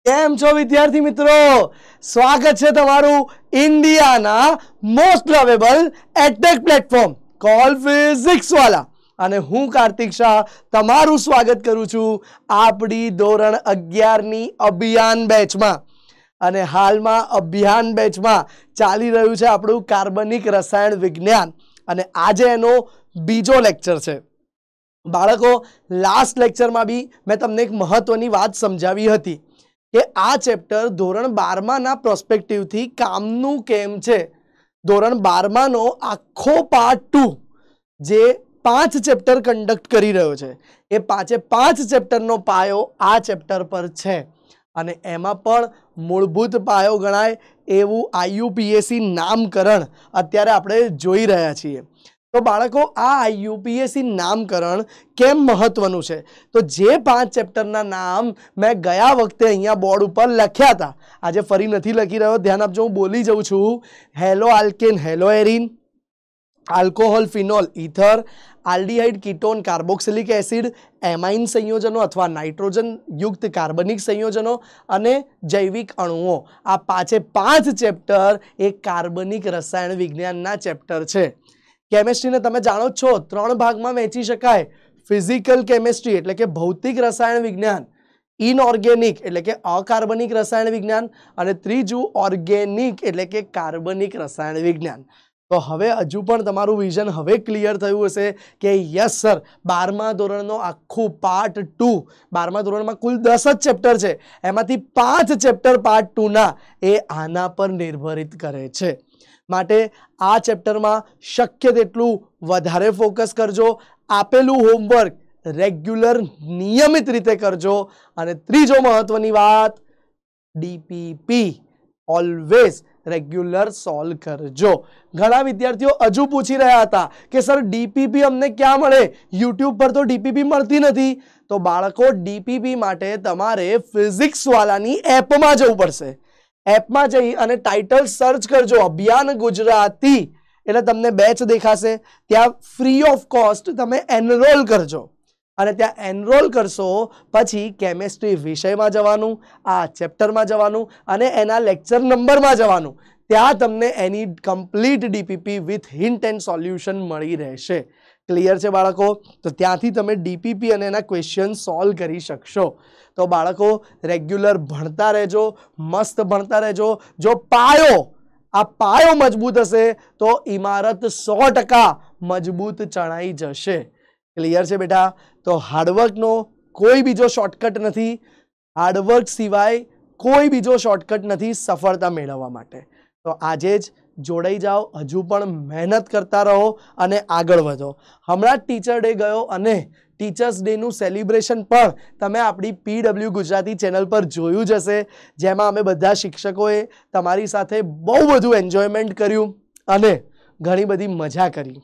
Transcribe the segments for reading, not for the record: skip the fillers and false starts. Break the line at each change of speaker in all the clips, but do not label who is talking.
કેમ છો વિદ્યાર્થી મિત્રો? સ્વાગત છે તમારું ઇન્ડિયાના most lovable edtech platform call physics Wallah અને હું કાર્તિક શાહ તમારું સ્વાગત કરું છું આપણી ધોરણ 11 ની અભિયાન બેચમાં. અને હાલમાં અભિયાન બેચમાં ચાલી રહ્યું છે આપણું કાર્બનિક રસાયણ વિજ્ઞાન અને આજે એનો બીજો લેક્ચર છે. બાળકો, લાસ્ટ લેક્ચરમાં બી મેં તમને એક મહત્વની વાત સમજાવી હતી કે આ ચેપ્ટર ધોરણ 12 ના પ્રોસ્પેક્ટિવથી કામનું કેમ છે. ધોરણ 12 નો આખો પાર્ટ 2 જે 5 ચેપ્ટર કન્ડક્ટ કરી રહ્યો છે એ 5 ચેપ્ટરનો પાયો આ ચેપ્ટર પર છે અને એમાં પણ મૂળભૂત પાયો ગણાય એવું આઈયુપીએસસી નામકરણ અત્યારે આપણે જોઈ રહ્યા છીએ. તો બાળકો, આ આઈયુપીએસસી નામકરણ કેમ મહત્વનું છે? તો જે 5 ચેપ્ટરના નામ મેં ગયા વખતે અહીંયા બોર્ડ ઉપર લખ્યા હતા, આજે ફરી નથી લખી રહ્યો, ધ્યાન આપજો, હું બોલી જઉં છું. Hello alkane hello arene, alcohol phenol ether, aldehyde ketone carboxylic acid, amine સંયોજનો અથવા નાઇટ્રોજન યુક્ત કાર્બનિક સંયોજનો અને જૈવિક અણુઓ. આ 5 ચેપ્ટર એ કાર્બનિક રસાયણ વિજ્ઞાનના ચેપ્ટર છે. કેમેસ્ટ્રીને તમે જાણો છો 3 ભાગમાં વહેંચી શકાય. ફિઝિકલ કેમેસ્ટ્રી એટલે કે ભૌતિક રસાયણ વિજ્ઞાન, ઇનઓર્ગેનિક એટલે કે અકાર્બનિક રસાયણ વિજ્ઞાન અને ત્રીજું ઓર્ગેનિક એટલે કે કાર્બનિક રસાયણ વિજ્ઞાન. તો હવે હજુ પણ તમારું વિઝન હવે ક્લિયર થયું હશે કે યસ સર, 12મા ધોરણનો આખું પાર્ટ 2, 12મા ધોરણમાં કુલ 10 જ ચેપ્ટર છે, એમાંથી 5 ચેપ્ટર પાર્ટ 2 ના એ આના પર નિર્ભરિત કરે છે. માટે આ ચેપ્ટરમાં શક્ય તેટલું વધારે ફોકસ કરજો, આપેલું હોમવર્ક રેગ્યુલર નિયમિત રીતે કરજો અને ત્રીજો મહત્વની વાત, ડીપીપી ઓલવેઝ રેગ્યુલર સોલ્વ કરજો. ઘણા વિદ્યાર્થીઓ હજુ પૂછી રહ્યા હતા કે સર ડીપીપી અમને ક્યાં મળે? યુટ્યુબ પર તો ડીપીપી મળતી નથી. તો બાળકો, ડીપીપી માટે તમારે ફિઝિક્સ વાલાની એપમાં જવું પડશે. એપમાં જઈ અને ટાઇટલ સર્ચ કરજો અભિયાન ગુજરાતી, એટલે તમને બેચ દેખાશે. ત્યાં ફ્રી ઓફ કોસ્ટ તમે એનરોલ કરજો અને ત્યાં એનરોલ કરશો પછી કેમેસ્ટ્રી વિષયમાં જવાનું, આ ચેપ્ટરમાં જવાનું અને એના લેક્ચર નંબરમાં જવાનું. ત્યાં તમને એની complete DPP with hint and solution મળી રહેશે. ક્લિયર છે બાળકો? તો ત્યાંથી તમે ડીપીપી અને એના ક્વેશ્ચન સોલ્વ કરી શકશો. તો બાળકો, રેગ્યુલર ભણતા રહેજો, મસ્ત ભણતા રહેજો. જો આ પાયો મજબૂત હશે તો ઇમારત 100% મજબૂત ચણાઈ જશે. ક્લિયર છે બેટા? તો હાર્ડવર્કનો કોઈ બીજો શોર્ટકટ નથી, હાર્ડવર્ક સિવાય કોઈ બીજો શોર્ટકટ નથી સફળતા મેળવવા માટે. તો આજે જ જોડાઈ જાઓ, હજુ પણ મહેનત કરતા રહો અને આગળ વધો. હમણાં જ ટીચર ડે ગયો અને ટીચર્સ ડેનું સેલિબ્રેશન પણ તમે આપણી પીડબ્લ્યુ ગુજરાતી ચેનલ પર જોયું જ હશે, જેમાં અમે બધા શિક્ષકોએ તમારી સાથે બહુ બધું એન્જોયમેન્ટ કર્યું અને ઘણી બધી મજા કરી.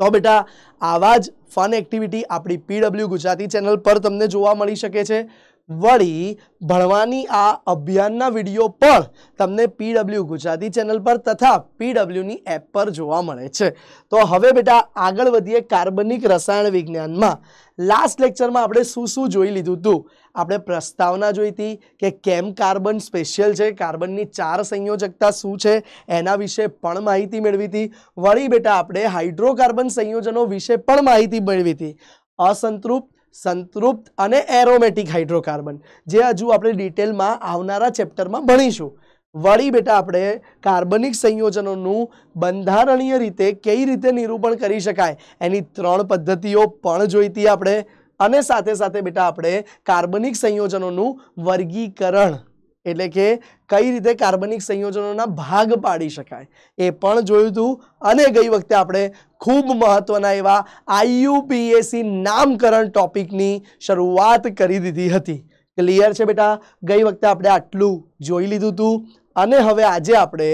તો બેટા, આવા જ ફન એક્ટિવિટી આપણી પીડબ્લ્યુ ગુજરાતી ચેનલ પર તમને જોવા મળી શકે છે. વળી ભણવાની આ અભિયાનના વિડીયો પણ તમને પીડબ્લ્યુ ગુજરાતી ચેનલ પર તથા પીડબ્લ્યુની એપ પર જોવા મળે છે. તો હવે બેટા આગળ વધીએ કાર્બનિક રસાયણ વિજ્ઞાનમાં. લાસ્ટ લેક્ચરમાં આપણે શું જોઈ લીધું હતું? આપણે પ્રસ્તાવના જોઈ હતી કે કેમ કાર્બન સ્પેશિયલ છે, કાર્બનની 4 સંયોજકતા શું છે એના વિશે પણ માહિતી મેળવી હતી. વળી બેટા આપણે હાઇડ્રોકાર્બન સંયોજનો વિશે પણ માહિતી મેળવી હતી. અસંતૃપ્ત, સંતૃપ્ત અને એરોમેટિક હાઇડ્રોકાર્બન, જે હજુ આપણે ડિટેલમાં આવનારા ચેપ્ટરમાં ભણીશું. વળી બેટા આપણે કાર્બનિક સંયોજનોનું બંધારણીય રીતે કઈ રીતે નિરૂપણ કરી શકાય એની 3 પદ્ધતિઓ પણ જોઈતી આપણે. અને સાથે સાથે બેટા આપણે કાર્બનિક સંયોજનોનું વર્ગીકરણ એટલે કે કઈ રીતે કાર્બનિક સંયોજનોના ભાગ પાડી શકાય એ પણ જોયું હતું. અને ગઈ વખતે આપણે ખૂબ મહત્વના એવા આઈયુપીએસસી નામકરણ ટોપિકની શરૂઆત કરી દીધી હતી. ક્લિયર છે બેટા? ગઈ વખતે આપણે આટલું જોઈ લીધું હતું અને હવે આજે આપણે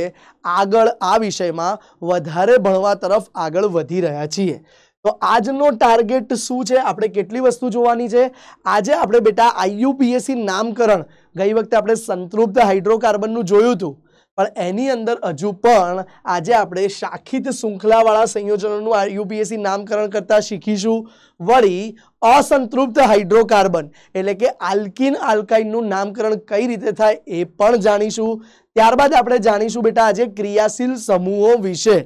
આગળ આ વિષયમાં વધારે ભણવા તરફ આગળ વધી રહ્યા છીએ. તો આજનો ટાર્ગેટ શું છે? આપણે કેટલી વસ્તુ જોવાની છે? આજે આપણે બેટા આઈયુપીએસસી નામકરણ, ગઈ વખતે આપણે સંતૃપ્ત હાઇડ્રોકાર્બનનું જોયું હતું, પણ એની અંદર હજુ પણ આજે આપણે શાખિત શૃંખલાવાળા સંયોજનોનું IUPAC નામકરણ કરતા શીખીશું. વળી અસંતૃપ્ત હાઇડ્રોકાર્બન એટલે કે આલ્કિન આલ્કાઇનનું નામકરણ કઈ રીતે થાય એ પણ જાણીશું. ત્યારબાદ આપણે જાણીશું બેટા આજે ક્રિયાશીલ સમૂહો વિશે.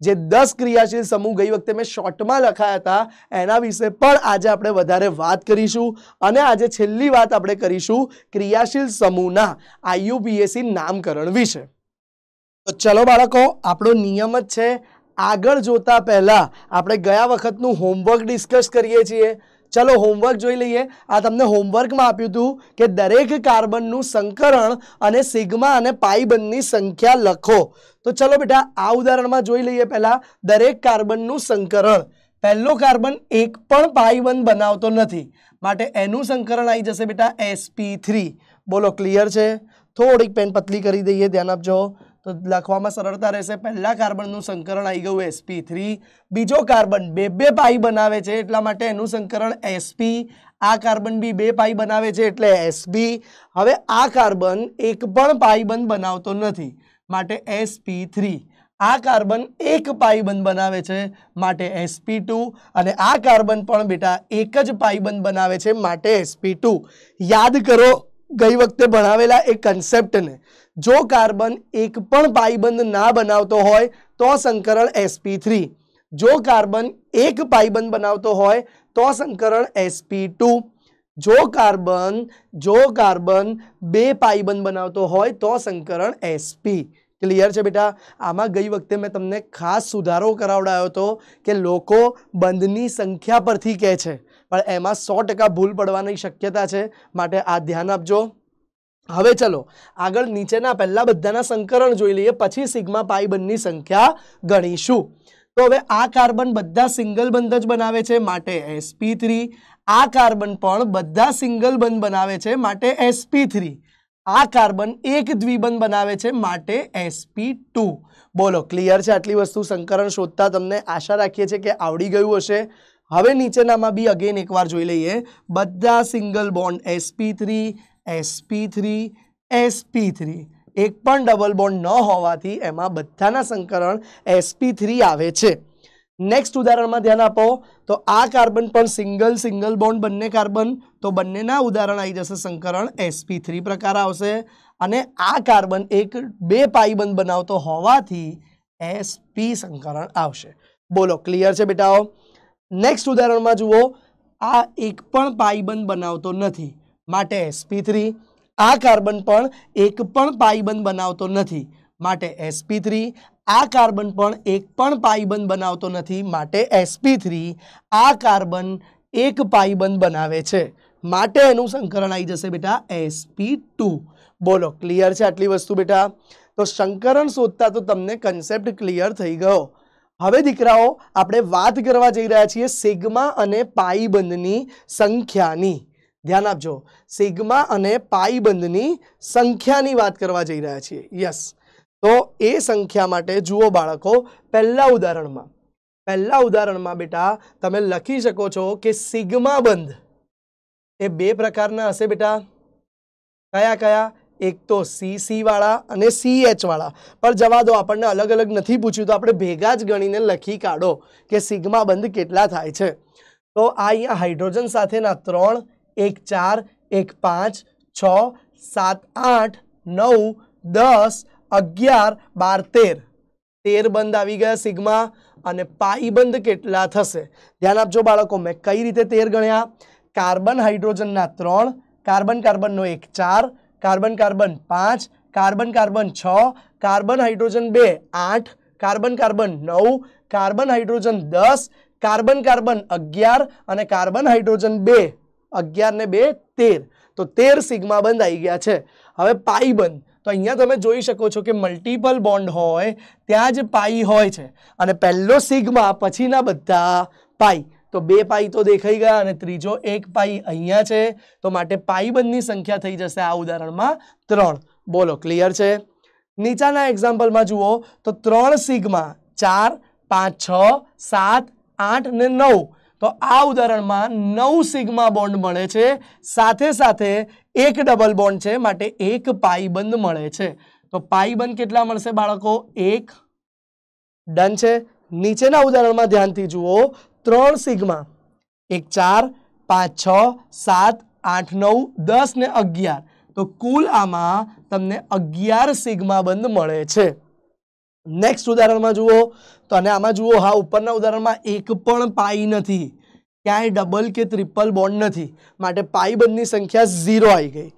જે 10 ક્રિયાશીલ સમૂહ ગઈ વખતે મેં શોર્ટમાં લખાયા હતા એના વિશે પણ આજે આપણે વધારે વાત કરીશું. અને આજે છેલ્લી વાત આપણે કરીશું ક્રિયાશીલ સમૂહના IUPAC નામકરણ વિશે. તો ચલો બાળકો, આપણો નિયમ જ છે આગળ જોતા પહેલા આપણે ગયા વખતનું હોમવર્ક ડિસ્કસ કરીએ છીએ. ચલો હોમવર્ક જોઈ લઈએ. આ તમને હોમવર્કમાં આપ્યું હતું કે દરેક કાર્બનનું સંકરણ અને સિગ્મા અને પાઈ બંધની સંખ્યા લખો. તો ચલો બેટા આ ઉદાહરણમાં જોઈ લઈએ. પહેલા દરેક કાર્બનનું સંકરણ. પહેલો કાર્બન એક પણ પાઈ બંધ બનાવતો નથી માટે એનું સંકરણ આવી જશે બેટા sp3. બોલો ક્લિયર છે? થોડીક પેન પતલી કરી દઈએ, ધ્યાન આપજો તો લખવામાં સરળતા રહેશે. પહેલા કાર્બનનું સંકરણ આવી ગયું sp3. બીજો કાર્બન બે પાઈ બનાવે છે એટલા માટે એનું સંકરણ sp. આ કાર્બન બી 2 પાઈ બનાવે છે એટલે sp. હવે આ કાર્બન એક પણ પાઈ બંધ બનાવતો નથી માટે sp3. આ કાર્બન એક પાઈ બંધ બનાવે છે માટે sp2. અને આ કાર્બન પણ બેટા એક જ પાઈ બંધ બનાવે છે માટે sp2. યાદ કરો ગઈ વખતે ભણાવેલા એ કન્સેપ્ટને. જો કાર્બન એક પણ પાઈ બંધ ના બનાવતો હોય તો સંકરણ sp3. જો કાર્બન એક પાઈ બંધ બનાવતો હોય તો સંકરણ sp2. જો કાર્બન 2 પાઈ બંધ બનાવતો હોય તો સંકરણ sp. ક્લિયર છે બેટા? આમાં ગઈ વખતે મેં તમને ખાસ સુધારો કરાવડાયો હતો કે લોકો બંધની સંખ્યા પરથી કહે છે, પણ એમાં 100% ભૂલ પડવાની શક્યતા છે માટે આ ધ્યાન આપજો. હવે ચલો આગળ નીચેના પહેલા બધાના સંકરણ જોઈ લઈએ, પછી સિગ્મા પાઈ બંધની સંખ્યા ગણીશું. તો હવે આ કાર્બન બધા સિંગલ બંધ જ બનાવે છે માટે sp3. આ કાર્બન પણ બધા સિંગલ બંધ બનાવે છે માટે sp3. આ કાર્બન એક દ્વિબંધ બનાવે છે માટે sp2. બોલો ક્લિયર છે? આટલી વસ્તુ સંકરણ શોધતા તમને આશા રાખીએ છીએ કે આવડી ગયું હશે. હવે નીચેનામાં બી અગેન એકવાર જોઈ લઈએ. બધા single bond sp3 sp3 sp3. એક પણ ડબલ બોન્ડ ન હોવાથી એમાં બધાના સંકરણ sp3 આવે છે. નેક્સ્ટ ઉદાહરણમાં ધ્યાન આપો તો આ કાર્બન પણ સિંગલ બોન્ડ બંને કાર્બન, તો બંનેના ઉદાહરણ આવી જશે સંકરણ sp3 પ્રકાર આવશે. અને આ કાર્બન એક 2 પાઈ બંધ બનાવતો હોવાથી sp સંકરણ આવશે. બોલો ક્લિયર છે બેટાઓ? નેક્સ્ટ ઉદાહરણમાં જુઓ, આ એક પણ પાઈ બંધ બનાવતો નથી માટે sp3. આ કાર્બન પણ એક પણ પાઈ બંધ બનાવતો નથી માટે sp3. આ કાર્બન પણ એક પણ પાઈ બંધ બનાવતો નથી માટે sp3. આ કાર્બન એક પાઈ બંધ બનાવે છે માટે એનું સંકરણ આવી જશે બેટા sp2. બોલો ક્લિયર છે આટલી વસ્તુ બેટા? તો સંકરણ શોધતા તો તમને કન્સેપ્ટ ક્લિયર થઈ ગયો. હવે દીકરાઓ આપણે વાત કરવા જઈ રહ્યા છીએ સિગ્મા અને પાઈ બંધની સંખ્યાની. ધ્યાન આપજો, સિગ્મા અને પાઈ બંધની સંખ્યાની વાત કરવા જઈ રહ્યા છીએ. યસ, તો એ સંખ્યા માટે જુઓ બાળકો, પહેલા ઉદાહરણમાં બેટા તમે લખી શકો છો કે સિગ્મા બંધ એ 2 પ્રકારના હશે બેટા. કયા કયા? એક તો CC વાળા અને CH વાળા. પણ જવા દો, આપણને અલગ અલગ નથી પૂછ્યું તો આપણે ભેગા જ ગણીને લખી કાઢો કે સિગ્મા બંધ કેટલા થાય છે. તો આ અહીંયા હાઇડ્રોજન સાથેના 3, 1 4, 1 5, 6, 7 8, 9, 10, 11, 12, 13 બંધ આવી ગયા સિગ્મા. અને પાઈ બંધ કેટલા થશે? ધ્યાન આપજો બાળકો, મેં કઈ રીતે 13 ગણ્યા? કાર્બન હાઇડ્રોજનના 3, કાર્બનનો 1 4, carbon 5, carbon 6, carbon hydrogen 2 8, carbon 9, carbon hydrogen 10, carbon 11 અને કાર્બન હાઇડ્રોજન 2 11 ને 2 13. તો 13 સિગ્મા બંધ આવી ગયા છે. હવે પાઈ બંધ, તો અહીંયા તમે જોઈ શકો છો કે મલ્ટિપલ બોન્ડ હોય ત્યાં જ પાઈ હોય છે. અને પહેલો સિગ્મા પછીના બધા પાઈ. તો 2 પાઈ તો દેખાઈ ગયા અને ત્રીજો 1 પાઈ અહીંયા છે. તો માટે પાઈ બંધની સંખ્યા થઈ જશે આ ઉદાહરણમાં 3. બોલો ક્લિયર છે? નીચાના એક્ઝામ્પલમાં જુઓ તો 3 સિગ્મા 4, 5, 6, 7, 8 ને 9. તો આ ઉદાહરણમાં 9 સિગ્મા બોન્ડ મળે છે, સાથે સાથે એક ડબલ બોન્ડ છે માટે 1 પાઈ બંધ મળે છે. તો પાઈ બંધ કેટલા મળશે બાળકો? 1. ડન છે. નીચેના ઉદાહરણમાં ધ્યાનથી જુઓ. 3 સિગ્મા 1 4 5 6 7 8 9 10 ને 11, તો કુલ આમાં તમને 11 સિગ્મા બંધ મળે છે. નેક્સ્ટ ઉદાહરણમાં જુઓ તો અને આમાં જુઓ, હા, ઉપરના ઉદાહરણમાં એક પણ પાઈ નથી, ક્યાંય ડબલ કે ટ્રિપલ બોન્ડ નથી, માટે પાઈ બંધની સંખ્યા 0 આવી ગઈ.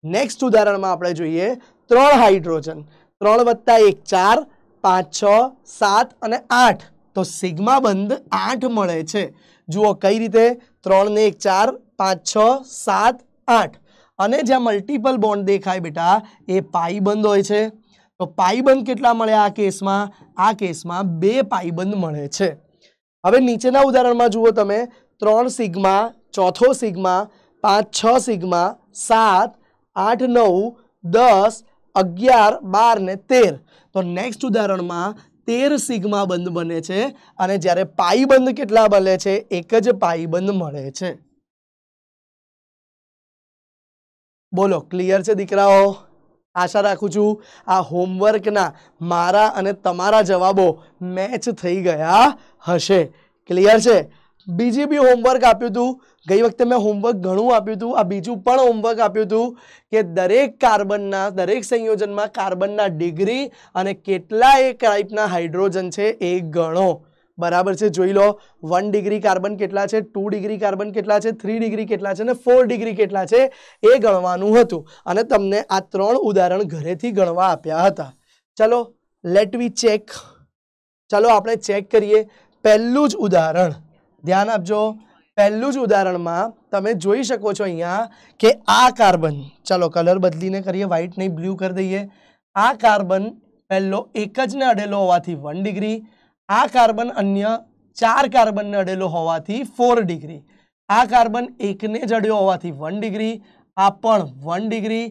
નેક્સ્ટ ઉદાહરણમાં આપણે જોઈએ 3 હાઇડ્રોજન, 3 + 1 4 5 6 7 અને 8, તો સિગ્મા બંધ 8 મળે છે. જુઓ કઈ રીતે? 3 ને 1 4 5 6 7 8, અને જ્યાં મલ્ટિપલ બોન્ડ દેખાય બેટા એ પાઈ બંધ હોય છે. તો પાઈ બંધ કેટલા મળ્યા આ કેસમાં? આ કેસમાં 2 પાઈ બંધ મળે છે. હવે નીચેના ઉદાહરણમાં જુઓ તમે, 3 સિગ્મા, ચોથો સિગ્મા, 5 6 સિગ્મા, 7 8 9 10 11 12 ને 13, તો નેક્સ્ટ ઉદાહરણમાં 13 સિગ્મા બંધ બને છે, અને જ્યારે પાઈ બંધ કેટલા બને છે? એક જ પાઈ બંધ મળે છે. બોલો, ક્લિયર છે દીકરાઓ? આશા રાખું છું આ હોમવર્કના મારા અને તમારા જવાબો મેચ થઈ ગયા હશે. ક્લિયર છે? બીજી બી હોમવર્ક આપ્યું હતું, ગઈ વખતે મેં હોમવર્ક ઘણું આપ્યું હતું, આ બીજું પણ હોમવર્ક આપ્યું હતું કે દરેક કાર્બનના, દરેક સંયોજનમાં કાર્બનના ડિગ્રી અને કેટલા એ ટાઈપના હાઇડ્રોજન છે એ ગણો. બરાબર છે? જોઈ લો, 1 ડિગ્રી કાર્બન કેટલા છે, 2 ડિગ્રી કાર્બન કેટલા છે, 3 ડિગ્રી કેટલા છે અને 4 ડિગ્રી કેટલા છે એ ગણવાનું હતું, અને તમને આ 3 ઉદાહરણ ઘરેથી ગણવા આપ્યા હતા. ચલો લેટ વી ચેક. ચલો આપણે ચેક કરીએ. પહેલું જ ઉદાહરણ ધ્યાન આપજો. પહેલું જ ઉદાહરણમાં તમે જોઈ શકો છો અહીંયા કે આ કાર્બન, ચલો કલર બદલીને કરીએ, વ્હાઇટ નહીં બ્લુ કરી દઈએ. આ કાર્બન પહેલો એક જ ને અડેલો હોવાથી 1 ડિગ્રી, આ કાર્બન અન્ય 4 કાર્બનને અડેલો હોવાથી 4 ડિગ્રી, આ કાર્બન એકને જ અડ્યો હોવાથી 1 ડિગ્રી, આ પણ 1 ડિગ્રી,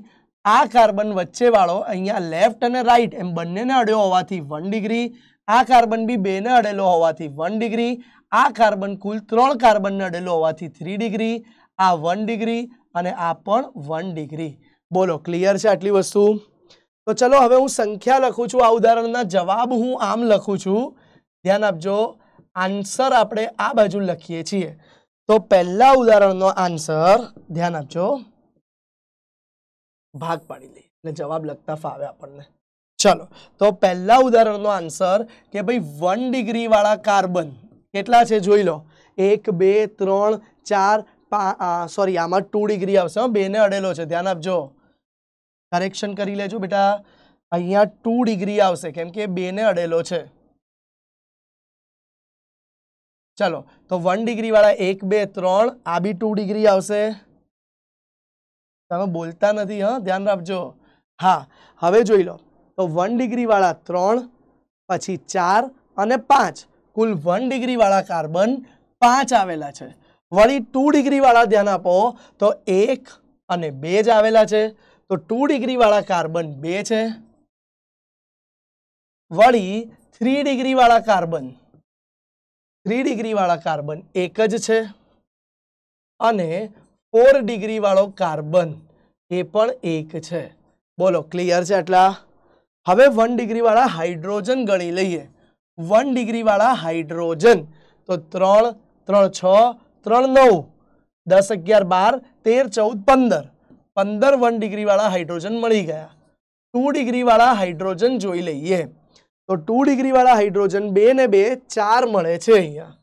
આ કાર્બન વચ્ચેવાળો અહીંયા લેફ્ટ અને રાઈટ એમ બંનેને અડ્યો હોવાથી 1 ડિગ્રી, આ કાર્બન બી બેને અડેલો હોવાથી 1 ડિગ્રી, આ કાર્બન કુલ 3 કાર્બનને અડેલો હોવાથી 3 ડિગ્રી, આ 1 ડિગ્રી અને આ પણ 1 ડિગ્રી. બોલો, ક્લિયર છે આટલી વસ્તુ? તો ચલો હવે હું સંખ્યા લખું છું. આ ઉદાહરણના જવાબ હું આમ લખું છું, ધ્યાન આપજો. આન્સર આપણે આ બાજુ લખીએ છીએ. તો પહેલા ઉદાહરણનો આન્સર ધ્યાન આપજો, ભાગ પાડી લઈએ એટલે જવાબ લખતા ફાવે આપણને. ચલો, તો પહેલા ઉદાહરણનો આન્સર કે ભાઈ 1 ડિગ્રી વાળા કાર્બન કેટલા છે જોઈ લો. 1 2 3 4 5, સોરી આમાં 2 ડિગ્રી આવશે, 2 ને અડેલો છે, ધ્યાન આપજો, કરેક્શન કરી લેજો બેટા. અહીંયા 2 ડિગ્રી આવશે કેમ કે 2 ને અડેલો છે. ચલો, તો 1 ડિગ્રી વાળા 1 2 3, આ બી 2 ડિગ્રી આવશે. તમે બોલતા નથી, હા, ધ્યાન રાખજો. હા, હવે જોઈ લો, તો 1 ડિગ્રી વાળા 3, પછી 4 અને 5, કુલ 1 ડિગ્રી વાળા કાર્બન 5 આવેલા છે. વળી 2 ડિગ્રી વાળા ધ્યાન આપો તો 1 અને 2 જ આવેલા છે, તો 2 ડિગ્રી વાળા કાર્બન 2 છે. વળી 3 ડિગ્રી વાળા કાર્બન 3 ડિગ્રી વાળા કાર્બન 1 જ છે, અને 4 ડિગ્રી વાળો કાર્બન એ પણ 1 છે. બોલો, ક્લિયર છે આટલા? હવે 1 ડિગ્રી વાળા હાઇડ્રોજન ગણી લઈએ. 1 ડિગ્રી વાળા હાઇડ્રોજન તો 3 3 6 3 9 10 11 12 13 14 15 1 ડિગ્રી વાળા હાઇડ્રોજન મળી ગયા. 2 ડિગ્રી વાળા હાઇડ્રોજન જોઈ લઈએ. તો 2 ડિગ્રી વાળા હાઇડ્રોજન 2 ને 2 4 મળે છે અહીંયા,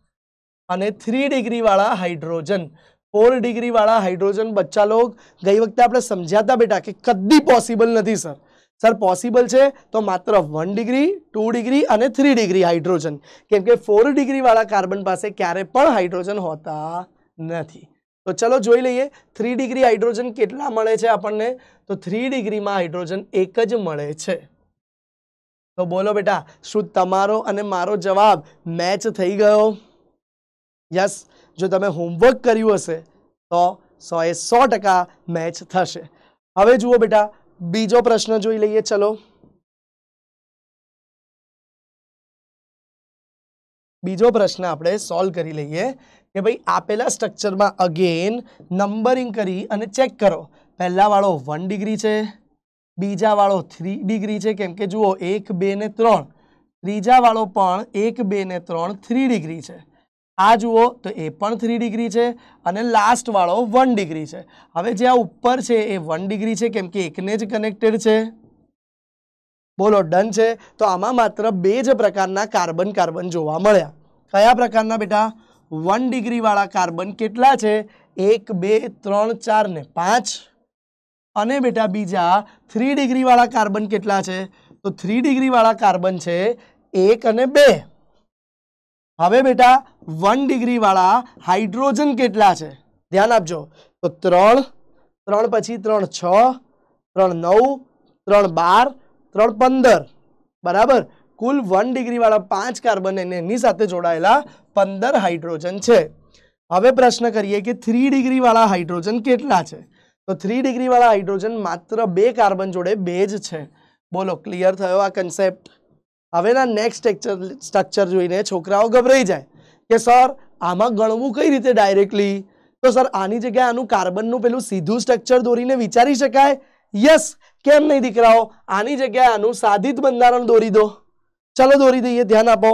અને 3 ડિગ્રી વાળા હાઇડ્રોજન 4 ડિગ્રી વાળા હાઇડ્રોજન બચ્ચા લોગ ગઈ વખતે આપણે સમજ્યા હતા બેટા કે કદી પોસિબલ નથી સર. સર પોસિબલ છે તો માત્ર 1 ડિગ્રી 2 ડિગ્રી અને 3 ડિગ્રી હાઇડ્રોજન, કેમ કે 4 ડિગ્રી વાળા કાર્બન પાસે ક્યારે પણ હાઇડ્રોજન હોતા નથી. તો ચલો જોઈ લઈએ 3 ડિગ્રી હાઇડ્રોજન કેટલા મળે છે આપણને. તો 3 ડિગ્રીમાં હાઇડ્રોજન 1 જ મળે છે. તો બોલો બેટા, શું તમારો અને મારો જવાબ મેચ થઈ ગયો? યસ, જો તમે હોમવર્ક કર્યું હશે તો 100% મેચ થશે. હવે જુઓ બેટા, બીજો પ્રશ્ન જોઈ લઈએ. ચલો, બીજો પ્રશ્ન આપણે સોલ્વ કરી લઈએ કે ભાઈ આપેલા સ્ટ્રક્ચરમાં અગેન નંબરિંગ કરી અને ચેક કરો. પહેલા વાળો 1 ડિગ્રી છે, बीजा वाळो 3 डिग्री है केम के जुओ 1 2 ने 3 त्रीजा वाळो पण 1 2 ने 3 3 डिग्री है। आ जुओ तो ए पण 3 डिग्री है और लास्ट वाळो 1 डिग्री है। हवे जे आ उपर छे ए 1 डिग्री है केम के एकने ज कनेक्टेड है। बोलो डन है। तो आमा मात्र बे ज प्रकारना कार्बन कार्बन जोवा मळ्या। कया प्रकारना बेटा 1 डिग्री वाला कार्बन केटला है 1 2 3 4 ने 5 अने बेटा बीजा 3 डिग्री वाला कार्बन केटला है तो 3 डिग्री वाला कार्बन है 1 અને 2। हवे बेटा 1 डिग्री वाला हाइड्रोजन केटला है ध्यान आपजो तो 3 3 पछी 3 6 3 9 3 12 3 15 बराबर कुल 1 डिग्री वाला 5 कार्बन एनी साथे जोड़ायेला 15 हाइड्रोजन है। हवे प्रश्न करिए कि 3 डिग्री वाला हाइड्रोजन केटला है तो 3 डिग्री वाला हाइड्रोजन मात्र 2 कार्बन जोड़े 2 ज छे। बोलो क्लियर थयो आ कन्सेप्ट। हवे ना नेक्स्ट स्ट्रक्चर जोईने छोकराओ गभराई जाए कि सर आमा गणवू कई रीते डायरेक्टली तो सर आनी जग्याए आनु कार्बननुं पेलुं सीधुं स्ट्रक्चर दोरीने विचारी शकाय। यस केम नहीं दीकराओ आनी जग्याए आनु साधित बंधारण दोरी दो। चलो दोरी दईए ध्यान आपो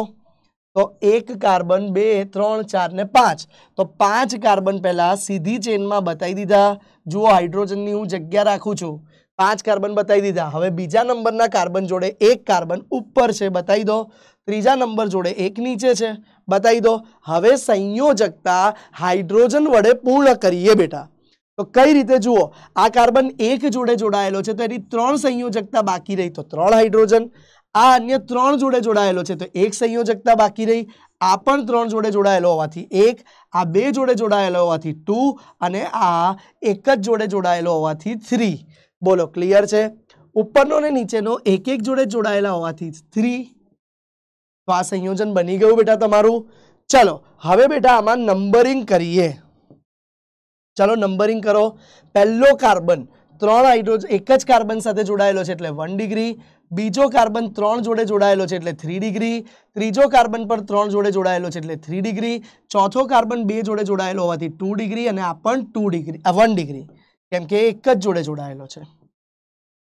तो 1 कार्बन 2 3 4 ने 5 तो 5 कार्बन पहला सीधी चेन में बताई दीधा। जुओ हाइड्रोजन नी हूँ जग्या राखू छू 5 कार्बन बताई दीधा। हवे बीजा नंबर ना कार्बन जोड़े 1 कार्बन ऊपर छे बताई दो। त्रीजा नंबर जोड़े 1 नीचे छे बताई दो। हवे संयोजकता हाइड्रोजन वडे पूर्ण करिए बेटा। तो कई रीते जुओ आ कार्बन 1 जोड़े जोड़ायेलो छे तो एनी 3 संयोजकता बाकी रही तो 3 हाइड्रोजन। आ अन्य 3 जोड़े जोड़ायेलो छे तो 1 संयोजकता बाकी रही। आ पण 3 जोड़े जोड़ायेलो होवाथी 1 आ 2 जोड़े जोड़ायेलो होवाथी 2 अने आ 1 ज जोड़े जोड़ायेलो होवाथी 3। बोलो क्लियर छे। उपरनो ने नीचेनो 1 जोड़े जोड़ायेला होवाथी 3 तो आ संयोजन बनी गयुं बेटा तमारुं। चलो हवे बेटा आमां नंबरिंग करिए। चलो नंबरिंग करो। पहलो कार्बन 3 हाइड्रोजन 1 ज कार्बन साथे जोड़ायेलो छे एटले 1 डिग्री। बीजो कार्बन 3 जोड़े जोड़ायेलो छे एटले 3 डिग्री। त्रीजो कार्बन पर 3 जोड़े जोड़ायेलो छे एटले 3 डिग्री। चौथो कार्बन 2 जोड़े जोड़ायेलो होवाथी 2 डिग्री अने आ पण 2 डिग्री 1 डिग्री केम के 1 ज जोड़े जोड़ायेलो छे।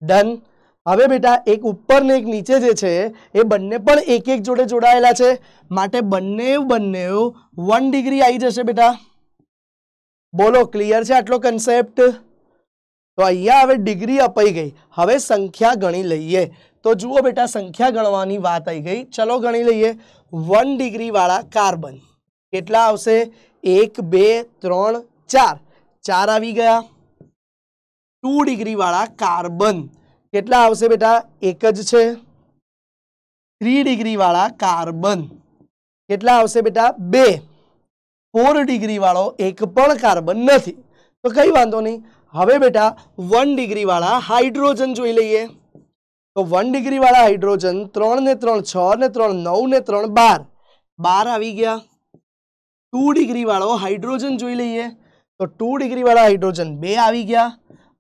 डन। हवे बेटा एक ऊपर ने एक नीचे जे छे ए बंने पण 1 जोड़े जोड़ायेला छे माटे बंने 1 डिग्री आई जशे बेटा। बोलो क्लियर छे आटलो कन्सेप्ट। तो अहींया हवे डिग्री अपाई गई। हवे संख्या गणी लईए तो जुओ बेटा संख्या गणवानी वात आई गई। चलो गणी लईए 1 डिग्री वाला कार्बन केटला आवशे 1 2 3 4 4 आवी गया। 2 डिग्री वाला कार्बन केटला आवशे बेटा 1 ज छे। 3 डिग्री वाला कार्बन केटला आवशे बेटा 2। 4 डिग्री वाळो एक पण कार्बन नथी तो कई वांधो नहीं। हवे बेटा 1 डिग्री वाला हाइड्रोजन जोई लईए तो 1 डिग्री वाला हाइड्रोजन 3 ने 3 6 ने 3 9 ने 3 12 12 आवी गया। 2 डिग्री वाळो हाइड्रोजन जोई लईए तो 2 डिग्री वाला हाइड्रोजन 2 आवी गया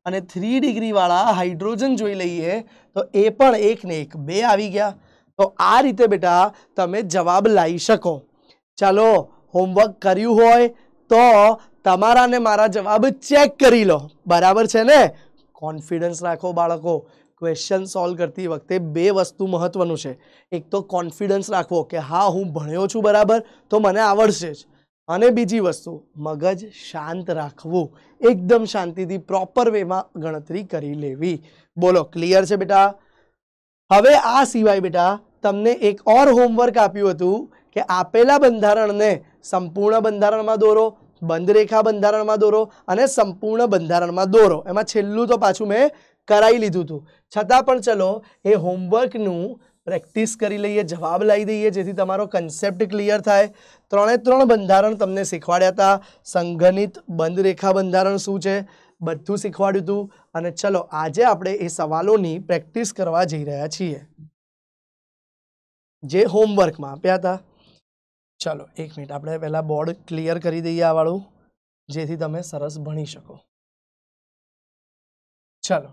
अने 3 डिग्री वाला हाइड्रोजन जोई लईए तो ए पण 1 ने 1 2 आवी गया। तो आ रीते बेटा तमे जवाब लाई शको। चलो होमवर्क कर्युं होय तो तमारा ने मारा जवाब चेक करी लो बराबर छे ने। कॉन्फिडन्स राखो बाळको। क्वेश्चन सॉल्व करती वखते 2 वस्तु महत्वनुं छे। एक तो कॉन्फिडन्स राखवो कि हाँ हूँ भण्यो छुं बराबर तो मने आवडशे ज अने बीजी वस्तु मगज शांत राखवू एकदम शांतिथी प्रॉपर वे में गणतरी करी लेवी। बोलो क्लियर छे बेटा। हवे आ सिवाय बेटा तमने एक और होमवर्क आप्युं हतुं कि आपेला बंधारण ने संपूर्ण बंधारण में दोरो बंध रेखा बंधारण में दोरो अने संपूर्ण बंधारण में दोरो। एमां छेल्लुं तो पाछुं मैं कराई लीधुं हतुं छतां पण चलो ए होमवर्कनुं प्रेक्टिस करी लईए जवाब लाई दईए जेथी तमारो कन्सेप्ट क्लियर थाय। 3 बंधारण तमने शीखवाड्या था। संघनित बंध रेखा बंधारण शुं छे बधुं शीखवाड्युं हतुं अने चलो आजे आपणे ए सवालोनी प्रेक्टिस करवा जई रह्या छीए जे होमवर्क में आप्या था। चलो 1 मिनिट आपणे पहेला बोर्ड क्लियर करी दईए आ वाळुं जेथी तमे सरस भणी शको। चलो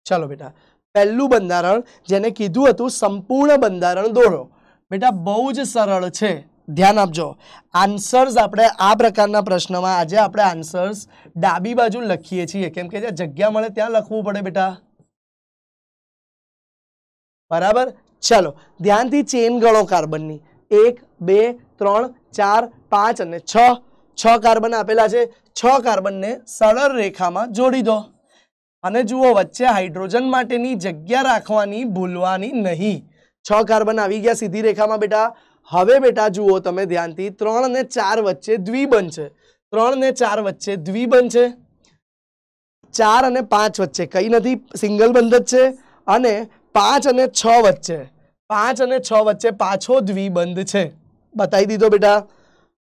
चलो बेटा पहलू बंधारण जेने कीधुं हतुं संपूर्ण बंधारण दोरो। बेटा बहु ज सरल छे ધ્યાન આપજો, આન્સર્સ આપણે આ પ્રકારના પ્રશ્નમાં આજે આપણે આન્સર્સ ડાબી બાજુ લખીએ છીએ, કેમ કે જ્યાં જગ્યા મળે ત્યાં લખવું પડે બેટા, બરાબર. ચલો ધ્યાનથી ચેન ગણો કાર્બનની, 1 2 3 4 5 અને 6 કાર્બન આપેલા છે. 6 કાર્બનને સરળ રેખામાં જોડી દો અને જુઓ વચ્ચે હાઇડ્રોજન માટેની જગ્યા રાખવાની ભૂલવાની નહીં. 6 કાર્બન આવી ગયા સીધી રેખામાં બેટા. હવે બેટા જુઓ તમે ધ્યાનથી, 3 અને 4 વચ્ચે દ્વિબંધ છે, 3 અને 4 વચ્ચે દ્વિબંધ છે, 4 અને 5 વચ્ચે કઈ નથી, સિંગલ બંધ જ છે, અને 5 અને 6 વચ્ચે, 5 અને 6 વચ્ચે પાછો દ્વિબંધ છે. બતાવી દીધો બેટા.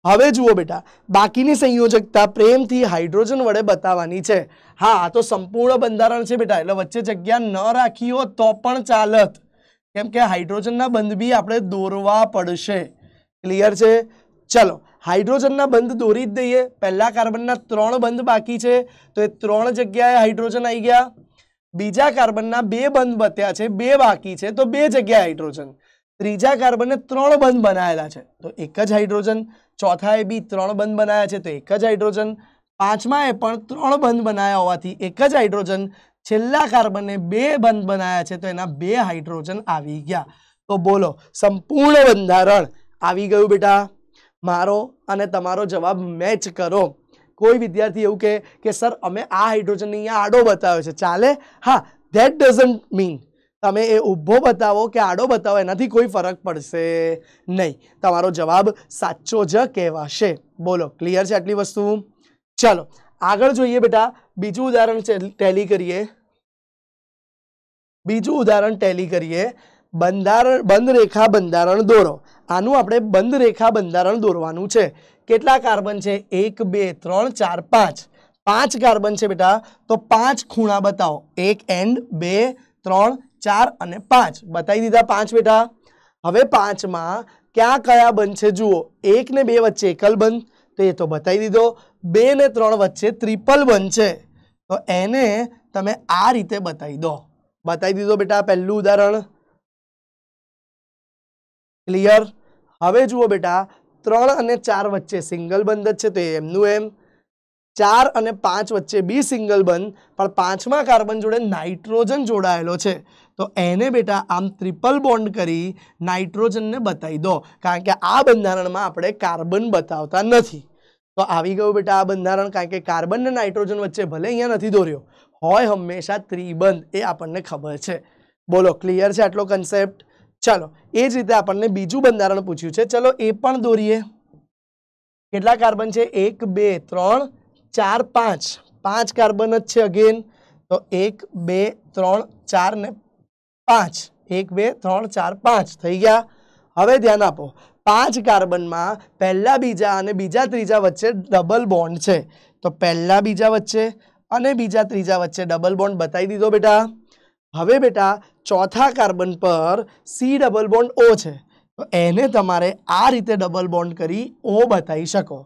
હવે જુઓ બેટા, બાકીની સંયોજકતા પ્રેમથી હાઇડ્રોજન વડે બતાવવાની છે. હા, આ તો સંપૂર્ણ બંધારણ છે બેટા, એટલે વચ્ચે જગ્યા ન રાખી હોત તો પણ ચાલત, કેમ કે હાઇડ્રોજનના બંધ બી આપણે દોરવા પડશે. ક્લિયર છે? ચલો હાઇડ્રોજનના બંધ દોરી જ દઈએ. પહેલા કાર્બનના 3 બંધ બાકી છે, તો એ 3 જગ્યાએ હાઇડ્રોજન આવી ગયા. બીજા કાર્બનના 2 બંધ બત્યા છે, 2 બાકી છે, તો 2 જગ્યાએ હાઇડ્રોજન. ત્રીજા કાર્બને 3 બંધ બનાવેલા છે, તો એક જ હાઇડ્રોજન. ચોથાએ બી 3 બંધ બનાવ્યા છે, તો એક જ હાઇડ્રોજન. પાંચમાએ પણ 3 બંધ બનાવ્યા હોવાથી એક જ હાઇડ્રોજન. છેલ્લા કાર્બને 2 બંધ બનાવ્યા છે, તો એના 2 હાઇડ્રોજન આવી ગયા. તો બોલો સંપૂર્ણ બંધારણ આવી ગયું બેટા. મારો અને તમારો જવાબ મેચ કરો. કોઈ વિદ્યાર્થી એવું કે સર અમે આ હાઇડ્રોજન અહીંયા આડો બતાવ્યો છે, ચાલે? હા, ધેટ ડઝન્ટ મીન તમે એ ઊભો બતાવો કે આડો બતાવો એનાથી કોઈ ફરક પડશે નહીં, તમારો જવાબ સાચો જ કહેવાશે. બોલો ક્લિયર છે આટલી વસ્તુ? ચલો આગળ જોઈએ બેટા, બીજું ઉદાહરણ ટેલી કરીએ. બીજું ઉદાહરણ ટેલી કરીએ. બંધ રેખા બંધારણ દોરો. આનું આપણે બંધ રેખા બંધારણ દોરવાનું છે. કેટલા કાર્બન છે? 1 2 3 4 5. 5 કાર્બન છે બેટા, તો 5 ખૂણા બતાવો. 1 એન્ડ 2 3 4 અને 5 બતાવી દીધા. 5 બેટા. હવે 5માં ક્યાં કયા બંધ છે જુઓ. 1 ને 2 વચ્ચે એકલ બંધ, તો એ તો બતાવી દીધો. 2 ને 3 વચ્ચે ટ્રિપલ બંધ છે, તો એને તમે આ રીતે બતાવી દો. બતાવી દીધો બેટા પહેલું ઉદાહરણ. ક્લિયર? હવે જુઓ બેટા, 3 અને 4 વચ્ચે સિંગલ બંધ જ છે, તો એમનું એમ. 4 અને 5 વચ્ચે બી સિંગલ બંધ, પણ 5મા કાર્બન જોડે નાઇટ્રોજન જોડાયેલો છે, તો એને બેટા આમ ટ્રિપલ બોન્ડ કરી નાઇટ્રોજનને બતાવી દો, કારણ કે આ બંધારણમાં આપણે કાર્બન બતાવતા નથી. તો આવી ગયું બેટા આ બંધારણ, કારણ કે કાર્બન અને નાઇટ્રોજન વચ્ચે ભલે અહીંયા નથી દોર્યો, હોય હંમેશા ત્રિબંધ, એ આપણને ખબર છે. બોલો ક્લિયર છે આટલો કન્સેપ્ટ? ચલો એ જ રીતે આપણને બીજું બંધારણ પૂછ્યું છે, ચલો એ પણ દોરીએ. કેટલા કાર્બન છે? 1 2 3 4 5. 5 કાર્બન જ છે અગેન, તો 1 2 3 4 ને 5. 1 2 3 4 5 થઈ ગયા. હવે ધ્યાન આપો, 5 કાર્બનમાં પહેલા બીજા અને બીજા ત્રીજા વચ્ચે ડબલ બોન્ડ છે, તો પહેલા બીજા વચ્ચે અને બીજા ત્રીજા વચ્ચે ડબલ બોન્ડ બતાવી દીધો બેટા. હવે બેટા ચોથા કાર્બન પર સી ડબલ બોન્ડ ઓ છે, તો એને તમારે આ રીતે ડબલ બોન્ડ કરી ઓ બતાવી શકો.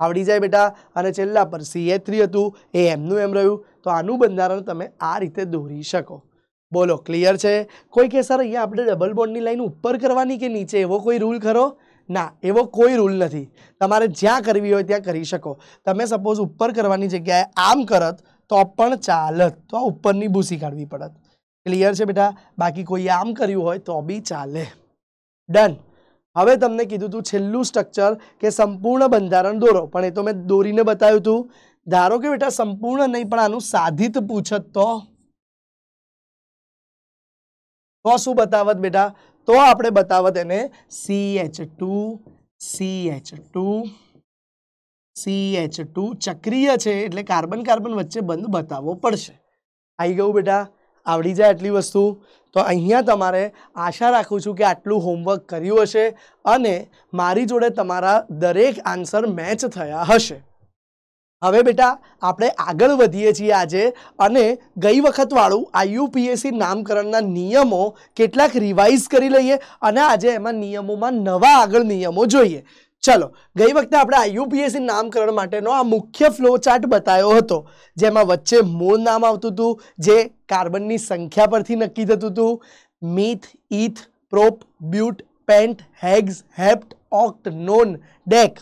આવડી જાય બેટા. અને છેલ્લા પર CH3 હતું, એ એમનું એમ રહ્યું, તો આનું બંધારણ તમે આ રીતે દોરી શકો. બોલો ક્લિયર છે? કોઈ કે સર અહીંયા આપણે ડબલ બોન્ડની લાઈન ઉપર કરવાની કે નીચે, એવો કોઈ રૂલ ખરો? ના, એવો કોઈ રૂલ નથી. તમારે જ્યાં કરવી હોય ત્યાં કરી શકો. તમે સપોઝ ઉપર કરવાની જગ્યાએ આમ કરત તો પણ ચાલત, તો આ ઉપરની ભૂસી કાઢવી પડત. ક્લિયર છે બેટા? બાકી કોઈ આમ કર્યું હોય તો બી ચાલે. ડન. હવે તમને કીધું હતું છેલ્લું સ્ટ્રક્ચર કે સંપૂર્ણ બંધારણ દોરો, પણ એ તો મેં દોરીને બતાવ્યું હતું. ધારો કે બેટા સંપૂર્ણ નહીં પણ આનું સાધિત પૂછત તો શું બતાવત બેટા? તો આપણે બતાવત એને CH2 ચક્રીય છે, એટલે કાર્બન કાર્બન વચ્ચે બંધ બતાવવો પડશે. આવી ગયું બેટા? આવડી જાય આટલી વસ્તુ? તો અહીંયા તમારે આશા રાખું છું કે આટલું હોમવર્ક કર્યું હશે અને મારી જોડે તમારા દરેક આન્સર મેચ થયા હશે. હવે બેટા આપણે આગળ વધીએ છીએ આજે, અને ગઈ વખત વાળું IUPAC નામકરણના નિયમો કેટલાક રિવાઇઝ કરી લઈએ, અને આજે એમાં નિયમોમાં નવા આગળ નિયમો જોઈએ. ચલો, ગઈ વખતે આપણે IUPAC નામકરણ માટેનો આ મુખ્ય ફ્લો ચાર્ટ બતાવ્યો હતો, જેમાં વચ્ચે મૂળ નામ આવતું હતું, જે કાર્બનની સંખ્યા પરથી નક્કી થતું હતું. Meth, eth, prop, but, pent, hex, hept oct, non, dec,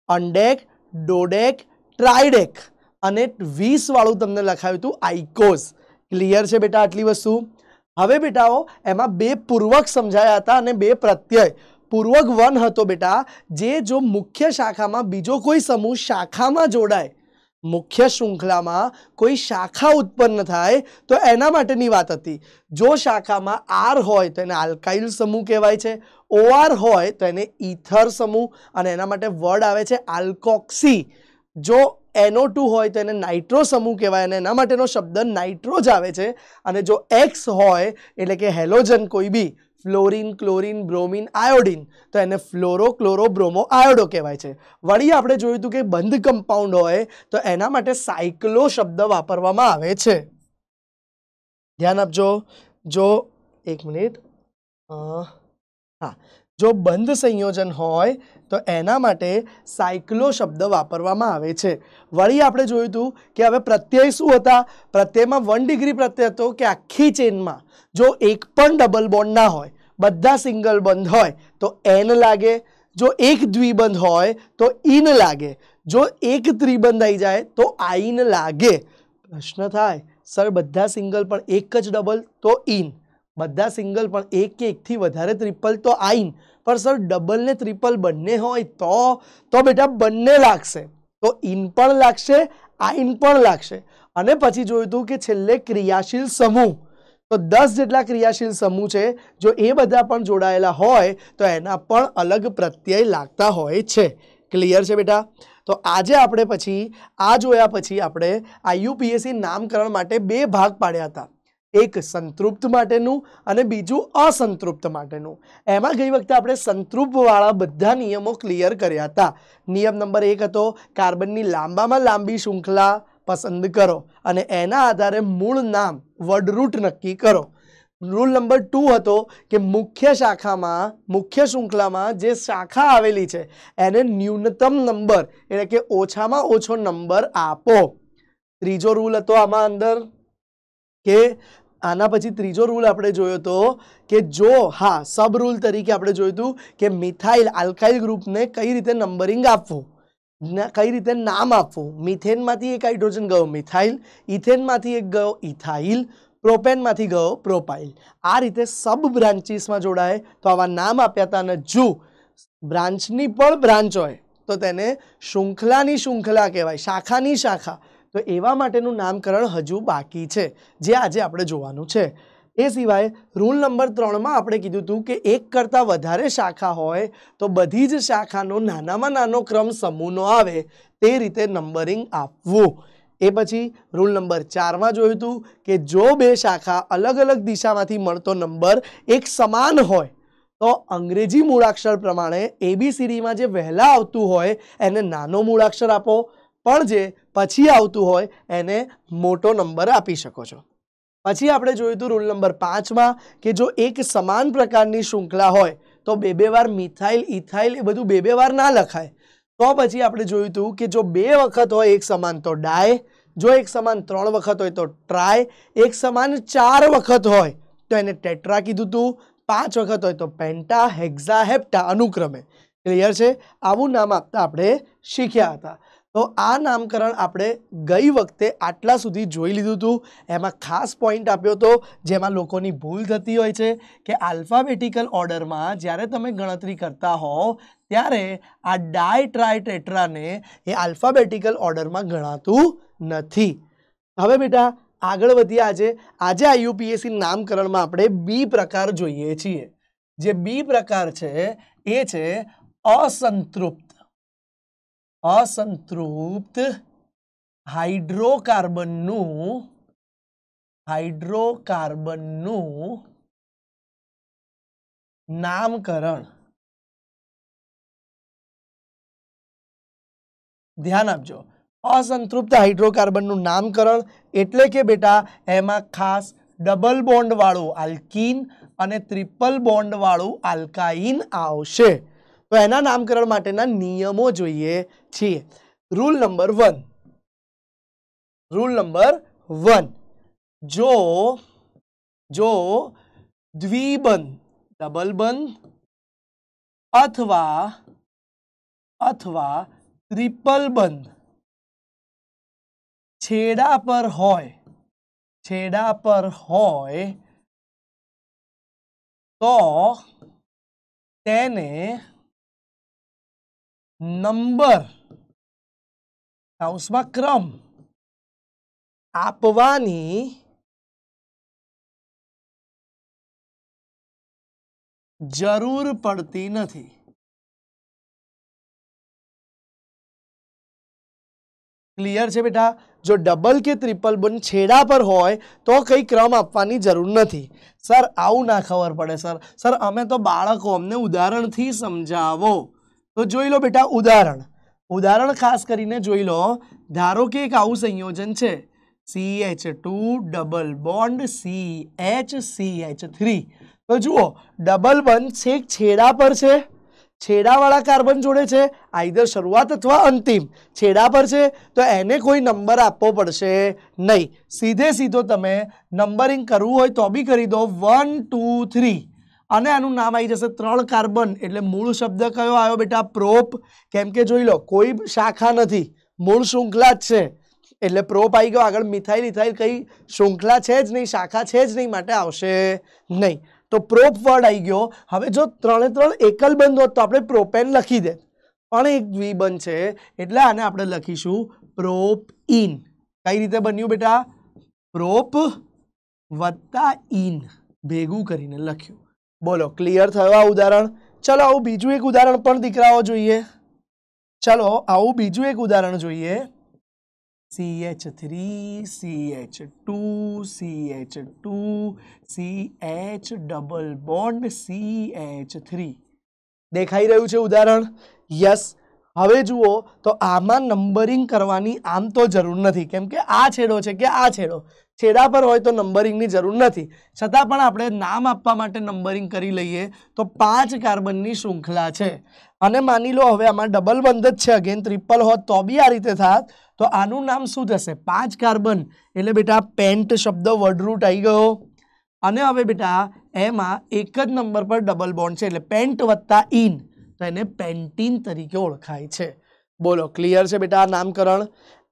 undec, dodec, tridec અને 20 વાળું તમને લખાયું હતું આઇકોસ. ક્લિયર છે બેટા આટલી વસ્તુ? હવે બેટાઓ એમાં બે પૂર્વક સમજાયા હતા અને બે પ્રત્યય. પૂર્વક 1 હતો બેટા, જે જો મુખ્ય શાખામાં બીજો કોઈ સમૂહ શાખામાં જોડાય, મુખ્ય શૃંખલામાં કોઈ શાખા ઉત્પન્ન થાય તો એના માટેની વાત હતી. જો શાખામાં આર હોય તો એને આલ્કાઇલ સમૂહ કહેવાય છે, ઓઆર હોય તો એને ઇથર સમૂહ અને એના માટે વર્ડ આવે છે આલ્કોક્સી. જો NO2 હોય તો એને નાઇટ્રો સમૂહ કહેવાય અને એના માટેનો શબ્દ નાઇટ્રો જ આવે છે. અને જો એક્સ હોય એટલે કે હેલોજન કોઈ બી, ફ્લોરિન, ક્લોરિન, બ્રોમિન, આયોડિન, તો એને ફ્લોરો, ક્લોરો, બ્રોમો, આયોડો કહેવાય છે. વળી આપણે જોયું હતું કે બંધ કમ્પાઉન્ડ હોય તો એના માટે સાયક્લો શબ્દ વાપરવામાં આવે છે. ધ્યાન આપજો. જો એક મિનિટ, હા, જો બંધ સંયોજન હોય તો એના માટે સાયક્લો શબ્દ વાપરવામાં આવે છે. વળી આપણે જોયું હતું કે હવે પ્રત્યય શું હતા? પ્રત્યયમાં 1 ડિગ્રી પ્રત્યય હતો કે આખી ચેનમાં જો એક પણ ડબલ બોન્ડ ના હોય, બધા સિંગલ બંધ હોય તો એન લાગે. જો એક દ્વિબંધ હોય તો ઇન લાગે. જો એક ત્રિબંધ આવી જાય તો આઈન લાગે. પ્રશ્ન થાય, સર બધા સિંગલ પણ એક જ ડબલ તો ઇન, બધા સિંગલ પણ એક કે એકથી વધારે ટ્રિપલ તો આઈન, પણ સર ડબલ ને ટ્રિપલ બંને હોય તો બેટા બંને લાગશે. તો ઇન પણ લાગશે, આઈન પણ લાગશે. અને પછી જોયું હતું કે છેલ્લે ક્રિયાશીલ સમૂહ, તો 10 જેટલા ક્રિયાશીલ સમૂહ છે. જો એ બધા પણ જોડાયેલા હોય તો એના પણ અલગ પ્રત્યય લાગતા હોય છે. ક્લિયર છે બેટા? તો આજે આપણે પછી આ જોયા પછી આપણે IUPAC નામકરણ માટે બે ભાગ પાડ્યા હતા. એક સંતૃપ્ત માટેનું અને બીજું અસંતૃપ્ત માટેનું. એમાં ગઈ વખતે આપણે સંતૃપ્ત વાળા બધા નિયમો ક્લિયર કર્યા હતા. નિયમ નંબર 1 હતો કાર્બનની લાંબામાં લાંબી શૃંખલા પસંદ કરો અને એના આધારે મૂળ નામ વર્ડરૂટ નક્કી કરો. રૂલ નંબર 2 હતો કે મુખ્ય શાખામાં, મુખ્ય શૃંખલામાં જે શાખા આવેલી છે એને ન્યૂનતમ નંબર એટલે કે ઓછામાં ઓછો નંબર આપો. ત્રીજો રૂલ હતો આમાં અંદર કે આના પછી ત્રીજો રૂલ આપણે જોયો હતો કે જો સબ રૂલ તરીકે આપણે જોયું હતું કે મિથાઇલ આલ્કાઇલ ગ્રુપને કઈ રીતે નંબરિંગ આપવું, કઈ રીતે નામ આપવું. મિથેનમાંથી એક હાઇડ્રોજન ગયો મિથાઇલ, ઇથેનમાંથી એક ગયો ઇથાઇલ, પ્રોપેનમાંથી ગયો પ્રોપાઇલ. આ રીતે સબ બ્રાન્ચીસમાં જોડાય તો આવા નામ આપ્યા હતા. અને જો બ્રાન્ચની પણ બ્રાન્ચ હોય તો તેને શૃંખલાની શૃંખલા કહેવાય, શાખાની શાખા. તો એવા માટેનું નામકરણ હજુ બાકી છે, જે આજે આપણે જોવાનું છે. એ સિવાય રૂલ નંબર 3માં આપણે કીધું હતું કે એક કરતાં વધારે શાખા હોય તો બધી જ શાખાનો નાનામાં નાનો ક્રમ સમૂહનો આવે તે રીતે નંબરિંગ આપવું. એ પછી રૂલ નંબર 4માં જોયું હતું કે જો બે શાખા અલગ અલગ દિશામાંથી મળતો નંબર એક સમાન હોય તો અંગ્રેજી મૂળાક્ષર પ્રમાણે ABCDમાં જે વહેલા આવતું હોય એને નાનો મૂળાક્ષર આપો, પણ જે પછી આવતું હોય એને મોટો નંબર આપી શકો છો. પછી આપણે જોયું હતું રૂલ નંબર 5માં કે જો એક સમાન પ્રકારની શૃંખલા હોય તો બે વાર મિથાઇલ, ઇથાઇલ એ બધું બે વાર ના લખાય. તો પછી આપણે જોયું હતું કે જો 2 વખત હોય એક સમાન તો ડાય, જો એક સમાન 3 વખત હોય તો ટ્રાય, એક સમાન 4 વખત હોય તો એને ટેટ્રા કીધું હતું, 5 વખત હોય તો પેન્ટા, હેક્ઝા, હેપ્ટા અનુક્રમે. ક્લિયર છે? આવું નામ આપતા આપણે શીખ્યા હતા. તો આ નામકરણ આપણે ગઈ વખતે આટલા સુધી જોઈ લીધું હતું. એમાં ખાસ પોઈન્ટ આપ્યો હતો જેમાં લોકોની ભૂલ થતી હોય છે કે આલ્ફાબેટિકલ ઓર્ડરમાં જ્યારે તમે ગણતરી કરતા હોવ ત્યારે આ ડાય, ટ્રાય, ટેટ્રાને એ આલ્ફાબેટિકલ ઓર્ડરમાં ગણાતું નથી. હવે બેટા આગળ વધીએ. આજે IUPAC નામકરણમાં આપણે બી પ્રકાર જોઈએ છીએ. જે બી પ્રકાર છે એ છે અસંતૃપ્ત હાઇડ્રોકાર્બનનું નામકરણ. ધ્યાન આપજો. અસંતૃપ્ત હાઇડ્રોકાર્બનનું નામકરણ એટલે કે બેટા એમાં ખાસ ડબલ બોન્ડ વાળું આલ્કીન અને ટ્રિપલ બોન્ડ વાળું આલ્કાઇન આવશે. તો એના નામકરણ માટેના નિયમો જોઈએ છીએ. રૂલ નંબર 1, જો દ્વિબંધ, ડબલ બંધ अथवा ट्रिपल बंध छेड़ा पर होय तो तेने नंबर हाउसમાં क्रम આપવાની જરૂર પડતી નથી. ક્લિયર છે બેટા? જો ડબલ કે ટ્રિપલ બન છેડા પર હોય તો કઈ ક્રમ આપવાની જરૂર નથી. સર આવું ના ખબર પડે સર અમે તો બાળકો, અમને ઉદાહરણથી સમજાવો. તો જોઈ લો બેટા ઉદાહરણ ખાસ કરીને જોઈ લો. ધારો કે એક આવું સંયોજન છે CH2 ડબલ બોન્ડ CH3. તો જુઓ ડબલ બંધ છેક છેડા પર છે, છેડાવાળા કાર્બન જોડે છે, આઈધર શરૂઆત અથવા અંતિમ છેડા પર છે, તો એને કોઈ નંબર આપવો પડશે નહીં. સીધો તમે નંબરિંગ કરવું હોય તો બી કરી દો 1 2 3 અને આનું નામ આવી જશે 3 કાર્બન. એટલે મૂળ શબ્દ કયો આવ્યો બેટા? પ્રોપ. કેમ કે જોઈ લો કોઈ શાખા નથી, મૂળ શૃંખલા જ છે એટલે પ્રોપ આવી ગયો. આગળ મિથાઇલ ઇથાઇલ કઈ શૃંખલા છે જ નહીં, શાખા છે જ નહીં, માટે આવશે નહીં. તો પ્રોપ વર્ડ આવી ગયો. હવે જો 3 3 એકલ બંધ હોત તો આપણે પ્રોપેન લખી દે, પણ એક દ્વિબંધ છે એટલે આને આપણે લખીશું પ્રોપઇન. કઈ રીતે બન્યું બેટા? પ્રોપ વત્તા ઇન ભેગું કરીને લખ્યું. બોલો ક્લિયર થયો આ ઉદાહરણ? ચલો આવું બીજું એક ઉદાહરણ પણ દીકરાઓ જોઈએ. CH3 CH2 CH2 CH double bond CH3 દેખાઈ રહ્યું છે ઉદાહરણ? યસ. હવે જુઓ તો આમાં નંબરિંગ કરવાની આમ તો જરૂર નથી, કેમ કે આ છેડો છે કે આ છેડા પર હોય તો નંબરિંગની જરૂર નથી. છતાં પણ આપણે નામ આપવા માટે નંબરિંગ કરી લઈએ. તો 5 કાર્બનની શૃંખલા છે અને માની લો હવે આમાં ડબલ બંધ જ છે, અગેન ટ્રિપલ હોત તો બી આ રીતે થાત. તો આનું નામ શું થશે? 5 કાર્બન એટલે બેટા પેન્ટ શબ્દ વર્ડરૂટ આવી ગયો. અને હવે બેટા એમાં એક જ નંબર પર ડબલ બોન્ડ છે એટલે પેન્ટ વત્તા ઇન, તો એને પેન્ટીન તરીકે ઓળખાય છે. બોલો ક્લિયર છે બેટા આ નામકરણ?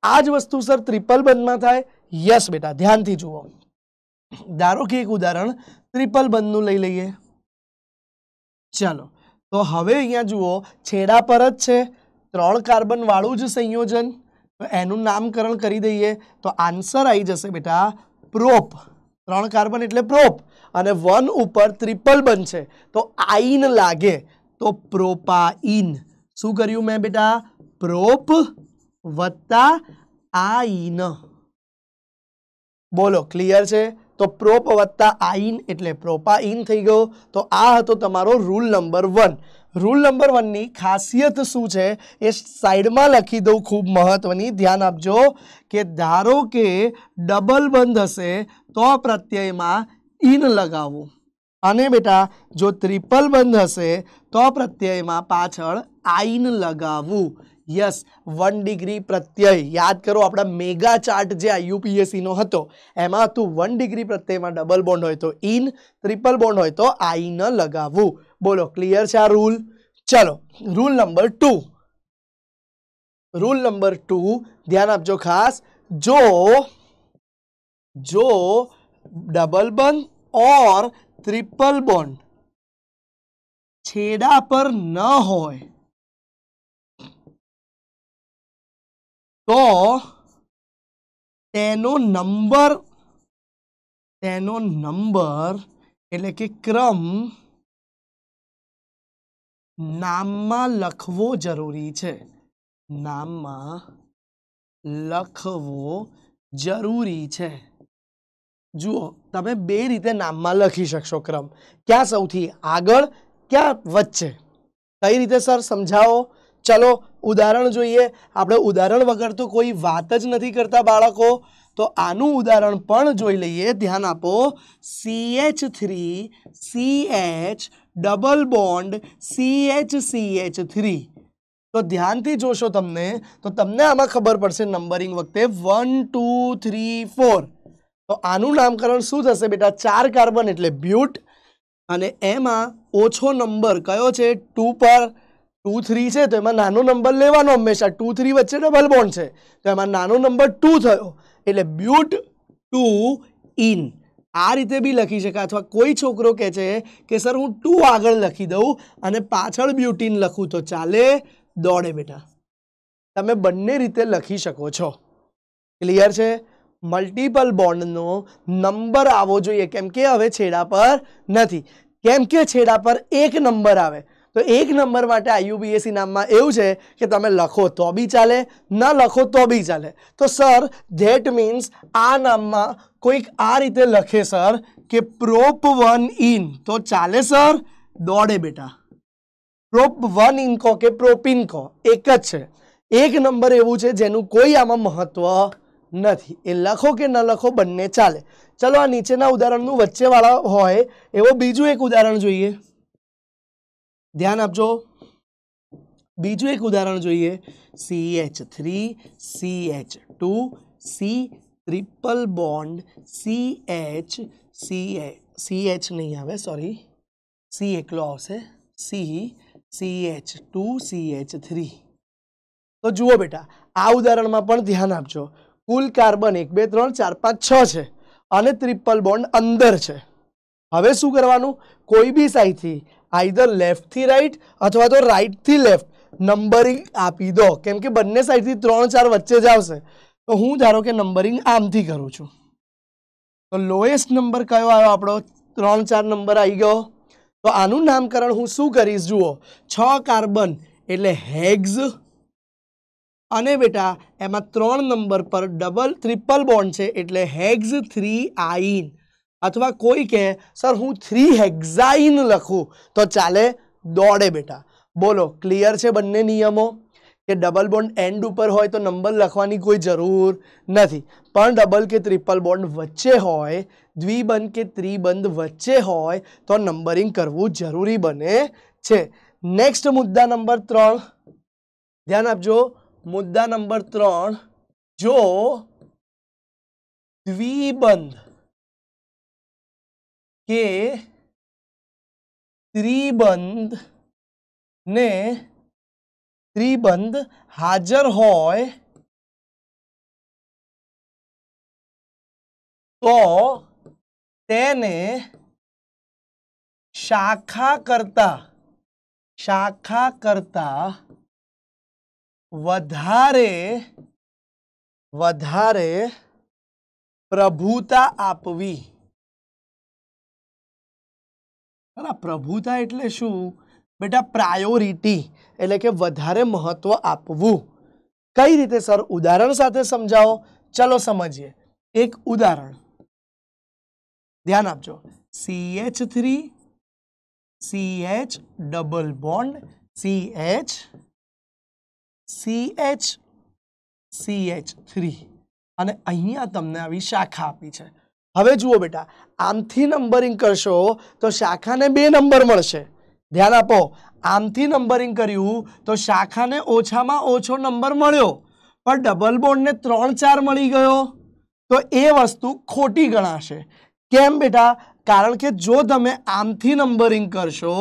આ જ વસ્તુ સર ટ્રિપલ બંધમાં થાય? યસ બેટા, ધ્યાનથી જુઓ. ધારો કે એક ઉદાહરણ ટ્રિપલ બંધનું લઈ લઈએ. ચાલો તો હવે અહીંયા જુઓ છેડા પર જ છે, 3 કાર્બન વાળું જ સંયોજન, તો એનું નામકરણ કરી દઈએ તો આન્સર આવી જશે બેટા પ્રોપ. 3 કાર્બન એટલે પ્રોપ અને 1 ઉપર ટ્રિપલ બંધ છે તો આઈન લાગે તો પ્રોપાઈન. શું કર્યું મેં બેટા? પ્રોપ વત્તા આઈન. બોલો ક્લિયર છે? તો પ્રોપ વત્તા આઈન એટલે પ્રોપાઈન થઈ ગયો. તો આ હતો તમારો રૂલ નંબર 1. રૂલ નંબર 1 ની ખાસિયત શું છે એ સાઈડમાં લખી દઉં, ખૂબ મહત્વની, ધ્યાન આપજો. કે ધારો કે ડબલ બંધ હશે તો પ્રત્યયમાં ઇન લગાવવું, અને બેટા જો ટ્રિપલ બંધ હશે તો પ્રત્યયમાં પાછળ આઈન લગાવવું. યસ, 1 ડિગ્રી પ્રત્યય. યાદ કરો આપણા મેગા ચાર્ટ જે IUPAC નો હતો એમાં હતું 1 ડિગ્રી પ્રત્યયમાં ડબલ બોન્ડ હોય તો ઇન, ટ્રિપલ બોન્ડ હોય તો આઈન લગાવવું. બોલો ક્લિયર છે આ રૂલ? ચલો રૂલ નંબર 2. રૂલ નંબર 2 ધ્યાન આપજો ખાસ. જો डबल बंद और ट्रिपल बॉन्ड छेड़ा पर न होय तो तेनो नंबर એટલે કે ક્રમ નામમાં લખવો જરૂરી છે. નામમાં લખવો જરૂરી છે. જુઓ તમે બે રીતે નામમાં લખી શકશો ક્રમ, ક્યાં સૌથી આગળ, ક્યાં વચ્ચે. કઈ રીતે સર સમજાવો? ચલો ઉદાહરણ જોઈએ. આપણે ઉદાહરણ વગર તો કોઈ વાત જ નથી કરતા બાળકો. તો આનું ઉદાહરણ પણ જોઈ લઈએ. ધ્યાન આપો. CH3 CH double bond CH3. તો ધ્યાનથી જોશો તમને તો તમને આમાં ખબર પડશે નંબરિંગ વખતે 1 2 3 4. તો આનું નામકરણ શું થશે બેટા? 4 કાર્બન એટલે બ્યુટ, અને એમાં ઓછો નંબર કયો છે 2 પર 2 3 છે તો એમાં નાનો નંબર લેવાનો હંમેશા 2 3 વચ્ચે ડબલ બોન્ડ છે તો એમાં નાનો નંબર 2 થયો એટલે બ્યુટ 2 ઇન આ રીતે બી લખી શકાય અથવા કોઈ છોકરો કહે છે કે સર હું 2 આગળ લખી દઉં અને પાછળ બ્યુટીન લખું તો ચાલે દોડે બેટા તમે બંને રીતે લખી શકો છો ક્લિયર છે મલ્ટિપલ બોન્ડનો નંબર આવવો જોઈએ કેમ કે હવે છેડા પર નથી કેમ કે છેડા પર એક નંબર આવે તો એક નંબર માટે IUPAC નામમાં એવું છે કે તમે લખો તો બી ચાલે ન લખો તો બી ચાલે તો સર ધેટ મીન્સ આ નામમાં કોઈક આ રીતે લખે સર કે પ્રોપ 1 ઇન તો ચાલે સર દોડે બેટા પ્રોપ 1 ઇન કહો કે પ્રોપિન કહો એક જ છે એક નંબર એવું છે જેનું કોઈ આમાં મહત્વ નથી એ લખો કે ન લખો બંને ચાલે ચલો આ નીચેના ઉદાહરણનું વચ્ચેવાળા હોય એવો બીજું એક ઉદાહરણ જોઈએ ધ્યાન આપજો બીજું એક ઉદાહરણ જોઈએ CH3 CH2 C triple bond CH નહીં આવે સોરી C એકલો આવશે CH2 CH3 તો જુઓ બેટા આ ઉદાહરણમાં પણ ધ્યાન આપજો કુલ કાર્બન 1 2 3 4 5 6 છે અને ટ્રિપલ બોન્ડ અંદર છે હવે શું કરવાનું કોઈ બી સાઈડથી આઈધર લેફ્ટ થી રાઈટ અથવા તો રાઈટ થી લેફ્ટ નંબરિંગ આપી દો કેમ કે બંને સાઈડથી 3 4 વચ્ચે જ આવશે તો હું ધારો કે નંબરિંગ આમથી કરું છું તો લોએસ્ટ નંબર કયો આવ્યો આપણો 3 4 નંબર આવી ગયો તો આનું નામકરણ હું શું કરીશ જુઓ 6 કાર્બન એટલે હેક્સ અને બેટા એમાં 3 નંબર પર ડબલ ટ્રિપલ બોન્ડ છે એટલે હેક્સ 3 આઈન અથવા કોઈ કહે સર હું 3 હેક્સાઇન લખું તો ચાલે દોડે બેટા બોલો ક્લિયર છે બંને નિયમો કે ડબલ બોન્ડ એન્ડ ઉપર હોય તો નંબર લખવાની કોઈ જરૂર નથી પણ ડબલ કે ટ્રિપલ બોન્ડ વચ્ચે હોય દ્વિબંધ કે ત્રિબંધ વચ્ચે હોય તો નંબરિંગ કરવું જરૂરી બને છે નેક્સ્ટ મુદ્દા નંબર 3 ધ્યાન આપજો મુદ્દા નંબર 3 જો દ્વિબંધ કે ત્રિબંધ હાજર હોય તો તેને શાખા કરતા વધારે પ્રભુતા આપવી પ્રભુતા એટલે શું બેટા પ્રાયોરિટી એટલે કે વધારે મહત્વ આપવું કઈ રીતે સર ઉદાહરણ સાથે સમજાવો ચલો સમજીએ એક ઉદાહરણ ધ્યાન આપજો CH3 CH double bond CH CH3 અને અહીંયા તમને આવી શાખા આપી છે હવે જુઓ બેટા આમથી નંબરિંગ કરશો તો શાખાને 2 નંબર મળશે ધ્યાન આપો આમથી નંબરિંગ કર્યું તો શાખાને ઓછામાં ઓછો નંબર મળ્યો પણ ડબલ બોન્ડને 3 4 મળી ગયો તો એ વસ્તુ ખોટી ગણાશે કેમ બેટા કારણ કે જો તમે આમથી નંબરિંગ કરશો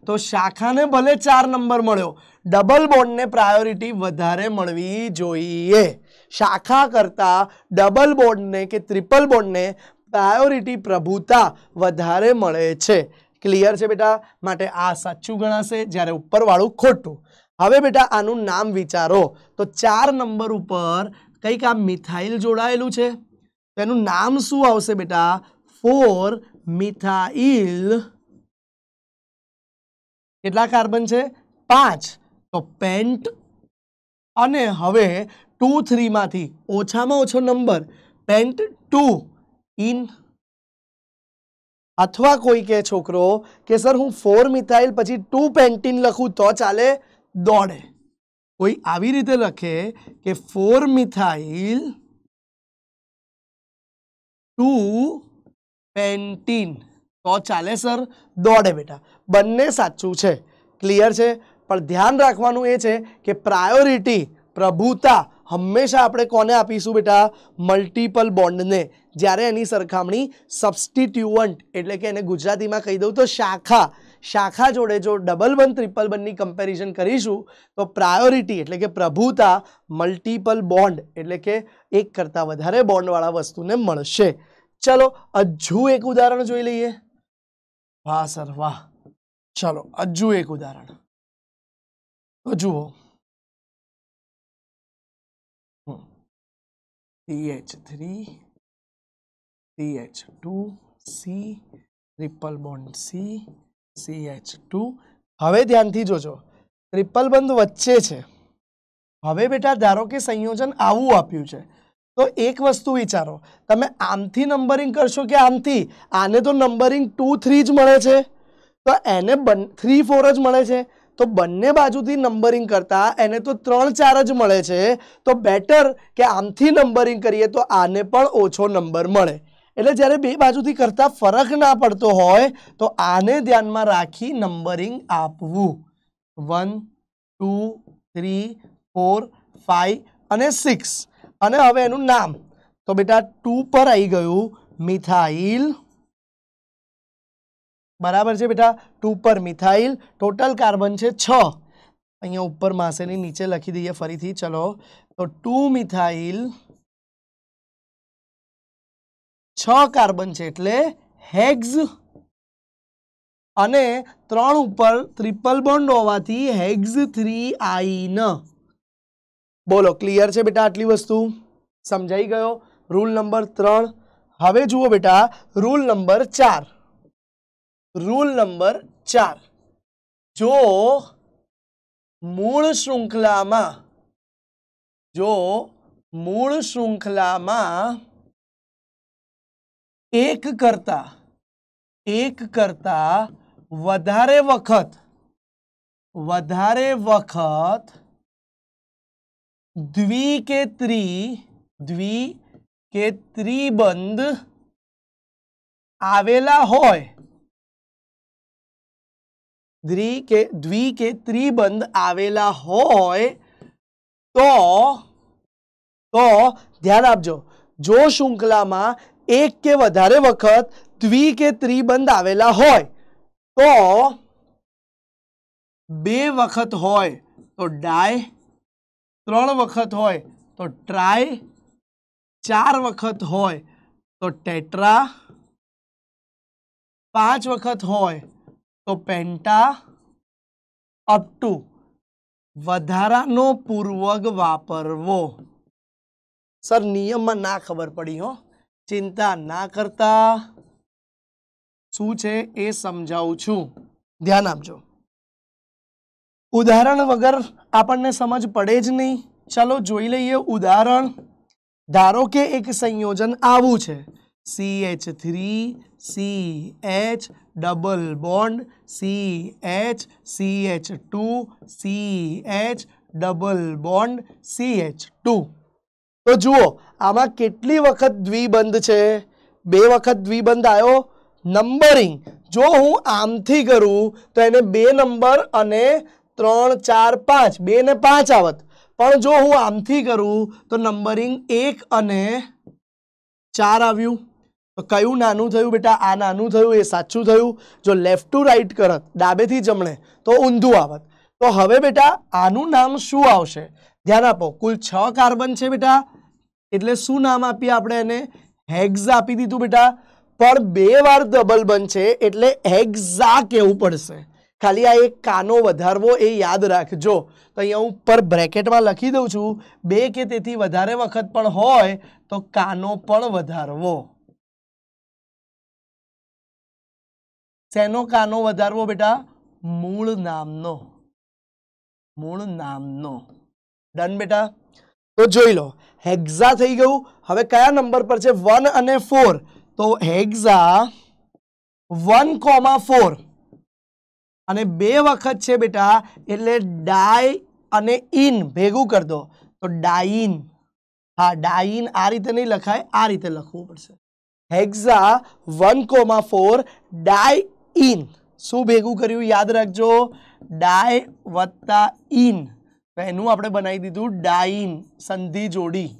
તો શાખાને ભલે 4 નંબર મળ્યો ડબલ બોન્ડને પ્રાયોરિટી વધારે મળવી જોઈએ શાખા કરતા ડબલ બોન્ડને કે ટ્રિપલ બોન્ડને પ્રાયોરિટી પ્રભુતા વધારે મળે છે ક્લિયર છે બેટા માટે આ સાચું ગણાશે જ્યારે ઉપરવાળું ખોટું હવે બેટા આનું નામ વિચારો તો 4 નંબર ઉપર કંઈક આ મિથાઇલ જોડાયેલું છે તેનું નામ શું આવશે બેટા 4 મિથાઇલ કેટલા કાર્બન છે 5 તો પેન્ટ અને હવે 2 3 માંથી ઓછામાં ઓછો નંબર પેન્ટ 2 ઇન અથવા કોઈ કે છોકરો કે સર હું 4 મિથાઇલ પછી 2 પેન્ટીન લખું તો ચાલે દોડે કોઈ આવી રીતે લખે કે 4 મિથાઇલ 2 પેન્ટીન તો ચાલે સર દોડે બેટા બંને સાચું છે ક્લિયર છે પણ ધ્યાન રાખવાનું એ છે કે પ્રાયોરિટી પ્રભુતા હંમેશા આપણે કોને આપીશું બેટા? મલ્ટિપલ બોન્ડને. જ્યારે એની સરખામણી સબસ્ટિટ્યુઅન્ટ એટલે કે એને ગુજરાતીમાં કહી દઉં તો શાખા જોડે જો ડબલ બંધ ટ્રિપલ બંધની કમ્પેરિઝન કરીશું તો પ્રાયોરિટી એટલે કે પ્રભુતા મલ્ટિપલ બોન્ડ એટલે કે એક કરતાં વધારે બોન્ડવાળા વસ્તુને મળશે. ચલો હજુ એક ઉદાહરણ જોઈ લઈએ. વાહ સર વાહ. ચલો હજુ એક ઉદાહરણ તો જુઓ. CH3 CH2 C triple bond C CH2. હવે ધ્યાનથી જોજો, ટ્રિપલ બંધ વચ્ચે છે. હવે બેટા ધારો કે સંયોજન આવું આપ્યું છે તો એક વસ્તુ વિચારો, તમે આમથી નંબરિંગ કરશો કે આમથી? આને તો નંબરિંગ 2 3 જ મળે છે, તો એને 3 4 જ મળે છે. તો બંને બાજુથી નંબરિંગ કરતા એને તો 3 4 જ મળે છે. તો બેટર કે આમથી નંબરિંગ કરીએ તો આને પણ ઓછો નંબર મળે. એટલે જ્યારે બે બાજુથી કરતા ફરક ના પડતો હોય તો આને ધ્યાનમાં રાખી નંબરિંગ આપવું. 1 2 3 4 5 અને 6. અને હવે એનું નામ તો બેટા 2 પર આવી ગયું મિથાઇલ. બરાબર છે બેટા? 2 પર મિથાઇલ. ટોટલ કાર્બન છે 6. અહીંયા ઉપર માસેની નીચે લખી દઈએ ફરીથી. ચલો તો 2 મિથાઇલ 6 કાર્બન છે એટલે હેક્સ. અને 3 ઉપર ટ્રિપલ બોન્ડ હોવાથી હેક્સ 3આઈન. બોલો ક્લિયર છે બેટા? આટલી વસ્તુ સમજાઈ ગયો? Rule number 3. હવે જુઓ બેટા રૂલ નંબર 4. Rule number 4. જો મૂળ શૃંખલામાં એક કરતા વધારે વખત દ્વિ કે ત્રિબંધ આવેલા હોય, દ્વિ કે ત્રિબંધ આવેલા હોય તો ધ્યાન આપજો, જો શૃંખલામાં એક કે વધારે વખત દ્વિ કે ત્રિબંધ આવેલા હોય તો 2 વખત હોય તો ડાય, 3 વખત હોય તો ટ્રાય, 4 વખત હોય તો ટેટ્રા, 5 વખત હોય તો પેન્ટા, અપ ટુ વધારાનો પૂર્વક વાપરવો. સર નિયમમાં ના ખબર પડી હો, ચિંતા ના કરતા, શું છે એ સમજાવું છું, ધ્યાન આપજો. ઉદાહરણ વગર આપણને સમજ પડે જ નહીં. ચલો જોઈ લઈએ ઉદાહરણ. ધારો કે એક સંયોજન આવું છે CH3 CH double bond CH CH2 CH double bond CH2. તો જુઓ આમાં કેટલી વખત દ્વિબંધ છે? 2 વખત દ્વિબંધ આવ્યો. નંબરિંગ જો હું આમથી કરું તો એને 2 નંબર અને 3 4 5 2 ને 5 આવત. પણ જો હું આમથી કરું તો નંબરિંગ 1 અને 4 આવ્યું. તો કયું નાનું થયું બેટા? આ નાનું થયું, એ સાચું થયું. જો લેફ્ટ ટુ રાઈટ કરત, ડાબેથી જમણે, તો ઊંધું આવત. તો હવે બેટા આનું નામ શું આવશે? ધ્યાન આપો. કુલ 6 કાર્બન છે બેટા, એટલે શું નામ આપીએ આપણે એને? હેક્ઝ આપી દીધું બેટા. પણ 2 વાર ડબલ બનશે એટલે હેક્ઝા કહેવું પડશે. ખાલી આ એક કાનો વધારવો એ યાદ રાખજો. તો અહીંયા હું ઉપર બ્રેકેટમાં લખી દઉં છું, 2 કે તેથી વધારે વખત પણ હોય તો કાનો પણ વધારવો. શેનો કાનો વધારવો બેટા? મૂળ નામનો. ડન બેટા? તો જોઈ લો હેક્ઝા થઈ ગયું. હવે કયા નંબર પર છે? 1 અને 4. તો હેક્ઝા 1,4 અને 2 વખત છે બેટા એટલે ડાય અને ઇન ભેગું કરી દો તો ડાઇન. હા ડાઇન આ રીતે નહીં લખાય, આ રીતે લખવું પડશે. Hexa 1,4 diene. શું ભેગું કર્યું? યાદ રાખજો, ડાય વત્તા ઇન. તો એનું આપણે બનાવી દીધું ડાઈન, સંધિ જોડી.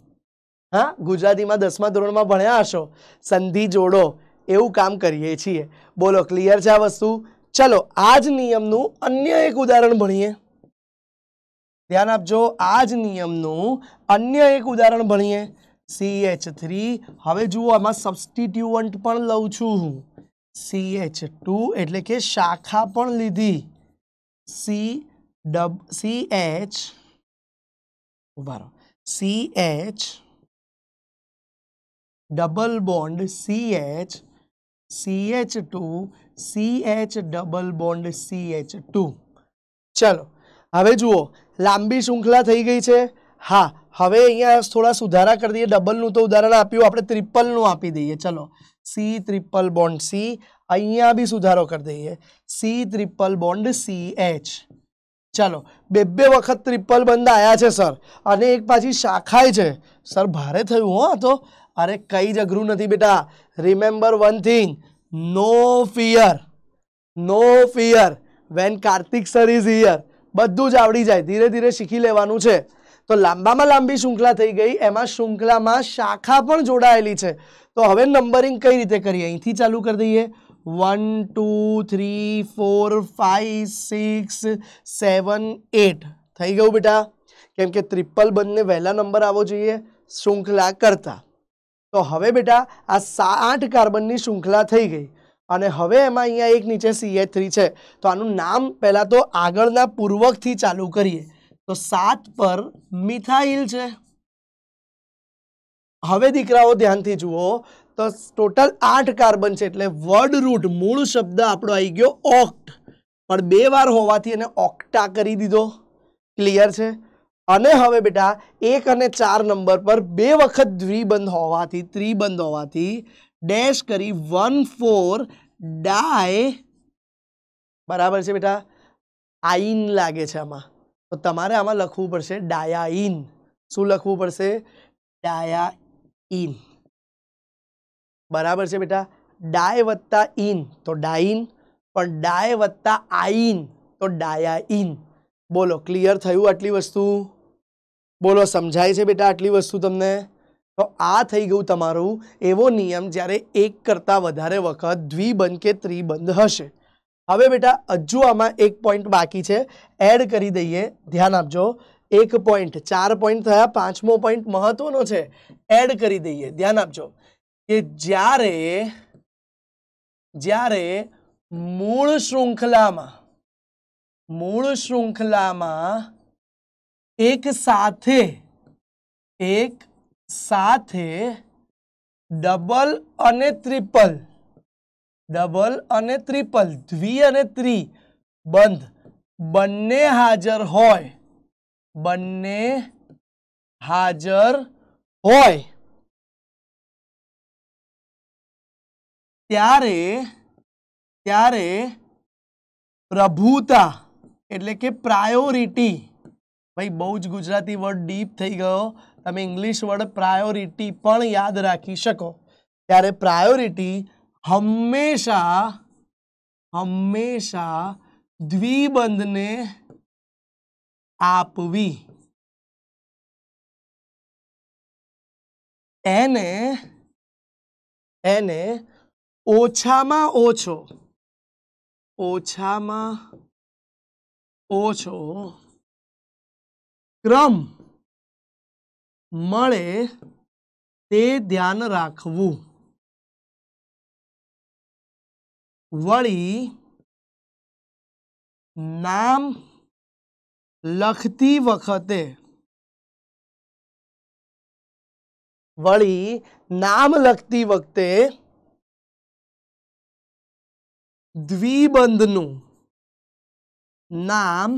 હા, ગુજરાતીમાં 10મા ધોરણમાં ભણ્યા હશો, સંધિ જોડો, એવું કામ કરીએ છીએ. બોલો, ક્લિયર છે આ વસ્તુ? ચલો, આ જ નિયમનું અન્ય એક ઉદાહરણ ભણીએ. ધ્યાન આપજો, આ જ નિયમનું અન્ય એક ઉદાહરણ ભણીએ. CH3. હવે જુઓ, આમાં સબસ્ટિટ્યુઅન્ટ પણ લઉં છું હું. CH2 એટલે કે શાખા પણ લીધી. CH ઉભા રહો, CH double bond CH, CH2 CH double bond CH2. ચલો, હવે જુઓ, લાંબી શૃંખલા થઈ ગઈ છે. હા, હવે અહીંયા થોડા સુધારા કરી દઈએ. ડબલનું તો ઉદાહરણ આપ્યું, આપણે ટ્રિપલનું આપી દઈએ. ચલો, C ટ્રિપલ બોન્ડ C, અહીંયા બી સુધારો કરી દઈએ. C triple bond CH. ચાલો, બે વખત ટ્રિપલ બંધ આવ્યા છે સર, અને એક પાછી શાખાય છે. સર ભારે થયું હો તો. અરે કઈ જ અઘરું નથી બેટા. Remember one thing, no fear, no fear when Kartik sir is here. બધું જ આવડી જાય, ધીરે ધીરે શીખી લેવાનું છે. તો લાંબામાં લાંબી શૃંખલા થઈ ગઈ, એમાં શૃંખલામાં શાખા પણ જોડાયેલી છે. તો હવે નંબરિંગ કઈ રીતે કરીએ? અહીંથી ચાલુ કરી દઈએ. 1 2 3 4 5 6 7 8 થઈ ગયું બેટા. કેમ કે ટ્રિપલ બંધને વહેલા નંબર આવવો જોઈએ શૃંખલા કરતા. તો હવે બેટા આ 8 કાર્બનની શૃંખલા થઈ ગઈ, અને હવે એમાં અહીંયા એક નીચે CH3 છે. તો આનું નામ પહેલા તો આગળના પૂર્વકથી ચાલુ કરીએ. તો 7 પર મિથાઇલ છે. હવે દીકરાઓ ધ્યાનથી જુઓ, તો ટોટલ 8 કાર્બન છે, એટલે વર્ડ રૂટ મૂળ શબ્દ આપણો આવી ગયો ઓક્ટ, પણ 2 વાર હોવાથી એને ઓક્ટા કરી દીધો. ક્લિયર છે? અને હવે બેટા 1 અને 4 નંબર પર 2 વખત દ્વિબંધ હોવાથી, ત્રિબંધ હોવાથી ડેશ કરી 1,4 ડાય, બરાબર છે બેટા, આઈન લાગે છે આમાં. તો તમારે આમાં લખવું પડશે ડાયાઈન. શું લખવું પડશે? ડાયાઈન. બરાબર છે બેટા. ડાય વત્તા ઇન તો ડાઈન, પણ ડાય વત્તા આઈન તો ડાયાઈન. બોલો, ક્લિયર થયું આટલી વસ્તુ? બોલો, સમજાય છે બેટા આટલી વસ્તુ તમને? તો આ થઈ ગયું તમારું એવો નિયમ જ્યારે એક કરતાં વધારે વખત દ્વિબંધ કે ત્રિબંધ હશે. હવે બેટા હજુ આમાં એક પોઈન્ટ બાકી છે, એડ કરી દઈએ. ધ્યાન આપજો, 1 પોઈન્ટ, 4 પોઈન્ટ થયા, 5મો પોઈન્ટ મહત્વનો છે, એડ કરી દઈએ. ધ્યાન આપજો કે જ્યારે મૂળ શૃંખલામાં એક સાથે ડબલ અને ટ્રિપલ, દ્વિ અને ત્રિ બંધ બંને હાજર હોય, ત્યારે પ્રભુતા એટલે કે પ્રાયોરિટી. ભાઈ બહુ જ ગુજરાતી વર્ડ ડીપ થઈ ગયો, તમે ઇંગ્લિશ વર્ડ પ્રાયોરિટી પણ યાદ રાખી શકો. ત્યારે પ્રાયોરિટી હંમેશા દ્વિબંધને આપવી. એને ઓછામાં ઓછો ક્રમ મળે તે ધ્યાન રાખવું. વળી નામ લખતી વખતે દ્વિબંધનું નામ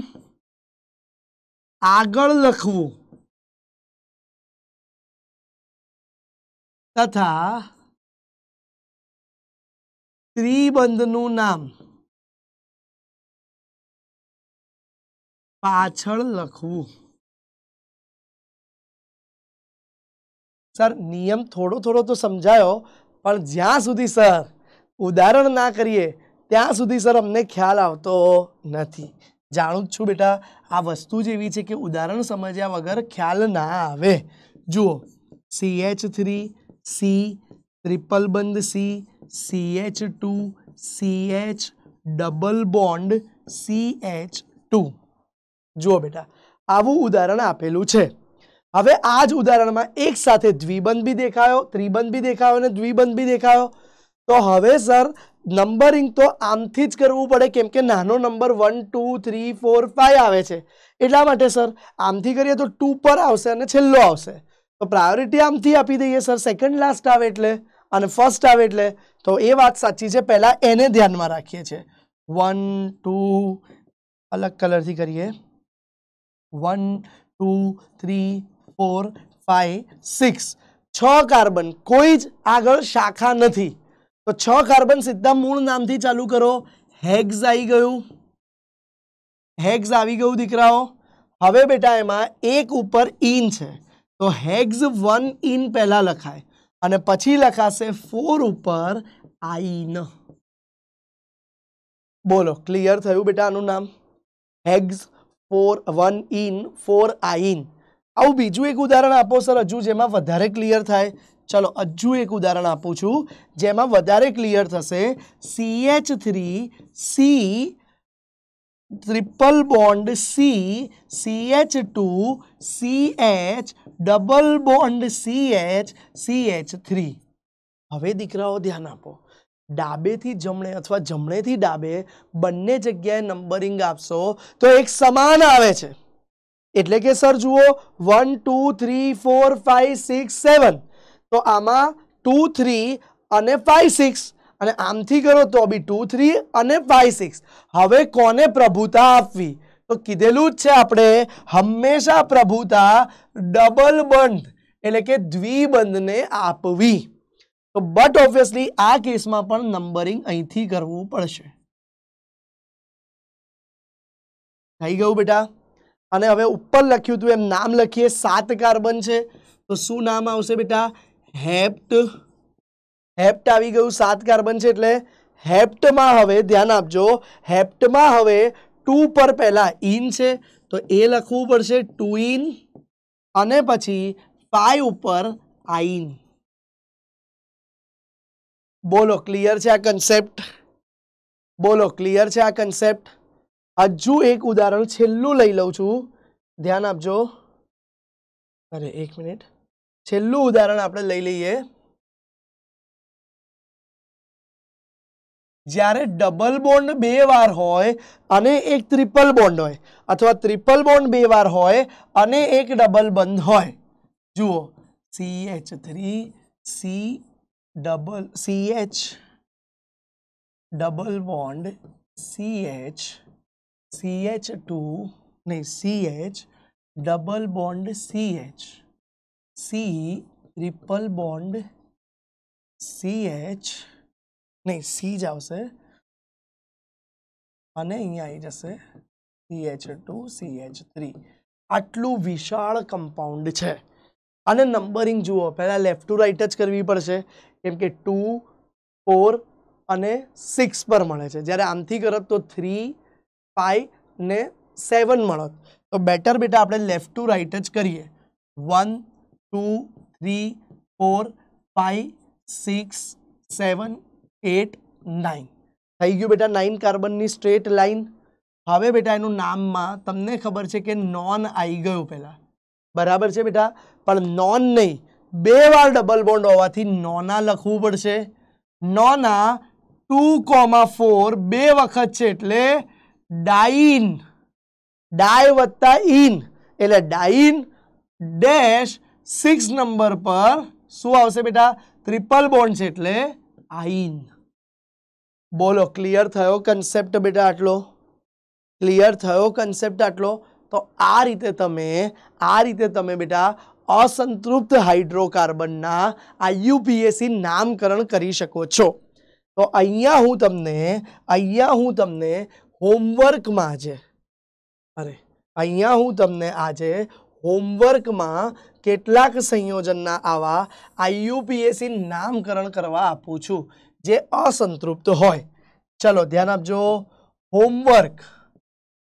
આગળ લખવું તથા ત્રિબંધનું નામ પાછળ લખવું. સર નિયમ થોડો તો સમજાયો, પણ જ્યાં સુધી સર ઉદાહરણ ના કરીએ ત્યાં સુધી સર અમને ખ્યાલ આવતો નથી. જાણું જ છું બેટા, આ વસ્તુ જ એવી છે કે ઉદાહરણ સમજ્યા વગર ખ્યાલ ના આવે. જુઓ, CH3 C ટ્રિપલ બંધ CH2 CH double bond CH2. જુઓ બેટા, આવું ઉદાહરણ આપેલું છે. હવે આ જ ઉદાહરણમાં એક સાથે દ્વિબંધ બી દેખાયો, ત્રિબંધ બી દેખાયો અને દ્વિબંધ બી દેખાયો. તો હવે સર નંબરિંગ તો આમથી જ કરવું પડે, કેમ કે નાનો નંબર 1 2 3 4 5 આવે છે. એટલા માટે સર આમથી કરીએ તો 2 પર આવશે અને છેલ્લો આવશે. તો પ્રાયોરિટી આમથી આપી દઈએ સર, સેકન્ડ લાસ્ટ આવે એટલે અને ફર્સ્ટ આવે એટલે. તો એ વાત સાચી છે, પહેલા એને ધ્યાનમાં રાખીએ છીએ. 1 2 અલગ કલરથી કરીએ. 1 2 3 4 5 6 6 કાર્બન, કોઈ જ આગળ શાખા નથી. તો 6 કાર્બન સીધા મૂળ નામથી ચાલુ કરો. હેક્સ આવી ગયું, હેક્સ આવી ગયું દીકરાઓ. હવે બેટા એમાં એક ઉપર ઇન છે, તો હેક્સ 1 ઇન પહેલા લખાય અને પછી લખાશે 4 ઉપર આઈન. બોલો, ક્લિયર થયું બેટા આનું નામ? હેક્સ 1 ઇન 4 આઈન. આવું બીજું એક ઉદાહરણ આપો સર હજુ, જેમાં વધારે ક્લિયર થાય. ચલો હજુ એક ઉદાહરણ આપું છું જેમાં વધારે ક્લિયર થશે. CH3 C triple bond C CH2 CH double bond CH CH3. હવે દીકરાઓ ધ્યાન આપો, ડાબેથી જમણે અથવા જમણેથી ડાબે બંને જગ્યાએ નંબરિંગ આપશો તો એક સમાન આવે છે. એટલે કે સર જુઓ 1 2 3 4 5 6 7, તો આમાં 2 3 અને 5 6, અને આમથી કરો તો બી 2 3 અને 5 6. હવે કોને પ્રભુતા આપવી? તો કીધેલું જ છે આપણે, હંમેશા પ્રભુતા ડબલ બંધ એટલે કે દ્વિબંધને આપવી. તો બટ ઓબ્વિયસલી આ કેસમાં પણ નંબરિંગ અહીંથી કરવું પડશે. થઈ ગયું બેટા? અને હવે ઉપર લખ્યું હતું એમ નામ લખીએ. 7 કાર્બન છે તો શું નામ આવશે બેટા? હેપ્ટ. હેપ્ટ આવી ગયું. 7 કાર્બન છે એટલે હેપ્ટમાં હવે ધ્યાન આપજો, હેપ્ટમાં હવે 2 પર પહેલા ઇન છે તો એ લખવું પડશે 2 ઇન, અને પછી 5 ઉપર આઈન. બોલો ક્લિયર છે આ કન્સેપ્ટ? બોલો ક્લિયર છે આ કન્સેપ્ટ? હજુ એક ઉદાહરણ છેલ્લું લઈ લઉં છું, ધ્યાન આપજો. અરે એક મિનિટ, છેલ્લું ઉદાહરણ આપણે લઈ લઈએ. જ્યારે ડબલ બોન્ડ 2 વાર હોય અને એક ટ્રિપલ બોન્ડ હોય, અથવા ટ્રિપલ બોન્ડ 2 વાર હોય અને એક ડબલ બંધ હોય. જુઓ, CH3 C CH double bond CH CH2 નહીં CH double bond CH C triple bond CH નહીં, C જ આવશે અને અહીંયા આવી જશે CH2 CH3. આટલું વિશાળ કમ્પાઉન્ડ છે. અને નંબરિંગ જુઓ, પહેલાં લેફ્ટ ટુ રાઈટ જ કરવી પડશે, કેમ કે 2 4 અને 6 પર મળે છે. જ્યારે આમથી કરત તો 3 5 ને 7 મળત. તો બેટર બેટા આપણે લેફ્ટ ટુ રાઈટ જ કરીએ. 1 2 3 4 5 6 7 8 9 થઈ ગયું બેટા 9 કાર્બનની સ્ટ્રેટ લાઈન. હવે બેટા એનું નામમાં તમને ખબર છે કે નોન આવી ગયું પહેલા, બરાબર છે બેટા? પણ નોન નહીં, 2 વાર ડબલ બોન્ડ હોવાથી નોના લખવું પડશે. નોના 2,4 2 વખત છે એટલે ડાઈન. ડાય વત્તા ઇન એટલે ડાઈન ડેશ 6 નંબર પર શું આવશે બેટા? ટ્રિપલ બોન્ડ છે એટલે આઈન. બોલો ક્લિયર થયો કન્સેપ્ટ બેટા આટલો? ક્લિયર થયો કન્સેપ્ટ આટલો? તો આ રીતે તમે બેટા અસંતૃપ્ત હાઇડ્રોકાર્બનના IUPAC નામકરણ કરી શકો છો. તો અહીંયા હું તમને હોમવર્કમાં કેટલાક સંયોજનના આવા IUPAC નામકરણ કરવા આપું છું જે અસંતૃપ્ત હોય. ચલો ધ્યાન આપજો. હોમવર્ક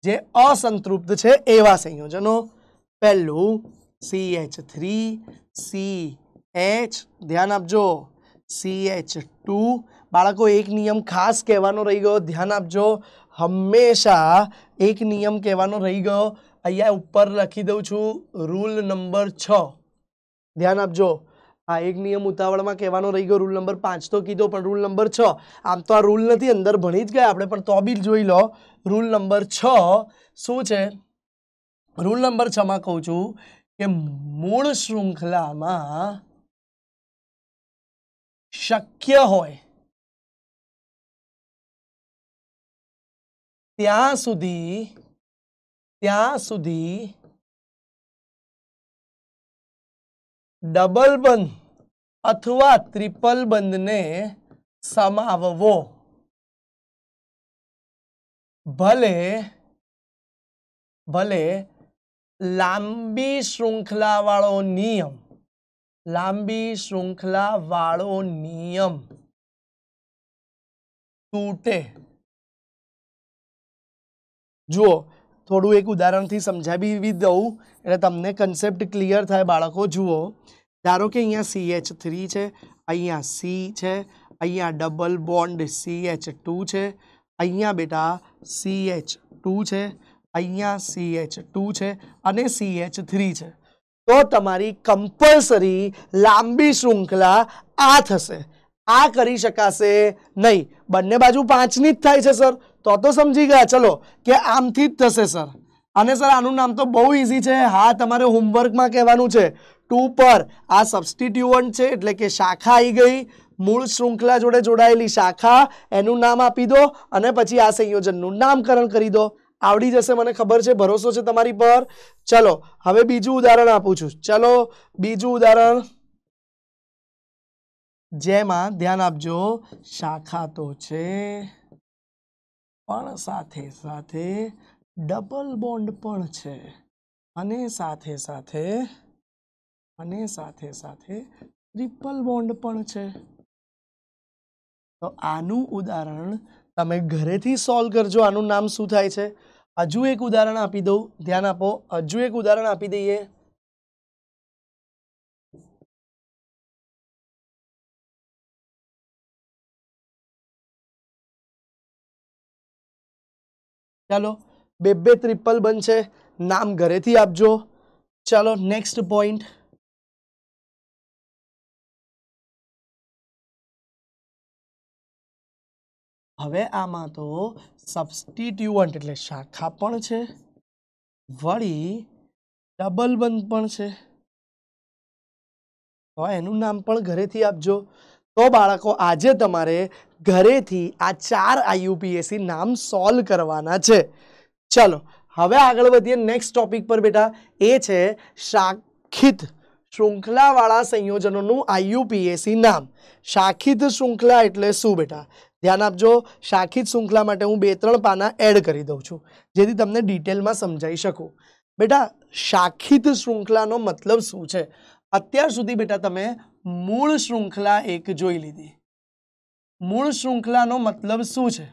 જે અસંતૃપ્ત છે એવા સંયોજનો. પહેલું CH3 CH, ધ્યાન આપજો, CH2. બાળકો એક નિયમ ખાસ કહેવાનો રહી ગયો, ધ્યાન આપજો, હંમેશા એક નિયમ કહેવાનો રહી ગયો. અહીંયા ઉપર લખી દઉં છું રૂલ નંબર 6, ધ્યાન આપજો. આ એક નિયમ ઉતાવળમાં કહેવાનો રહી ગયો, રૂલ નંબર 5 તો કીધો પણ રૂલ નંબર 6, આમ તો આ રૂલ નથી, અંદર ભણી જ ગયા આપણે, પણ તો બી જોઈ લો. રૂલ નંબર 6 શું છે? રૂલ નંબર 6 માં કહું છું કે મૂળ શૃંખલામાં શક્ય હોય ત્યાં સુધી ડબલ બંધ અથવા ટ્રિપલ બંધને સમાવવો. ભલે લાંબી શૃંખલાવાળો નિયમ તૂટે. જુઓ, થોડું એક ઉદાહરણથી સમજાવી દઉં એટલે તમને કન્સેપ્ટ ક્લિયર થાય બાળકો. જુઓ, ધારો કે અહીંયા CH3 છે, અહીંયા C છે, અહીંયા ડબલ બોન્ડ CH2 છે, અહીંયા બેટા CH2 છે, અહીંયા CH2 છે અને CH3 છે. તો તમારી કમ્પલસરી લાંબી શૃંખલા આ થશે. આ કરી શકાશે નહીં, બંને બાજુ 5ની જ થાય છે સર, તો સમજી ગયા. ચલો કે આમથી જ થશે સર. અને સર આનું નામ તો બહુ ઇઝી છે. હા, તમારે હોમવર્કમાં કહેવાનું છે 2 પર આ સબસ્ટિટ્યુઅન્ટ છે એટલે કે શાખા આવી ગઈ. મૂળ શૃંખલા જોડે જોડાયેલી શાખા, એનું નામ આપી દો અને પછી આ સંયોજનનું નામકરણ કરી દો. આવડી જશે, મને ખબર છે, ભરોસો છે તમારી પર. ચલો હવે બીજું ઉદાહરણ આપું છું. ચલો બીજું ઉદાહરણ, જેમાં ધ્યાન આપજો, શાખા તો છે પણ સાથે સાથે ડબલ બોન્ડ પણ છે અને સાથે સાથે ટ્રિપલ બોન્ડ પણ છે. તો આનું ઉદાહરણ તમે ઘરેથી સોલ્વ કરજો. આનું નામ શું થાય છે? હજુ એક ઉદાહરણ આપી દઉં, ધ્યાન આપો, હજુ એક ઉદાહરણ આપી દઈએ. ચાલો, બે ટ્રિપલ બનશે, નામ ઘરેથી આપજો. ચાલો નેક્સ્ટ પોઈન્ટ. હવે આમાં તો સબસ્ટિટ્યુઅન્ટ એટલે શાખા પણ છે, વળી ડબલ બંધ પણ છે, તો એનું નામ પણ ઘરેથી આપજો. તો બાળકો આજે તમારે ઘરેથી આ 4 IUPAC નામ સોલ્વ કરવાના છે. ચલો હવે આગળ વધીએ નેક્સ્ટ ટોપિક પર બેટા. એ છે શાખિત શૃંખલાવાળા સંયોજનોનું IUPAC નામ. શાખિત શૃંખલા એટલે શું બેટા? ધ્યાન આપજો, શાખિત શૃંખલા માટે હું 2-3 પાના એડ કરી દઉં છું જેથી તમને ડિટેલમાં સમજાઈ શકું. બેટા શાખિત શૃંખલાનો મતલબ શું છે? અત્યાર સુધી બેટા તમે મૂળ શૃંખલા એક જોઈ લીધી. મૂળ શૃંખલાનો મતલબ શું છે?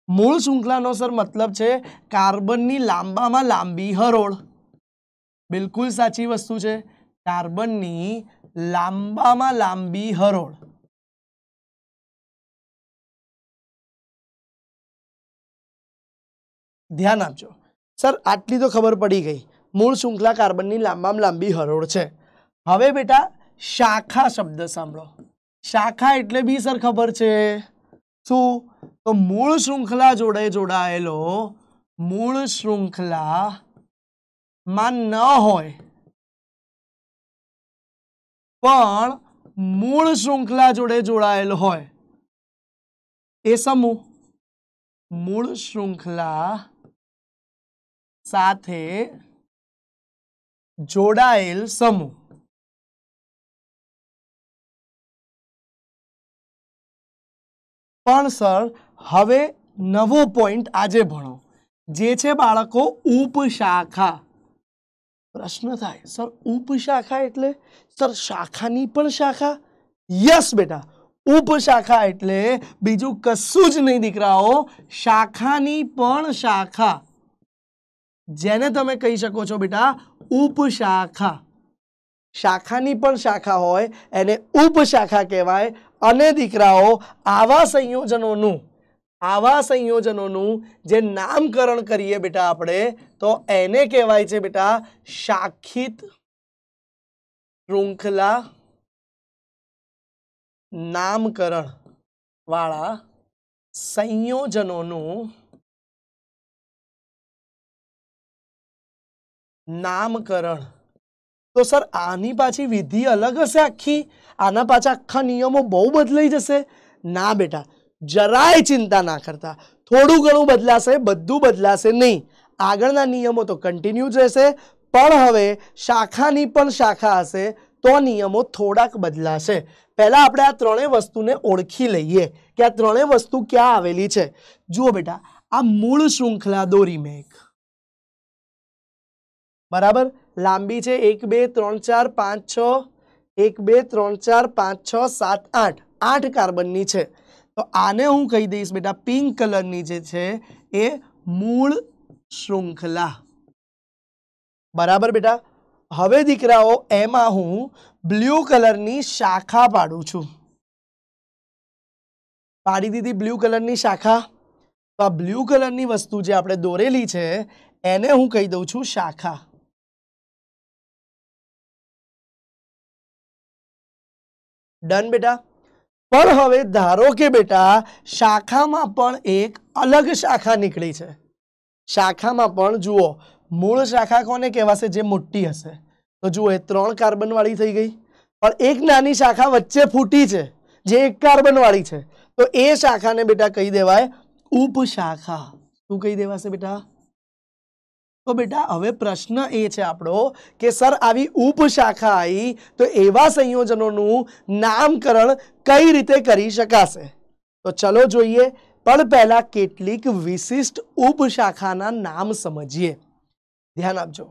મૂળ શૃંખલાનો સર મતલબ છે કાર્બનની લાંબામાં લાંબી હરોળ. બિલકુલ સાચી વસ્તુ છે, કાર્બનની લાંબામાં લાંબી હરોળ. ધ્યાન આપજો સર, આટલી તો ખબર પડી ગઈ. મૂળ શૃંખલા કાર્બનની લાંબામાં લાંબી હરોળ છે. હવે બેટા શાખા શબ્દ સાંભળો. શાખા એટલે બી સર ખબર છે શું? તો મૂળ શૃંખલા જોડે જોડાયેલો, મૂળ શૃંખલામાં ન હોય પણ મૂળ શૃંખલા જોડે જોડાયેલો હોય એ સમૂહ. મૂળ શૃંખલા સાથે જોડાયેલ સમૂહ. પણ સર હવે નવો પોઈન્ટ આજે ભણો, જે છે બાળકો ઉપશાખા. પ્રશ્ન થાય સર ઉપશાખા એટલે? સર શાખાની પણ શાખા? યસ બેટા, ઉપશાખા એટલે બીજું કશું જ નહીં દીકરાઓ, શાખાની પણ શાખા. જેને તમે કહી શકો છો બેટા ઉપશાખા. શાખાની પણ શાખા હોય એને ઉપશાખા કહેવાય. અને દીકરાઓ આવા સંયોજનોનું જે નામકરણ કરીએ બેટા આપણે તો એને કહેવાય છે બેટા શાખિત શૃંખલા નામકરણ વાળા સંયોજનોનું નામકરણ. તો સર આની પાછી વિધિ અલગ હશે આખી? આના પાછા આખા નિયમો બહુ બદલાઈ જશે? ના બેટા, જરાય ચિંતા ના કરતા. થોડું ઘણું બદલાશે, બધું બદલાશે નહીં. આગળના નિયમો તો કન્ટિન્યુ જ રહેશે, પણ હવે શાખાની પણ શાખા હશે તો નિયમો થોડાક બદલાશે. પહેલા આપણે આ ત્રણેય વસ્તુને ઓળખી લઈએ કે આ ત્રણેય વસ્તુ ક્યાં આવેલી છે. જુઓ બેટા, આ મૂળ શૃંખલા દોરી મેં એક, બરાબર, લાંબી છે 1 2 3 4 5 6, 1 2 3 4 5 6 7 8, 8 કાર્બનની છે. તો આને હું કહી દઈશ બેટા પિંક કલરની જે છે એ મૂળ શૃંખલા. બરાબર બેટા. હવે દીકરાઓ એમાં હું બ્લુ કલરની શાખા પાડું છું. પાડી દીધી બ્લુ કલરની શાખા. તો આ બ્લુ કલરની વસ્તુ જે આપણે દોરેલી છે એને હું કહી દઉં છું શાખા. ડન બેટા. પણ હવે ધારો કે બેટા શાખામાં પણ એક અલગ શાખા નીકળી છે. શાખામાં પણ જુઓ, મૂળ શાખા કોને કહેવાશે? જે મોટી હશે. તો જુઓ એ 3 કાર્બન વાળી થઈ ગઈ, પણ એક નાની શાખા વચ્ચે ફૂટી છે જે 1 કાર્બન વાળી છે. તો એ શાખાને બેટા કહી દેવાય ઉપશાખા. શું કહી દેવાશે બેટા? તો બેટા હવે પ્રશ્ન એ છે આપણો કે સર આવી ઉપશાખા આવી તો એવા સંયોજનોનું નામકરણ કઈ રીતે કરી શકાશે? તો ચલો જોઈએ. પણ પહેલા કેટલીક વિશિષ્ટ ઉપશાખાના નામ સમજીએ. ધ્યાન આપજો.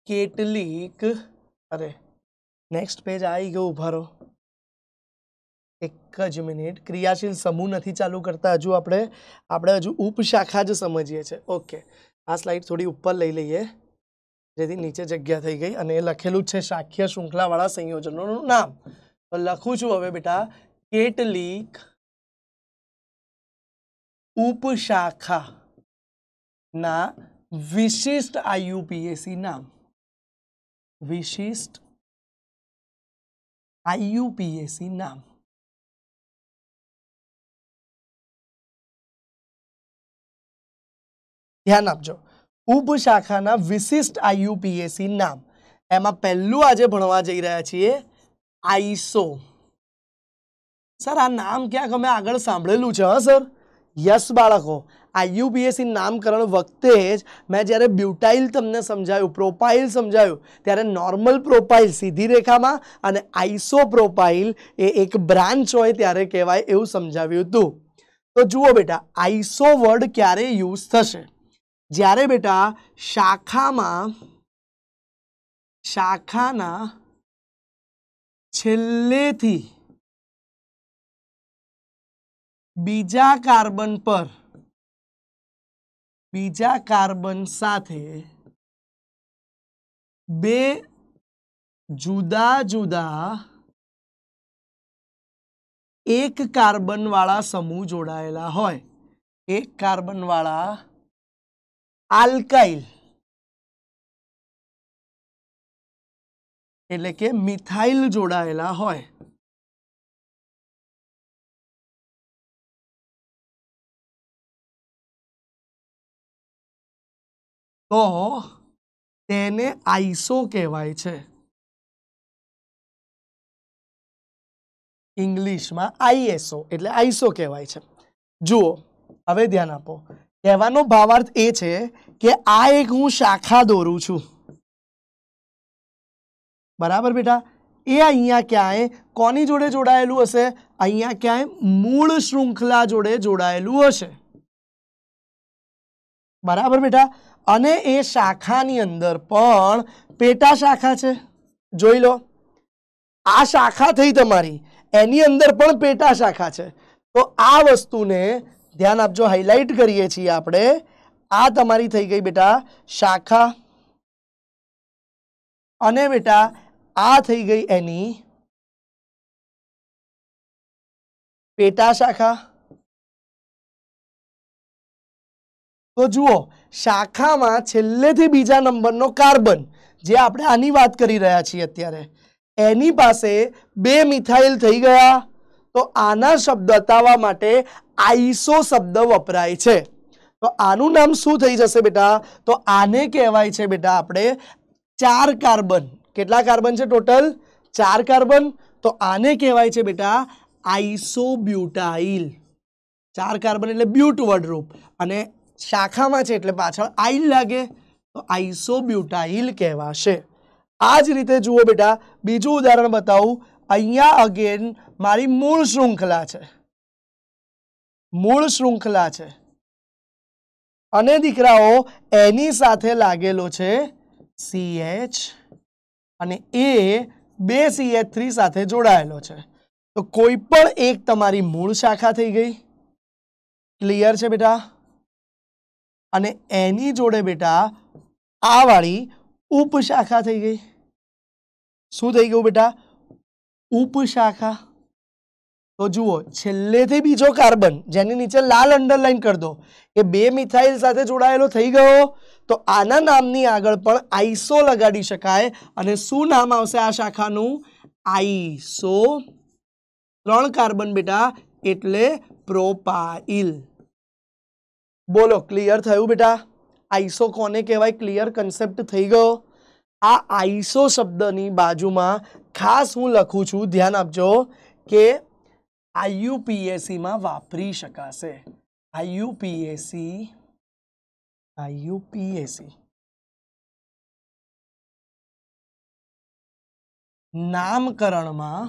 કેટલીક, અરે નેક્સ્ટ પેજ આવી ગયું, ઉભા રહો એક જ મિનિટ. ક્રિયાશીલ સમૂહ નથી ચાલુ કરતા હજુ આપણે હજુ ઉપશાખા જ સમજીએ છીએ. ઓકે, આ સ્લાઇડ થોડી ઉપર લઈ લઈએ જેથી નીચે જગ્યા થઈ ગઈ. અને એ લખેલું છે શાખીય શૃંખલાવાળા સંયોજનોનું નામ. તો લખું છું હવે બેટા કેટલીક ઉપશાખાના વિશિષ્ટ આઈયુપીએસી નામ. વિશિષ્ટ આઈયુપીએસી નામ. ધ્યાન આપજો. ઉપશાખાના વિશિષ્ટ આઈયુપીએસી નામ. એમાં પહેલું આજે ભણવા જઈ રહ્યા છીએ આઈસો. સર આ નામ ક્યાંક અમે આગળ સાંભળેલું છે. હા સર, યસ બાળકો. આઈયુપીએસી નામકરણ વખતે જ મેં જ્યારે બ્યુટાઇલ તમને સમજાયું, પ્રોપાઇલ સમજાયું, ત્યારે નોર્મલ પ્રોપાઇલ સીધી રેખામાં અને આઈસો પ્રોપાઇલ એ એક બ્રાન્ચ હોય ત્યારે કહેવાય એવું સમજાવ્યું હતું. તો જુઓ બેટા, આઈસો વર્ડ ક્યારે યુઝ થશે? જ્યારે બેટા શાખાના છેલ્લેથી બીજા કાર્બન સાથે બે જુદા જુદા એક કાર્બન વાળા સમૂહ જોડાયેલા હોય. એક કાર્બન વાળા આલ્કાઇલ એટલે કે મિથાઇલ જોડાયેલા હોય. તો તેને આઈસો કહેવાય છે. ઇંગ્લિશમાં આઈએસઓ એટલે આઈસો કહેવાય છે. જુઓ હવે ધ્યાન આપો. કહેવાનો ભાવાર્થ એ છે કે આ એક હું શાખા દોરું છું. બરાબર બેટા. એ અહીંયા ક્યાંય કોની જોડે જોડાયેલું હશે? અહીંયા ક્યાંય મૂળ શૃંખલા જોડે જોડાયેલું હશે. બરાબર બેટા. અને એ શાખાની અંદર પણ પેટા શાખા છે. જોઈ લો, આ શાખા થઈ તમારી, એની અંદર પણ પેટા શાખા છે. તો આ વસ્તુને ધ્યાન આપજો, હાઇલાઇટ કરીએ છીએ આપણે। આ તમારી થઈ ગઈ બેટા શાખા, અને બેટા આ થઈ ગઈ એની પેટા શાખા। તો જુઓ, શાખામાં છેલ્લેથી બીજા નંબરનો કાર્બન, જે આપણે આની વાત કરી રહ્યા છીએ અત્યારે, એની પાસે 2 મિથાઇલ થઈ ગયા। તો આના શબ્દ બતાવવા માટે આઈસો શબ્દ વપરાય છે। તો આનું નામ શું થઈ જશે બેટા? તો આને કહેવાય છે બેટા આપણે 4 કાર્બન। કેટલા કાર્બન છે ટોટલ? 4 કાર્બન। તો આને કહેવાય છે બેટા આઈસોબ્યુટાઇલ। 4 કાર્બન એટલે બ્યુટ વર્ડરૂપ, અને શાખામાં છે એટલે પાછળ આઇલ લાગે, તો આઈસોબ્યુટાઇલ કહેવાશે। આ જ રીતે જુઓ બેટા, બીજું ઉદાહરણ બતાવું। અહીંયા અગેન મારી મૂળ શૃંખલા છે, મૂળ શૃંખલા છે, અને દીકરાઓ એની સાથે લાગેલો છે CH, અને એ 2 CH3 સાથે જોડાયેલો છે। તો કોઈ પણ એક તમારી મૂળ શાખા થઈ ગઈ, ક્લિયર છે બેટા? અને એની જોડે બેટા આ વાળી ઉપશાખા થઈ ગઈ। શું થઈ ગયું બેટા? ઉપશાખા। તો જુઓ, છેલ્લેથી બીજો કાર્બન, જેની નીચે લાલ અંડરલાઈન કરી દો, એ 2 મિથાઇલ સાથે જોડાયેલો થઈ ગયો। તો આના નામની આગળ પણ આઈસો લગાડી શકાય, અને શું નામ આવશે આ શાખાનું? આઈસો। 3 કાર્બન બેટા, એટલે પ્રોપાઇલ। બોલો, ક્લિયર થયું બેટા? આઈસો કોને કહેવાય? ક્લિયર કન્સેપ્ટ થઈ ગયો? આ આઈસો શબ્દની બાજુમાં ખાસ હું લખું છું, ધ્યાન આપજો, કે IUPACમાં વાપરી શકાશે। IUPAC નામકરણમાં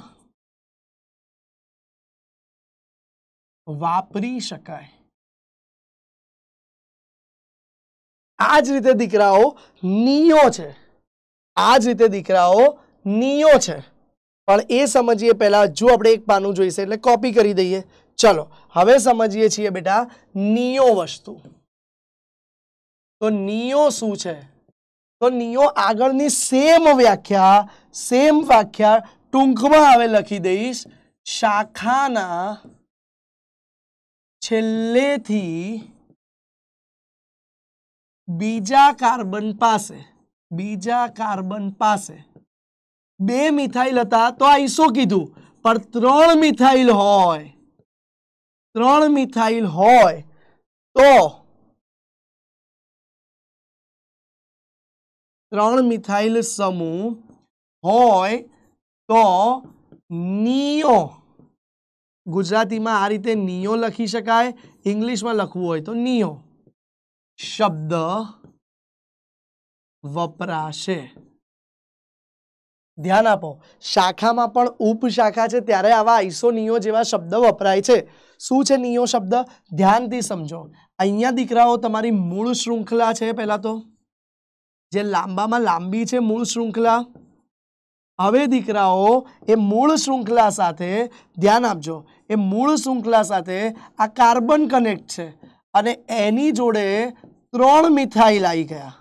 વાપરી શકાય। આ જ રીતે દીકરાઓ નિયો છે, આ જ રીતે દીકરાઓ નિયો છે, પણ એ સમજીએ પહેલા। જો આપણે એક પાનું જોઈશે એટલે કોપી કરી દઈએ। ચલો હવે સમજીએ છીએ બેટા નિયો વસ્તુ। તો નિયો શું છે? તો નિયો આગળની સેમ વ્યાખ્યા ટૂંકમાં હવે લખી દઈશ। શાખાના છેલ્લેથી બીજા કાર્બન પાસે 2 મિથાઇલ હતા તો આઈસો કીધું, પણ 3 મિથાઇલ હોય તો 3 મિથાઇલ સમૂહ હોય તો નિયો, ગુજરાતીમાં આ રીતે નિયો લખી શકાય, ઇંગ્લિશમાં લખવું હોય તો નિયો શબ્દ વપરાશે। ધ્યાન આપો, શાખામાં પણ ઉપશાખા છે ત્યારે આવા આઈસો નિયો જેવા શબ્દ વપરાય છે। શું છે નિયો શબ્દ? ધ્યાનથી સમજો। અહીંયા દીકરાઓ તમારી મૂળ શૃંખલા છે, પહેલા તો જે લાંબામાં લાંબી છે મૂળ શૃંખલા। હવે દીકરાઓ એ મૂળ શૃંખલા સાથે ધ્યાન આપજો, એ મૂળ શૃંખલા સાથે આ કાર્બન કનેક્ટ છે, અને એની જોડે 3 મિથાઇલ આવી ગયા।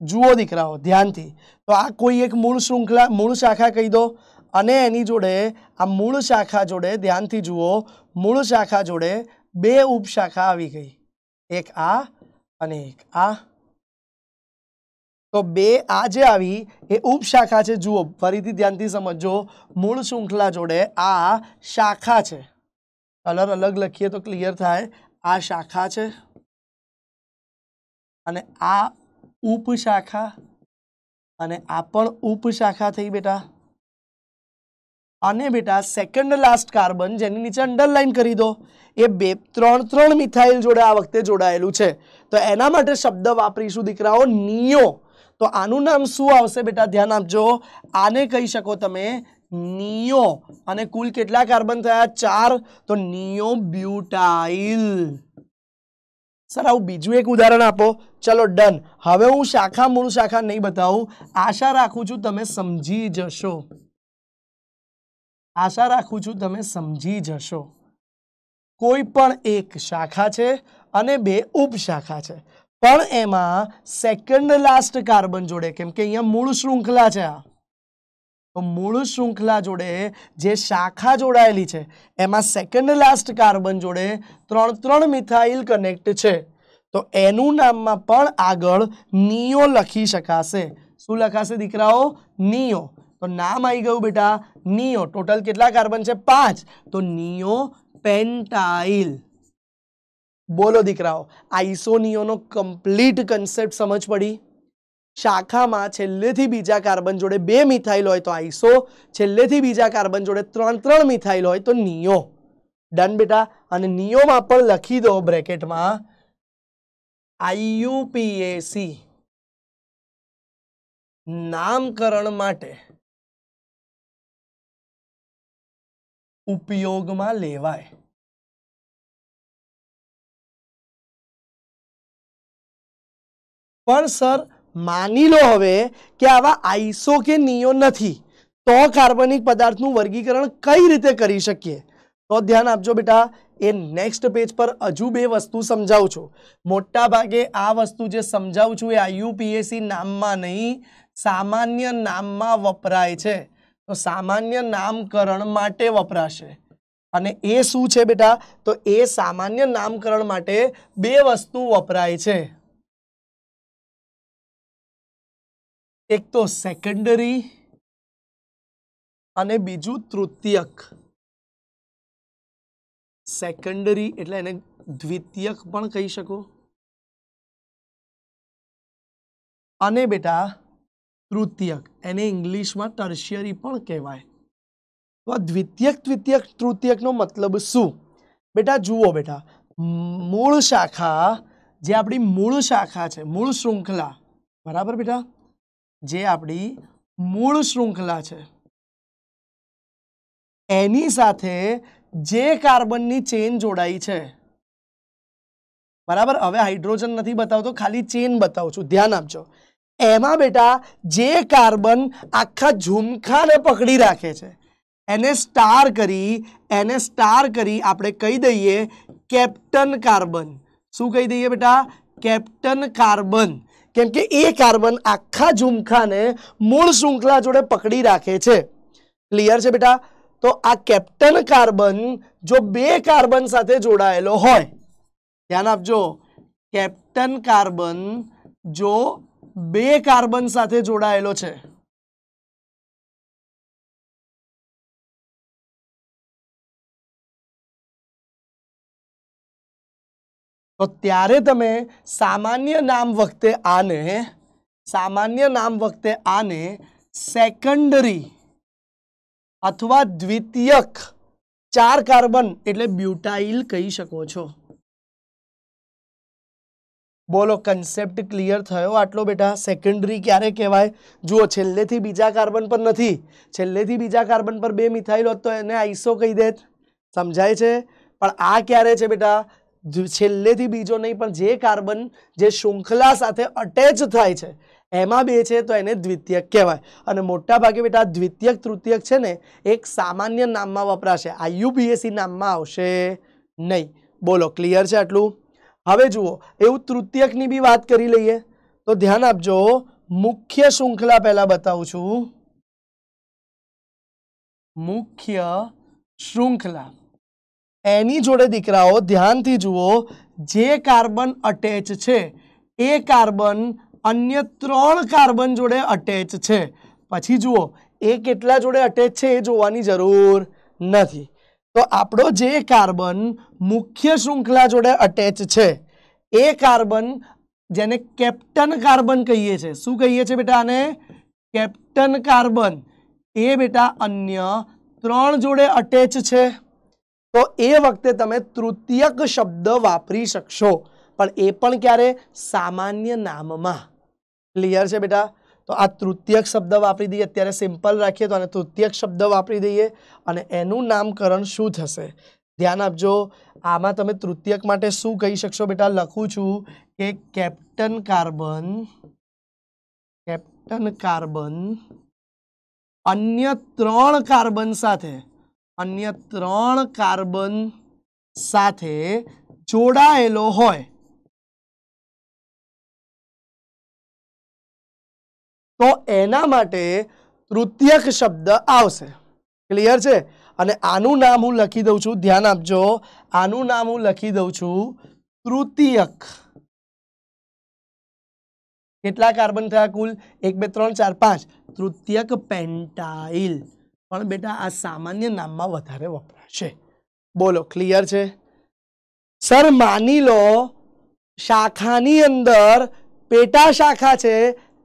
જુઓ દીકરાઓ ધ્યાનથી, તો આ કોઈ એક મૂળ શાખા કહી દો, અને એની જોડે આ મૂળ શાખા જોડે ધ્યાનથી જુઓ, મૂળ શાખા જોડે 2 ઉપશાખા આવી ગઈ, એક આ અને એક આ। તો 2 આ જે આવી એ ઉપશાખા છે। જુઓ ફરીથી ધ્યાનથી સમજો, મૂળ શૃંખલા જોડે આ શાખા છે, કલર અલગ લખીએ તો ક્લિયર થાય। આ શાખા છે અને આ ઉપશાખા, અને આ પણ ઉપશાખા થઈ બેટા। અને બેટા સેકન્ડ લાસ્ટ કાર્બન જેની નીચે અંડરલાઈન કરી દો, એ 3 મિથાઇલ જોડે આ વખતે જોડાયેલું છે, તો એના માટે શબ્દ વાપરીશું દીકરાઓ નિયો। તો આનું નામ શું આવશે બેટા? ધ્યાન આપજો, આને કહી શકો તમે નિયો, અને કુલ કેટલા કાર્બન થયા? 4, તો નિયો બ્યુટાઇલ। સર આવું બીજું એક ઉદાહરણ આપો। ચલો ડન। હવે હું શાખા મૂળ શાખા નહીં બતાવું, આશા રાખું છું તમે સમજી જશો। કોઈ પણ એક શાખા છે અને બે ઉપશાખા છે, પણ એમાં સેકન્ડ લાસ્ટ કાર્બન જોડે, કેમ કે અહીંયા મૂળ શૃંખલા છે, આ તો મૂળ શૃંખલા જોડે જે શાખા જોડાયેલી છે એમાં સેકન્ડ લાસ્ટ કાર્બન જોડે 3 મિથાઇલ કનેક્ટ છે, તો એનું નામમાં પણ આગળ નિયો લખી શકાશે. શું લખાશે દીકરાઓ? નિયો. તો નામ આવી ગયું બેટા નિયો. ટોટલ કેટલા કાર્બન છે? 5. તો નિયો પેન્ટાઇલ. બોલો દીકરાઓ, આઇસોનિયોનો કમ્પ્લીટ કન્સેપ્ટ સમજ પડી? શાખામાં છેલ્લેથી બીજા કાર્બન જોડે 2 મિથાઇલ હોય તો આઇસો, છેલ્લેથી બીજા કાર્બન જોડે 3 મિથાઇલ હોય તો નિયો. ડન બેટા. અને નિયોમાં પણ લખી દો બ્રેકેટમાં IUPAC નામકરણ માટે ઉપયોગમાં લેવાય. પણ સર માની લો હવે કે આવા આઈસો કે નિયો નથી, તો કાર્બનિક પદાર્થનું વર્ગીકરણ કઈ રીતે કરી શકીએ? તો ધ્યાન આપજો બેટા, એ નેક્સ્ટ પેજ પર હજુ 2 વસ્તુ સમજાવું છું. મોટા ભાગે આ વસ્તુ જે સમજાવું છું એ IUPAC નામમાં નહીં, સામાન્ય નામમાં વપરાય છે. તો સામાન્ય નામકરણ માટે વપરાશે. અને એ શું છે બેટા? તો એ સામાન્ય નામકરણ માટે 2 વસ્તુ વપરાય છે. એક તો સેકન્ડરી અને બીજું તૃતીયક. સેકન્ડરી એટલે એને દ્વિતીયક પણ કહી શકો, અને બેટા તૃતીયક એને ઇંગ્લિશમાં ટર્શિયરી પણ કહેવાય. તો આ દ્વિતીયક, તૃતીયક, તૃતીયકનો મતલબ શું? બેટા જુઓ બેટા, મૂળ શાખા જે આપણી મૂળ શાખા છે, મૂળ શૃંખલા, બરાબર બેટા, જે આપણી મૂળ શૃંખલા છે એની સાથે જે કાર્બનની ચેન જોડાઈ છે, બરાબર. હવે હાઇડ્રોજન નથી બતાવતો, ખાલી ચેન બતાવું છું, ધ્યાન આપજો. એમાં બેટા જે કાર્બન આખા ઝુમખાને પકડી રાખે છે એને સ્ટાર કરી આપણે કહી દઈએ કેપ્ટન કાર્બન. શું કહી દઈએ બેટા? Captain carbon. કેમ કે એ કાર્બન આખા ઝુમખાને મૂળ શૃંખલા જોડે પકડી રાખે છે. ક્લિયર છે બેટા? તો આ કેપ્ટન કાર્બન જો 2 કાર્બન સાથે જોડાયેલો હોય, ધ્યાન આપજો, કેપ્ટન કાર્બન જો 2 કાર્બન સાથે જોડાયેલો છે, તો ત્યારે તમે સામાન્ય નામ વખતે આને સેકન્ડરી અથવા દ્વિતીયક 4 કાર્બન એટલે બ્યુટાઇલ કહી શકો છો. બોલો, કન્સેપ્ટ ક્લિયર થયો આટલો બેટા? સેકન્ડરી ક્યારે કહેવાય? જુઓ, છેલ્લેથી બીજા કાર્બન પર નથી, છેલ્લેથી બીજા કાર્બન પર 2 મિથાઇલ હોત તો એને આઈસો કહી દેત. સમજાય છે? પણ આ ક્યારે છે બેટા? છેલ્લેથી બીજો નહીં, પણ જે કાર્બન જે શૃંખલા સાથે અટેચ થાય છે એમાં 2 છે તો એને દ્વિતીયક કહેવાય. અને મોટા ભાગે બેટા દ્વિતીયક, તૃતીયક છે ને એક સામાન્ય નામમાં વપરાશે, IUPAC નામમાં આવશે નહીં. બોલો, ક્લિયર છે આટલું? હવે જુઓ, એવું તૃતીયકની બી વાત કરી લઈએ. તો ધ્યાન આપજો, મુખ્ય શૃંખલા પહેલા બતાવું છું. મુખ્ય શૃંખલા એની જોડે દીકરાઓ ધ્યાનથી જુઓ, જે કાર્બન અટેચ છે એ કાર્બન અન્ય 3 કાર્બન જોડે અટેચ છે. પછી જુઓ એ કેટલા જોડે અટેચ છે એ જોવાની જરૂર નથી. તો આપણો જે કાર્બન મુખ્ય શૃંખલા જોડે અટેચ છે એ કાર્બન જેને કેપ્ટન કાર્બન કહીએ છીએ. શું કહીએ છીએ બેટા આને? Captain carbon. એ બેટા અન્ય 3 જોડે અટેચ છે. તો એ વખતે તમે તૃતીયક શબ્દ વાપરી શકશો, પણ એ પણ ક્યારે? સામાન્ય નામમાં. ક્લિયર છે બેટા? તો આ તૃતીયક શબ્દ વાપરી દઈએ, અત્યારે સિમ્પલ રાખીએ તો આને તૃતીયક શબ્દ વાપરી દઈએ અને એનું નામકરણ શું થશે? ધ્યાન આપજો, આમાં તમે તૃતીયક માટે શું કહી શકશો બેટા? લખું છું કે કેપ્ટન કાર્બન અન્ય 3 કાર્બન સાથે સાથે જોડાયેલો હોય તો એના માટે તૃતીયક શબ્દ આવશે. ક્લિયર છે? અને આનું નામ હું લખી દઉં છું, ધ્યાન આપજો, આનું નામ હું લખી દઉં છું તૃતીયક. કેટલા કાર્બન થયા કુલ? 1 2 3 4 5. તૃતીયક પેન્ટાઇલ. પણ બેટા આ સામાન્ય નામમાં વધારે વપરાશે. બોલો ક્લિયર છે? સર માની લો શાખાની અંદર પેટા શાખા છે,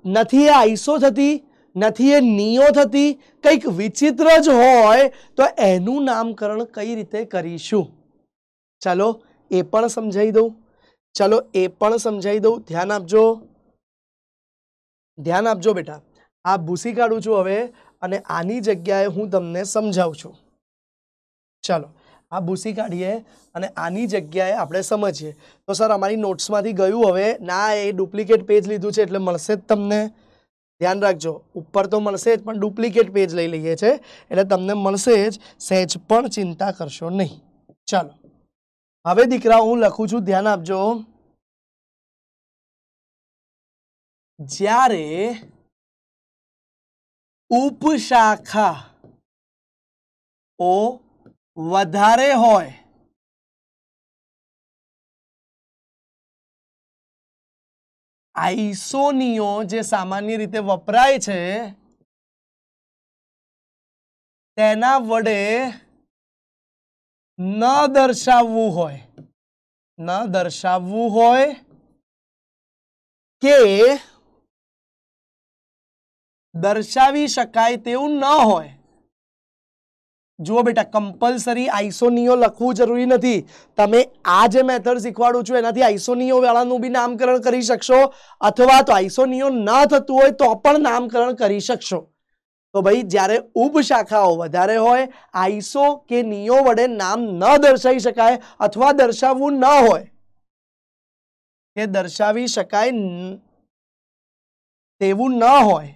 નથી એ આઈસો થતી, નથી એ નિયો થતી, કંઈક વિચિત્ર જ હોય તો એનું નામકરણ કઈ રીતે કરીશું? ચાલો એ પણ સમજાવી દઉં. ચાલો એ પણ સમજાવી દઉં. ધ્યાન આપજો, ધ્યાન આપજો બેટા. આ ભૂસી કાઢું છું હવે અને આની જગ્યાએ હું તમને સમજાવું છું. ચાલો આ ભૂસી કાઢીએ અને આની જગ્યાએ આપણે સમજીએ. તો સર અમારી નોટ્સમાંથી ગયું હવે ના, એ ડુપ્લિકેટ પેજ લીધું છે એટલે મળશે જ તમને. ધ્યાન રાખજો, ઉપર તો મળશે જ પણ ડુપ્લિકેટ પેજ લઈ લઈએ છે એટલે તમને મળશે જ, સહેજ પણ ચિંતા કરશો નહીં. ચાલો હવે દીકરા હું લખું છું, ધ્યાન આપજો. જ્યારે ઉપશાખા ઓ વધારે હોય આઈસોનિયો જે સામાન્ય રીતે વપરાય છે તેના વડે ન દર્શાવવું હોય કે દર્શાવી શકાય તેવું ન હોય. જુઓ બેટા, કમ્પલસરી આઈસોનિયો લખવું જરૂરી નથી. તમે આ જે મેથડ શીખવાડું છું એનાથી આઈસોનિયો વાળાનું બી નામકરણ કરી શકશો, અથવા તો આઈસોનિયો ન થતું હોય તો પણ નામકરણ કરી શકશો. તો ભાઈ જ્યારે ઉપશાખાઓ વધારે હોય, આઈસો કે નિયો વડે નામ ન દર્શાવી શકાય અથવા દર્શાવવું ન હોય કે દર્શાવી શકાય તેવું ન હોય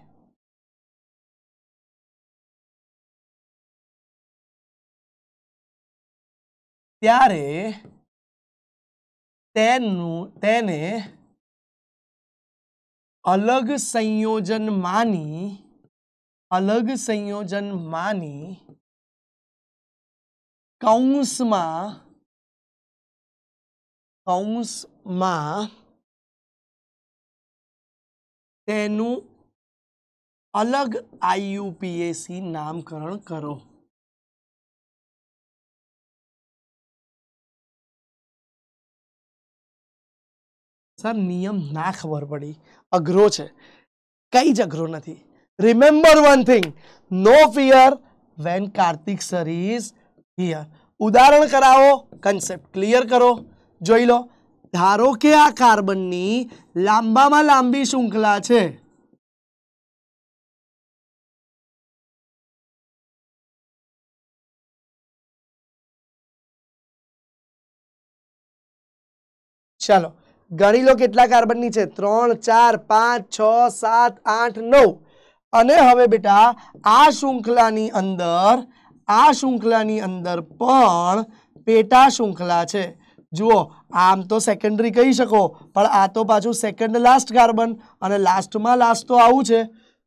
ત્યારે તેને અલગ સંયોજન માની કૌંસમાં તેનું અલગ આઈયુપીએસી નામકરણ કરો. સર નિયમ ના ખબર પડી, અઘરો છે. કઈ જ અઘરો નથી. Remember one thing, no fear when Kartik sir is here. ઉદાહરણ કરાવો, કન્સેપ્ટ ક્લિયર કરો. જોઈ લો, ધારો કે આ કાર્બનની લાંબામાં લાંબી શૃંખલા છે. ચાલો ગણી લો કેટલા કાર્બનની છે? 3 4 5 6 7 8 9. અને હવે બેટા આ શૃંખલાની અંદર પણ પેટા શૃંખલા છે. જુઓ, આમ તો સેકન્ડરી કહી શકો પણ આ તો પાછું સેકન્ડ લાસ્ટ કાર્બન અને લાસ્ટમાં લાસ્ટ તો આવું છે.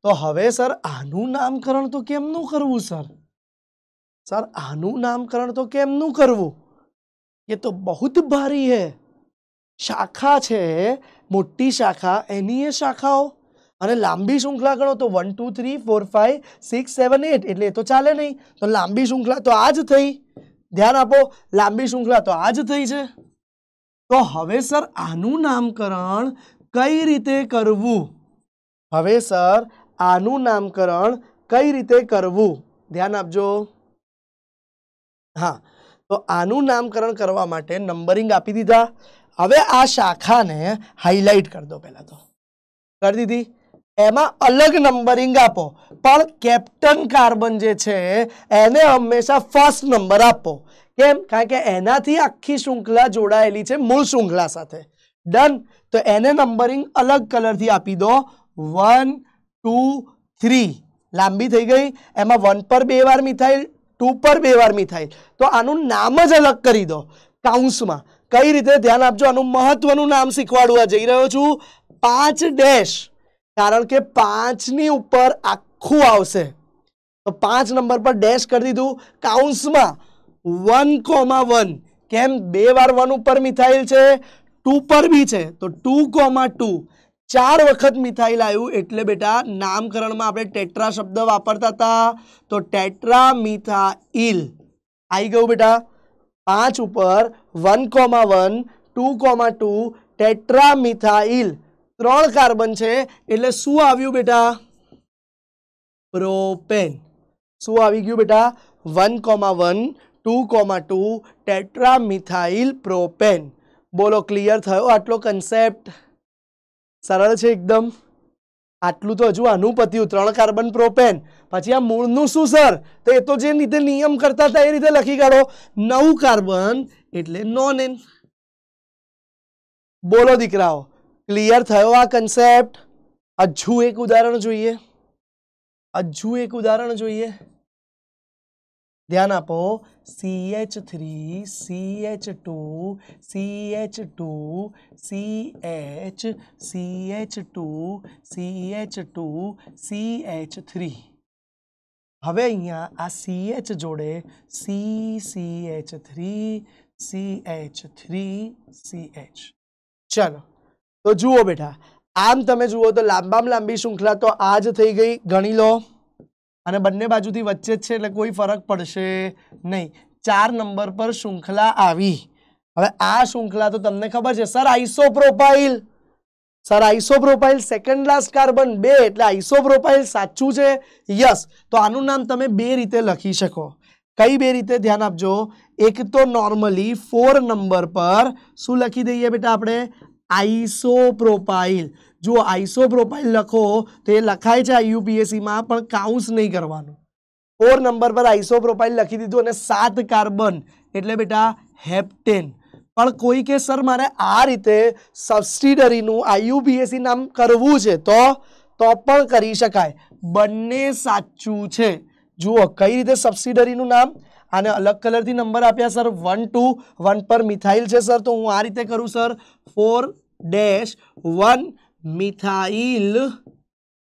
તો હવે સર આનું નામકરણ તો કેમનું કરવું? સર આનું નામકરણ તો કેમનું કરવું? ये तो बहुत भारी है. શાખા છે, મોટી શાખા, એની એ શાખાઓ અને લાંબી શૃંખલા ગણો તો 1 2 3 4 5 6 7 8 એટલે એ તો ચાલે નહીં. તો લાંબી શૃંખલા તો આ જ થઈ. ધ્યાન આપો, લાંબી શૃંખલા તો આ જ થઈ છે. તો હવે સર આનું નામકરણ કઈ રીતે કરવું? ધ્યાન આપજો. હા, તો આનું નામકરણ કરવા માટે નંબરિંગ આપી દીધા. હવે આ શાખાને હાઇલાઇટ કરી દો. પહેલા તો કરી દીધી, એમાં અલગ નંબરિંગ આપો, પણ કેપ્ટન કાર્બન જે છે એને હંમેશા ફર્સ્ટ નંબર આપો. કેમ? કારણ કે એનાથી આખી શૃંખલા જોડાયેલી છે મૂળ શૃંખલા સાથે. ડન. તો એને નંબરિંગ અલગ કલરથી આપી દો. 1 2 3 લાંબી થઈ ગઈ. એમાં 1 પર 2 વાર મિથાઇલ, 2 પર 2 વાર મિથાઇલ. તો આનું નામ જ અલગ કરી દો. કાઉન્સમાં કઈ રીતે ધ્યાન આપજો, આનું મહત્વનું નામ શીખવાડવા જઈ રહ્યો છું 5 ડેશ, કારણ કે 5 ની ઉપર આખું આવશે તો 5 નંબર પર ડેશ કરી દીધું કાઉન્સમાં 1,1. કેમ 2 વાર 1 ઉપર મિથાઇલ છે, 2 પર બી છે તો 2,2. 4 વખત મિથાઇલ આવ્યું એટલે બેટા નામકરણમાં આપણે ટેટ્રા શબ્દ વાપરતા હતા તો ટેટ્રા મિથાઇલ આવી ગયું બેટા. 5 ઉપર 1,1 2,2 ટેટ્રા મિથાઇલ, 3 કાર્બન છે એટલે શું આવ્યું બેટા? પ્રોપેન. શું આવી ગયું બેટા? 1,1 2,2 ટેટ્રા મિથાઇલ પ્રોપેન. બોલો ક્લિયર થયો આટલો કન્સેપ્ટ? સરળ છે એકદમ. આટલું તો હજુ આનું પત્યું 3 કાર્બન પ્રોપેન. પછી આ મૂળનું શું સર? તો એ તો જે રીતે નિયમ કરતા હતા એ રીતે લખી કાઢો. 9 કાર્બન એટલે નોનેન. બોલો દીકરાઓ ક્લિયર થયો આ કન્સેપ્ટ? હજુ એક ઉદાહરણ જોઈએ. ધ્યાન આપો. CH3 CH2 CH2 CH CH2 CH2 CH3. હવે અહીંયા આ CH જોડે CH3 CH3 CH. ચલો તો જુઓ બેટા, આમ તમે જુઓ તો લાંબામાં લાંબી શૃંખલા તો આ જ થઈ ગઈ, ગણી લો. અને બંને બાજુથી વચ્ચે જ છે એટલે કોઈ ફરક પડશે નહીં. 4 નંબર પર શૃંખલા આવી. હવે આ શૃંખલા તો તમને ખબર છે સર આઇસોપ્રોપાઇલ. સેકન્ડ લાસ્ટ કાર્બન 2 એટલે આઇસોપ્રોપાઇલ સાચું છે. યસ. તો આનું નામ તમે 2 રીતે લખી શકો. કઈ 2 રીતે? ધ્યાન આપજો. એક તો નોર્મલી 4 નંબર પર શું લખી દઈએ બેટા આપણે? આઇસોપ્રોપાઇલ. જો આઇસોપ્રોપાઇલ લખો તો એ લખાય છે IUPAC માં પણ કાઉન્સ નહીં કરવાનું. 4 નંબર પર આઇસોપ્રોપાઇલ લખી દીધું અને 7 કાર્બન એટલે બેટા હેપ્ટેન. પણ કોઈ કે સર મારે આ રીતે સબસ્ટિડરીનું IUPAC નામ કરવું છે તો પણ કરી શકાય. બંને સાચું છે. જુઓ કઈ રીતે સબસ્ટિડરીનું નામ. આને અલગ કલરથી નંબર આપ્યા સર 1 2 1 પર મિથાઇલ છે સર તો હું આ રીતે કરું સર 4-1 મિથાઇલ.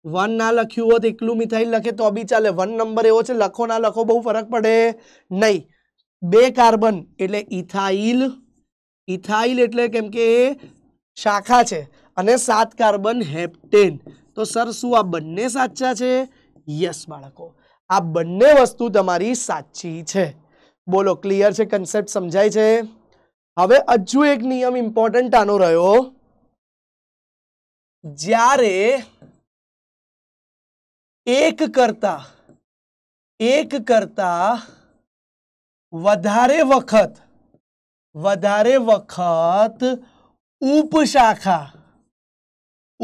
1 ના લખ્યું હોત એકલું મિથાઇલ લખે તો બી ચાલે. 1 નંબર એવો છે લખો ના લખો બહુ ફરક પડે નહીં. 2 કાર્બન એટલે ઇથાઇલ. ઇથાઇલ એટલે કેમ કે શાખા છે અને 7 કાર્બન હેપ્ટેન. તો સર શું આ બંને સાચા છે? યસ બાળકો, આ બંને વસ્તુ તમારી સાચી છે. બોલો ક્લિયર છે? કન્સેપ્ટ સમજાય છે? હવે હજુ એક નિયમ ઇમ્પોર્ટન્ટ આનો રહ્યો. જ્યારે એક કરતા વધારે વખત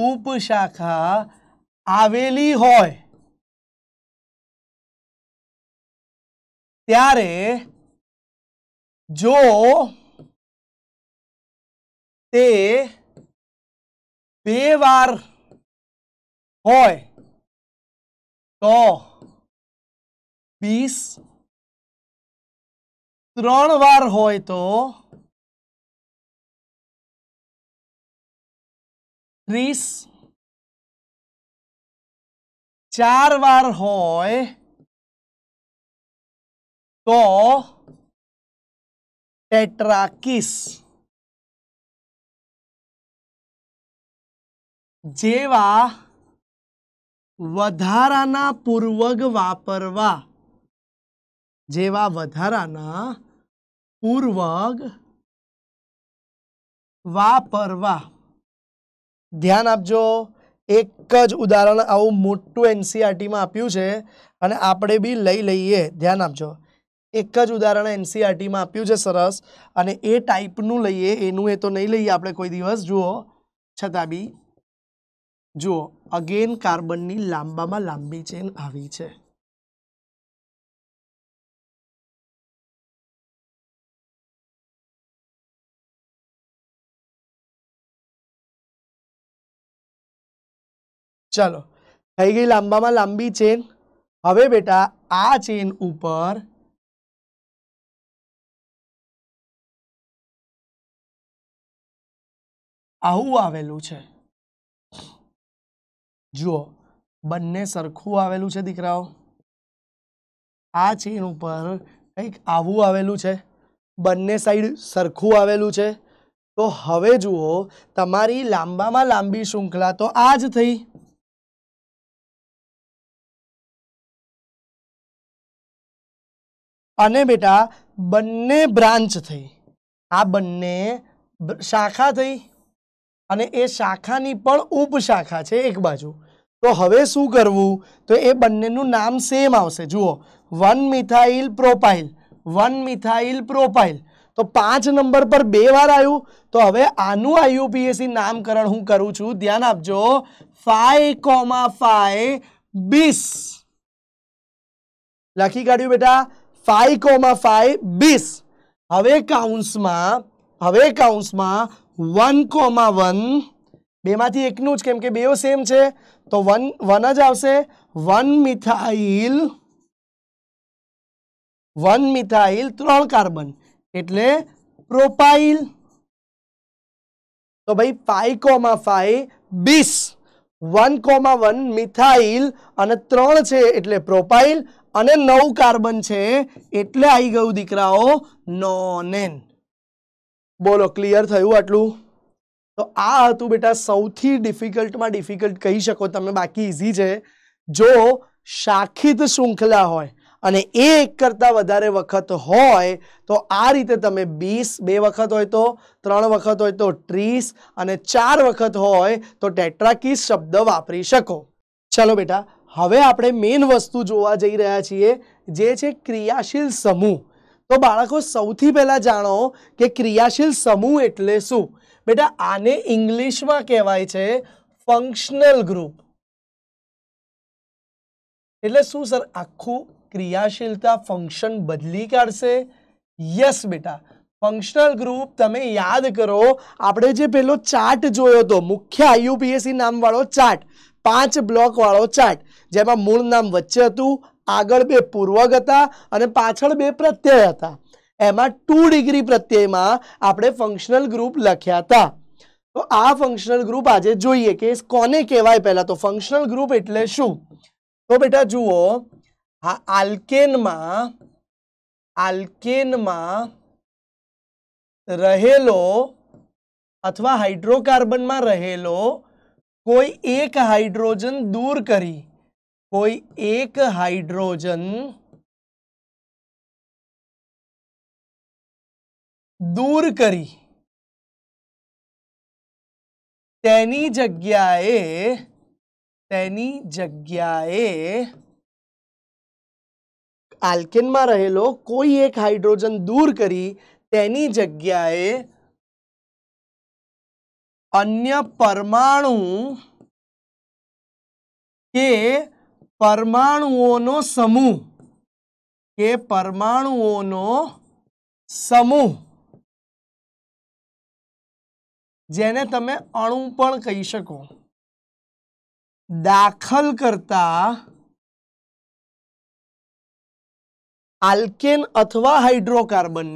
ઉપશાખા આવેલી હોય ત્યારે જો તે 2 વાર હોય તો 20, 3 વાર હોય તો 30, 4 વાર હોય તો ટેટ્રાકીસ. જેવા વધારાના પૂર્વક વાપરવા. ધ્યાન આપજો. એક જ ઉદાહરણ આવું મોટું NCERT માં આપ્યું છે અને આપણે બી લઈ લઈએ. ધ્યાન આપજો. એક જ ઉદાહરણ NCERT માં આપ્યું છે સરસ અને એ ટાઈપનું લઈએ. એનું એ તો નહીં લઈએ આપણે કોઈ દિવસ. જુઓ છતાં બી જુઓ અગેન કાર્બનની લાંબામાં લાંબી ચેન આવી છે. ચલો થઈ ગઈ લાંબામાં લાંબી ચેન. હવે બેટા આ ચેન ઉપર આવું આવેલું છે, જુઓ બંને સરખું આવેલું છે દીકરાઓ, આ ચેન ઉપર કંઈક આવું આવેલું છે, બંને સાઈડ સરખું આવેલું છે. તો હવે જુઓ તમારી લાંબામાં લાંબી શૃંખલા તો આ જ થઈ, અને બેટા બંને બ્રાન્ચ થઈ, આ બંને શાખા થઈ, અને એ શાખાની પણ ઉપશાખા છે એક બાજુ. તો હવે શું કરવું, તો એ બંનેનું નામ સેમ આવશે. જુઓ 1 મિથાઇલ પ્રોપાઇલ, 1 મિથાઇલ પ્રોપાઇલ, તો 5 નંબર પર 2 વાર આવ્યું. તો હવે આનું આઈયુપીએસી નામકરણ હું કરું છું, ધ્યાન આપજો, 5,5 20 લખી કાઢ્યું બેટા, 5,5 20. હવે કાઉન્સમાં 1,1 બેમાંથી એકનું જ, કેમ કે બેઓ સેમ છે તો 1 જ આવશે. 1 મિથાઇલ 3 કાર્બન એટલે પ્રોપાઇલ. તો ભાઈ 5,5 20, 1,1 મિથાઇલ અને 3 છે એટલે પ્રોપાઇલ, અને 9 કાર્બન છે એટલે આવી ગયું દીકરાઓ નોનેન. બોલો ક્લિયર થયું આટલું? તો આ હતું બેટા સૌથી ડિફિકલ્ટમાં ડિફિકલ્ટ કહી શકો તમે, બાકી ઇઝી છે. જો શાખિત શૃંખલા હોય અને એક કરતાં વધારે વખત હોય તો આ રીતે તમે 20, 2 વખત હોય તો, 3 વખત હોય તો 30, અને 4 વખત હોય તો ટેટ્રાકીસ શબ્દ વાપરી શકો. ચલો બેટા હવે આપણે મેઇન વસ્તુ જોવા જઈ રહ્યા છીએ, જે છે ક્રિયાશીલ સમૂહ. તો બાળકો સૌથી પહેલા જાણો કે ક્રિયાશીલ સમૂહ એટલે શું. બેટા આને ઇંગ્લિશમાં કહેવાય છે ફંક્શનલ ગ્રુપ. એટલે શું સર, આખું ક્રિયાશીલતા ફંક્શન બદલી કાઢશે? યસ બેટા, ફંક્શનલ ગ્રુપ તમે યાદ કરો, આપણે જે પેલો ચાર્ટ જોયો હતો, મુખ્ય આઈયુપીએસી નામ વાળો ચાર્ટ, 5 બ્લોક વાળો ચાર્ટ, જેમાં મૂળ નામ વચ્ચે હતું, આગળ 2 પૂર્વક હતા અને પાછળ 2 પ્રત્યય હતા. એમાં 2 ડિગ્રી પ્રત્યયમાં આપણે ફંક્શનલ ગ્રુપ લખ્યા હતા. તો આ ફંક્શનલ ગ્રુપ આજે જોઈએ કે કોને કહેવાય. પહેલા તો ફંક્શનલ ગ્રુપ એટલે શું? તો બેટા જુઓ, આ આલ્કેનમાં રહેલો અથવા હાઇડ્રોકાર્બનમાં રહેલો કોઈ એક હાઇડ્રોજન દૂર કરી, કોઈ એક હાઇડ્રોજન દૂર કરી તેની જગ્યાએ આલ્કેનમાં રહેલો કોઈ એક હાઇડ્રોજન દૂર કરી તેની જગ્યાએ અન્ય પરમાણુ કે પરમાણુઓનો સમૂહ જેને તમે અણુ પણ કહી શકો, દાખલ કરતા આલ્કેન અથવા હાઇડ્રોકાર્બન.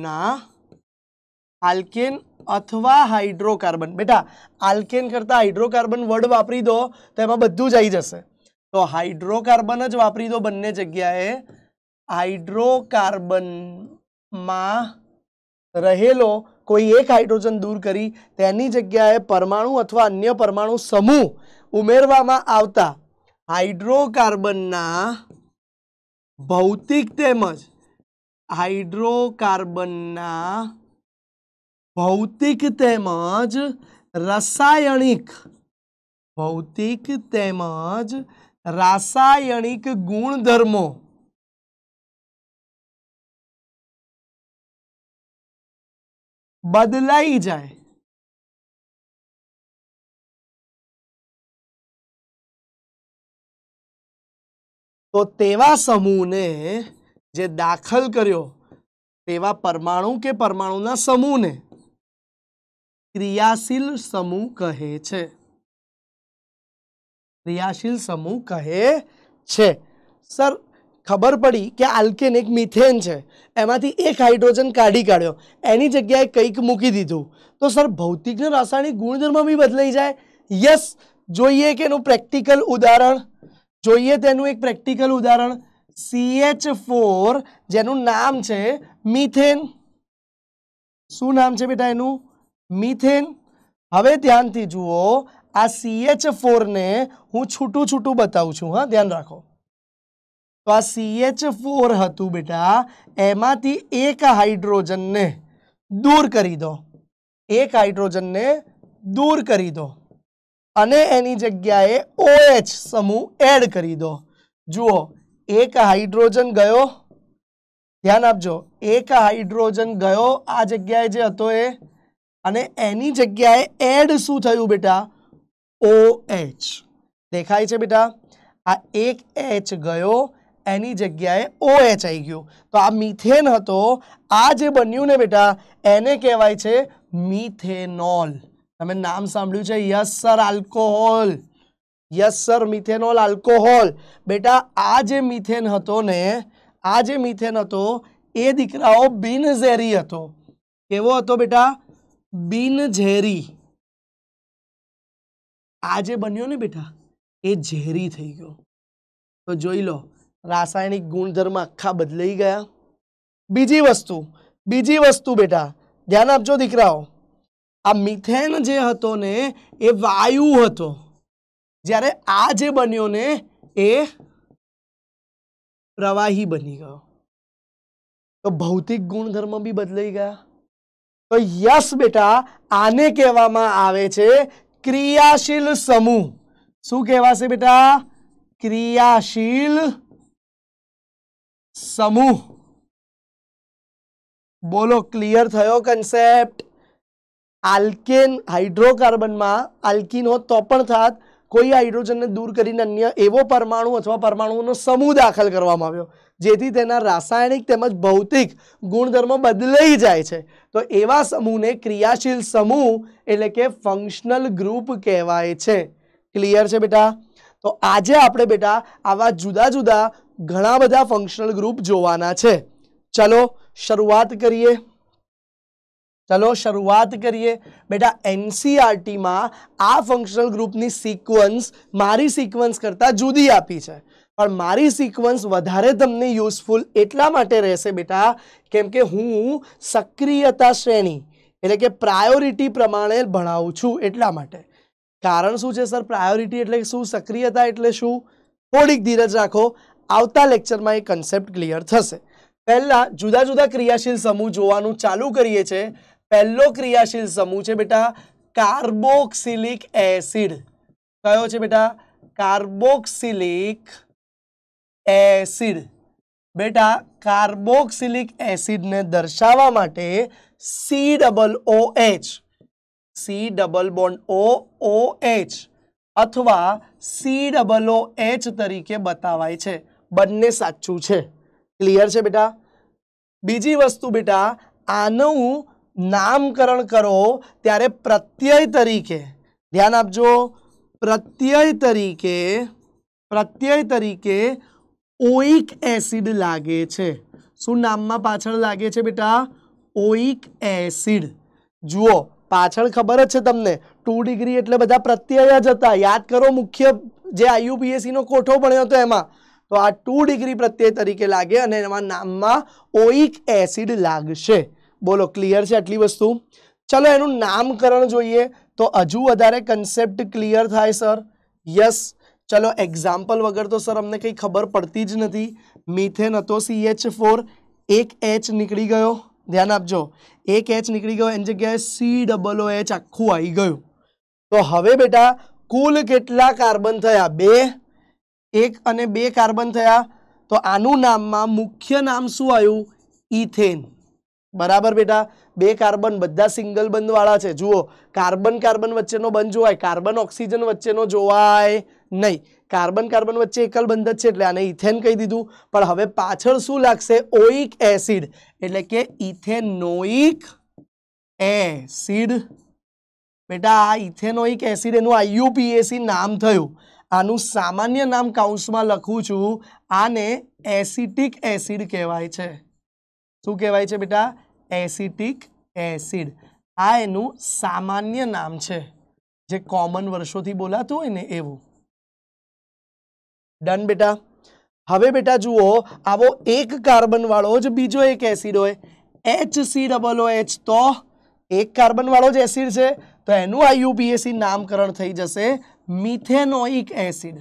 બેટા આલ્કેન કરતા હાઇડ્રોકાર્બન વર્ડ વાપરી દો તો એમાં બધું જ આવી જશે. તો હાઇડ્રોકાર્બન જ વાપરી દો બંને જગ્યાએ. હાઇડ્રોકાર્બનમાં રહેલો કોઈ એક હાઇડ્રોજન દૂર કરી તેની જગ્યાએ પરમાણુ અથવા અન્ય પરમાણુ સમૂહ ઉમેરવામાં આવતા હાઇડ્રોકાર્બનના ભૌતિક તેમજ રાસાયણિક ગુણધર્મો બદલાઈ જાય. તો તેવા સમૂહને જે દાખલ કર્યો, તેવા પરમાણુ કે પરમાણુના સમૂહને ક્રિયાશીલ સમૂહ કહે છે. ક્રિયાશીલ સમૂહ કહે છે. સર खबर पड़ी कि आल्केन एक मीथेन है, एमांथी एक हाइड्रोजन काढी काढ्यो, एनी जग्याए कंईक मूकी दीधुं, तो सर भौतिक ने रासायणिक गुणधर्म भी बदलाई जाए? यस, जोईए के एनुं प्रेक्टिकल उदाहरण, जोईए तेनुं एक प्रेक्टिकल उदाहरण। CH4 जेनुं नाम छे मीथेन, शुं नाम छे बेटा एनुं? मीथेन। हवे ध्यानथी जुओ, आ CH4 ने हूँ छूटू छूटू बताऊं छूं, हाँ ध्यान राखो। तो आ CH4 हतुं बेटा, एमांथी एक हाइड्रोजन ने दूर करी दो, एक हाइड्रोजन ने दूर करी दो अने एनी जग्याए OH समूह एड करी दो। जुओ, एक हाइड्रोजन गयो, ध्यान आपजो, एक हाइड्रोजन गयो आ जग्याए जे हतो ए, अने एनी जग्याए एड शुं थयुं बेटा? OH। देखाय छे बेटा? आ एक H गयो, एनी जग्याए OH आई गयो, तो आ मीथेन हतो। आ जे बन्युं ने बेटा, एने कहेवाय छे मीथेनॉल। तमे नाम सांभळ्युं छे? Yes sir, alcohol. Yes sir, methanol alcohol. बेटा आ जे मीथेन हतो ने, आ जे मीथेन हतो ए दीकराओ बिनઝેરી हतो। केवो हतो बेटा? बिनઝેરી। आ जे बन्यो ने बेटा, ए झेरी थई गयो। तो जोई लो, रासायणिक गुणधर्म आखा बदलाई गया। बीजी वस्तु बेटा ध्यान आपजो दीकराओ, आ मीथेन जे हतो ने ए वायु हतो, ज्यारे आ जे बन्यो ने ए प्रवाही बनी गयो। तो भौतिक गुणधर्म भी बदलाई गया। तो यस बेटा, आने कहेवामां आवे छे क्रियाशील समूह। शुं कहेवाशे बेटा? क्रियाशील समूह। बोलो, क्लियर थयो कन्सेप्ट? आल्केन हाइड्रोकार्बन में आल्कीन होत तो पण थात, कोई हाइड्रोजन ने दूर करीने अन्य एवो परमाणु अथवा परमाणुओनो समूह दाखल करवामां आव्यो जेथी तेना रासायणिक तेमज भौतिक गुणधर्मो बदलाई जाय छे। तो एवा समूहने क्रियाशील समूह एटले के फंक्शनल ग्रुप कहेवाय छे। क्लियर छे बेटा? तो आजे आपणे बेटा आवा जुदा जुदा घणा बधा फंक्शनल ग्रुप जोवाना छे। चलो शुरुआत करिए। बेटा NCERT में आ फंक्शनल ग्रुपनी सीक्वन्स मारी सीक्वन्स करता जुदी आपी छे, पण मारी सीक्वन्स वधारे तमने यूजफुल एटला माटे रहेशे बेटा केम के हूँ सक्रियता श्रेणी एटले के प्रायोरिटी प्रमाणे भणावुं छुं एटला माटे। कारण शुं छे सर? प्रायोरिटी एटले शुं, सक्रियता एटले शुं? थोड़ीक धीरज राखो, आवता लेक्चर में ए कन्सेप्ट क्लियर थशे। पहला जुदा जुदा क्रियाशील समूह जोवानुं चालू करीए छे। पहलो क्रियाशील समूह छे बेटा कार्बोक्सिलिक एसिड। कयो छे बेटा? Carboxylic acid. बेटा कार्बोक्सिलिक एसिड ने दर्शावा माटे COOH, C double bond OOH अथवा COOH तरीके बतावाय छे। बंने साचुं छे। क्लियर छे बेटा? बीजी वस्तु बेटा, आनुं नामकरण करो त्यारे प्रत्यय तरीके, ध्यान आपजो, प्रत्यय तरीके ओइक एसिड लागे छे। शुं नाममां पाछळ लागे छे बेटा? Oic acid. जुओ, पाछळ खबर ज छे तमने 2 डिग्री एटले बधा प्रत्यय ज हता। याद करो, मुख्य जे IUPAC नो कोठो भण्यो तो एमां तो आ 2 डिग्री प्रत्यय तरीके लागे अने एमां नाममां ओइक एसिड लागशे। बोलो, क्लियर छे आटली वस्तु? चलो एनुं नामकरण जोईए तो हजू वधारे कन्सेप्ट क्लियर थाय सर। यस, चलो एक्जाम्पल वगर तो सर अमने कई खबर पड़ती ज नथी। मीथेन हतो CH4, एक H निकली गयो, ध्यान आपजो, एक H निकली गयो, एनी जग्याए COOH आखुं आई गयुं। तो हवे बेटा कुल केटला कार्बन थया? 2, 1 અને 2 कार्बन थया। तो आनुं नाममां मुख्य नाम शुं आव्युं? इथेन। बराबर बेटा? 2 कार्बन बधा सिंगल बंध वाळा छे। जुओ, कार्बन कार्बन वच्चेनो बंध जोवाय, कार्बन ऑक्सिजन वच्चेनो जोवाय नहीं। कार्बन कार्बन वच्चे एकल बंध ज छे એટલે આને ઇથેન કહી દીધું। પણ હવે પાછળ શું લાગશે? ઓઇક એસિડ એટલે કે ઇથેનોઇક એસિડ। બેટા આ ઇથેનોઇક એસિડ એનું IUPAC નામ થયું। આનું સામાન્ય નામ કૌંસમાં લખું છું, આને एसिटिक एसिड कहेवाय छे। शुं कहेवाय छे बेटा? Acetic acid. आ एनुं सामान्य नाम छे, जे कॉमन वर्षोथी बोलातुं होय ने एवुं। डन बेटा। हवे बेटा जुओ, आवो एक कार्बन वाळो ज बीजो एक एसिड होय, HCOOH, तो एक कार्बन वाळो ज एसिड छे, तो एनुं IUPAC नामकरण थई जशे मिथेनोइक एसिड।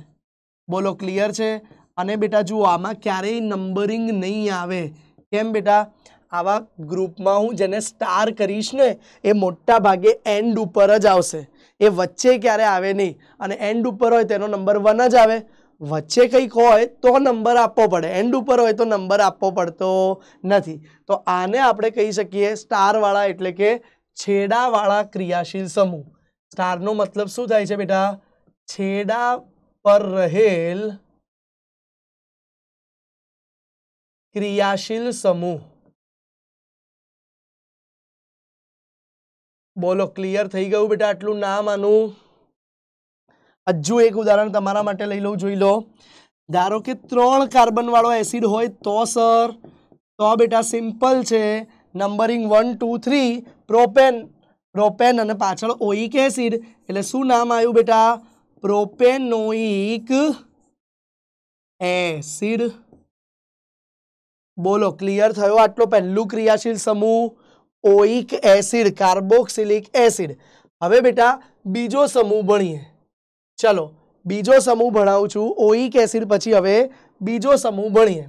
बोलो क्लियर छे? अने बेटा जुओ, आमां क्यारेय नंबरिंग नहीं आवे। केम बेटा? आवा ग्रुपमां हूँ जेने स्टार करीश ने ए मोटा भागे एंड उपर ज आवशे, ए वच्चे क्यारे आवे नहीं। अने एंड उपर होय तेनो नंबर 1 ज आवे। वच्चे कंईक होय तो नंबर आपवो पड़े, एंड उपर होय तो नंबर आपवो पड़तो नथी। तो आने आपणे कही शकीए स्टार वाळा एटले के छेड़ा वाळा क्रियाशील समूह। स्टार नो मतलब शुं थाय छे बेटा? छेड़ा पर रहेल क्रियाशील समूह। बोलो क्लियर थई गयुं बेटा? आटलुं नाम आनुं। हजू एक उदाहरण तमारा माटे लई लઉં, જોઈ લો। धारो के 3 कार्बन वाळो एसिड होय तो सर, तो बेटा सिंपल छे, नंबरिंग 1 2 3 प्रोपेन, प्रोपेन अने पाछळ ओइक एसिड એટલે શું નામ આવ્યું बेटा? Propanoic acid. बोलो क्लियर थयो? आटलो पहेલું क्रियाशील समूह ओइक एसिड, कार्बोक्सिलिक एसिड। हवे बेटा बीजो समूह भणीए। चलो बीजो समूह भणाવું છું। ओइक एसिड पछी हवे बीजो समूह भणीए।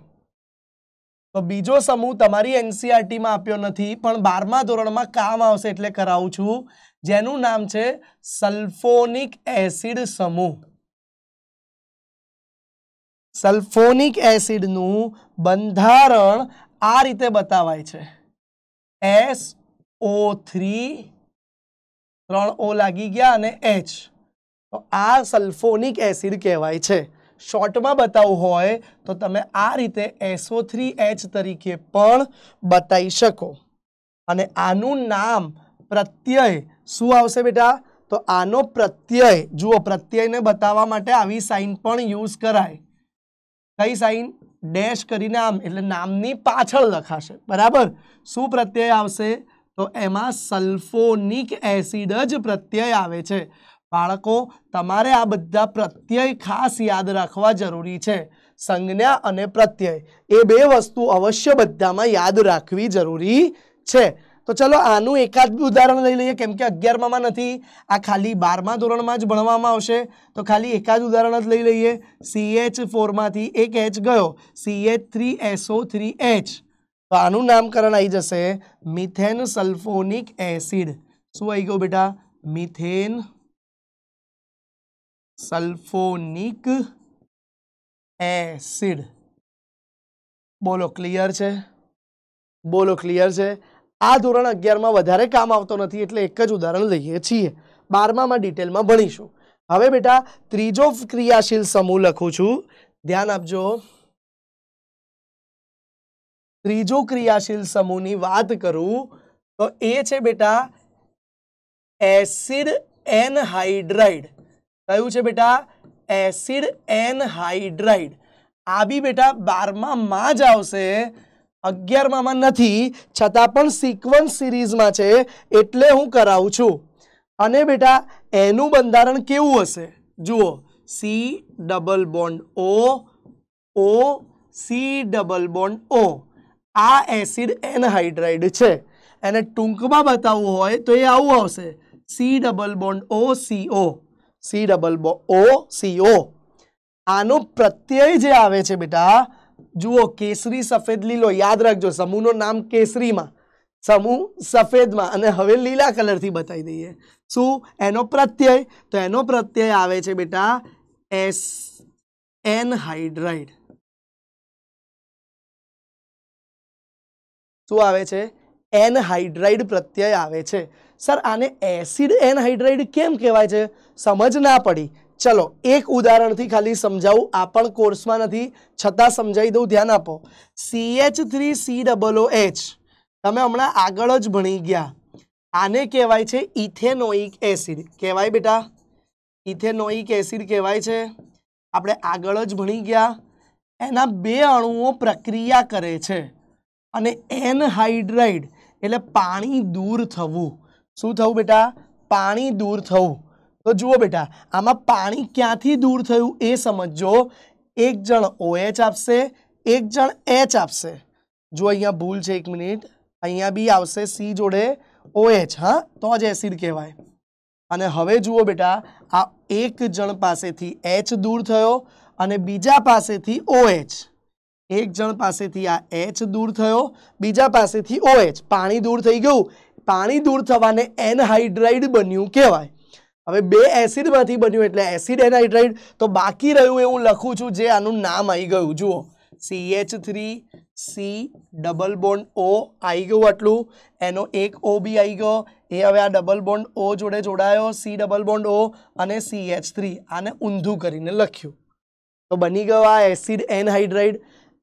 तो बीजो समूह तमारी एनसीईआरटी में आप्यो नथी, पण 12मा धोरणमां काम आवशे એટલે કરાવું છું, જેનું નામ છે સલ્ફોનિક એસિડ સમૂહ। સલ્ફોનિક એસિડનું બંધારણ આ રીતે બતાવાય છે, SO3 3 O લાગી ગયા અને H। तो आ सल्फोनिक एसिड कहेवाय छे। शॉर्ट में बतावुं होय तो तमे आ रीते SO3H तरीके पण बताई शको। अने आनुं नाम प्रत्यय शुं आवशे बेटा? तो आनो प्रत्यय जुओ, प्रत्ययने बताववा माटे आवी साइन पण यूज कराय। कई साइन? डैश करीने आम, एटले नामनी पाछळ लखाशे, बराबर। शुं प्रत्यय आवशे? तो एमां सल्फोनिक एसिड ज प्रत्यय आवे छे। बाळको तमारे आ बधा प्रत्यय खास याद राखवा जरूरी छे। संज्ञा अने प्रत्यय ए बे वस्तु अवश्य बधामां याद राखवी जरूरी छे। तो चलो आनुं एकाद उदाहरण लई लईए, केम के 11मां मां नथी, आ खाली 12मा धोरणमां ज भणवामां आवशे। तो खाली एकाद उदाहरण ज लई लईए। CH4 मांथी एक H गयो, CH3SO3H, तो आनुं नामकरण आई जशे मिथेन सल्फोनिक एसिड। शुं आई गयुं बेटा? Methane sulphonic acid. बोलो क्लियर छे? बोलो क्लियर छे? आ धोरण 11 में वधारे काम आवतो नथी એટલે એક જ ઉદાહરણ લઈએ છીએ। 12મા માં ડિટેલમાં ભણીશું। હવે બેટા ત્રીજો ક્રિયાશીલ સમૂહ લખું છું, ધ્યાન આપજો। ત્રીજો ક્રિયાશીલ સમૂહની વાત કરું તો એ છે બેટા એસિડ એનહાઇડ્રાઇડ। કયું છે બેટા? Acid anhydride. આ બી બેટા 12મા માં જ આવશે, 11મા માં નથી, છતાં પણ સિક્વન્સ સિરીઝમાં છે એટલે હું કરાવું છું। અને બેટા એનું બંધારણ કેવું હશે? જુઓ, C double bond O O C double bond O। આ એસિડ એનહાઇડ્રાઇડ છે। એને ટૂંકમાં બતાવવું હોય તો એ આવું આવશે, C double bond O CO, C double bond O CO। આનો પ્રત્યય જે આવે છે બેટા, જુઓ કેસરી સફેદ લીલો, યાદ રાખજો સમૂહનું નામ કેસરીમાં, સમૂહ સફેદમાં, અને હવે લીલા કલરથી બતાવી દઈએ। શું? એનો પ્રત્યય, તો એનો પ્રત્યય આવે છે બેટા એસ એનહાઇડ્રાઇડ। શું આવે છે? એનહાઇડ્રાઇડ પ્રત્યય આવે છે। સર આને એસિડ એનહાઇડ્રાઇડ કેમ કહેવાય છે? સમજ ના પડી। चलो एक उदाहरण थी खाली समझाऊं, आ पण कोर्स में नहीं छता समझाई दऊं, ध्यान आपो। CH3COOH तमे हमणां आगळ ज भणी गया, आने कहेवाय छे इथेनोइक एसिड। कहेवाय बेटा? इथेनोइक एसिड कहेवाय छे, आपणे आगळ ज भणी गया। એના બે અણુઓ પ્રક્રિયા કરે છે અને એનહાઇડ્રાઇડ એટલે પાણી દૂર થવું. શું થવું બેટા? પાણી દૂર થવું. તો જુઓ બેટા, આમાં પાણી ક્યાંથી દૂર થયું એ સમજો. એક જણ OH આપશે, એક જણ H આપશે. જો અહીંયા ભૂલ છે, 1 મિનિટ, અહીંયા બી આવશે C જોડે OH. હા, તો જ એસિડ કહેવાય. અને હવે જુઓ બેટા, આ એક જણ પાસેથી H દૂર થયો અને બીજા પાસેથી OH. એક જણ પાસેથી આ H દૂર થયો, બીજા પાસેથી OH. પાણી દૂર થઈ ગયું. પાણી દૂર થવાને એનહાઇડ્રાઇડ બન્યું કહેવાય. હવે બે એસિડમાંથી બન્યું એટલે એસિડ એનહાઇડ્રાઇડ. તો બાકી રહ્યું એ હું લખું છું, જે આનું નામ આવી ગયું. જુઓ, CH3 C double bond O આવી ગયું આટલું. એનો એક O બી આવી ગયો. એ હવે આ ડબલ બોન્ડ O જોડે જોડાયો, C ડબલ બોન્ડ O અને CH3. આને ઊંધું કરીને લખ્યું તો બની ગયો આ એસિડ એનહાઇડ્રાઇડ.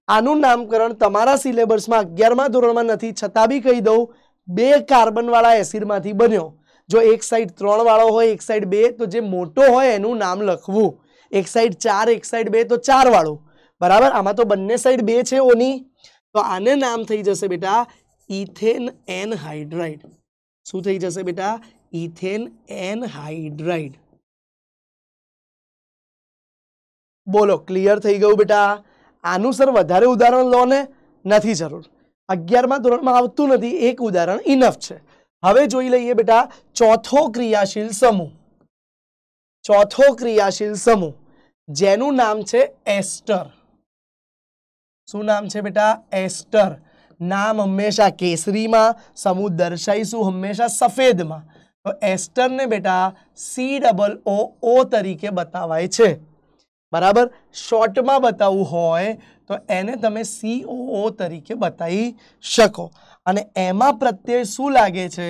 આનું નામકરણ તમારા સિલેબસમાં 11મા ધોરણમાં નથી, છતાં બી કહી દઉં, 2 કાર્બનવાળા એસિડમાંથી બન્યો. જો એક સાઈડ 3 વાળો હોય, એક સાઈડ 2, તો જે મોટો હોય એનું નામ લખવું. એક સાઈડ 4, એક સાઈડ 2, તો 4 વાળું. બરાબર? આમાં તો બંને સાઈડ 2 છે ઓની. તો આને નામ થઈ જશે બેટા ઇથેન એનહાઇડ્રાઇડ. શું થઈ જશે બેટા? Ethane anhydride. બોલો, ક્લિયર થઈ ગયું બેટા? આનું સર વધારે ઉદાહરણ લો ને, નથી જરૂર. 11મા ધોરણમાં આવતું નથી, એક ઉદાહરણ ઇનફ છે. હવે જોઈ લઈએ બેટા ચોથો ક્રિયાશીલ સમૂહ. ચોથો ક્રિયાશીલ સમૂહ જેનું નામ છે એસ્ટર. શું નામ છે બેટા? એસ્ટર. નામ હંમેશા કેસરીમાં, સમૂહ દર્શાઈશું હંમેશા સફેદમાં. તો એસ્ટરને બેટા COO તરીકે બતાવાય છે. બરાબર? શોર્ટમાં બતાવવું હોય તો એને તમે COO તરીકે બતાવી શકો. અને એમાં પ્રત્યય શું લાગે છે?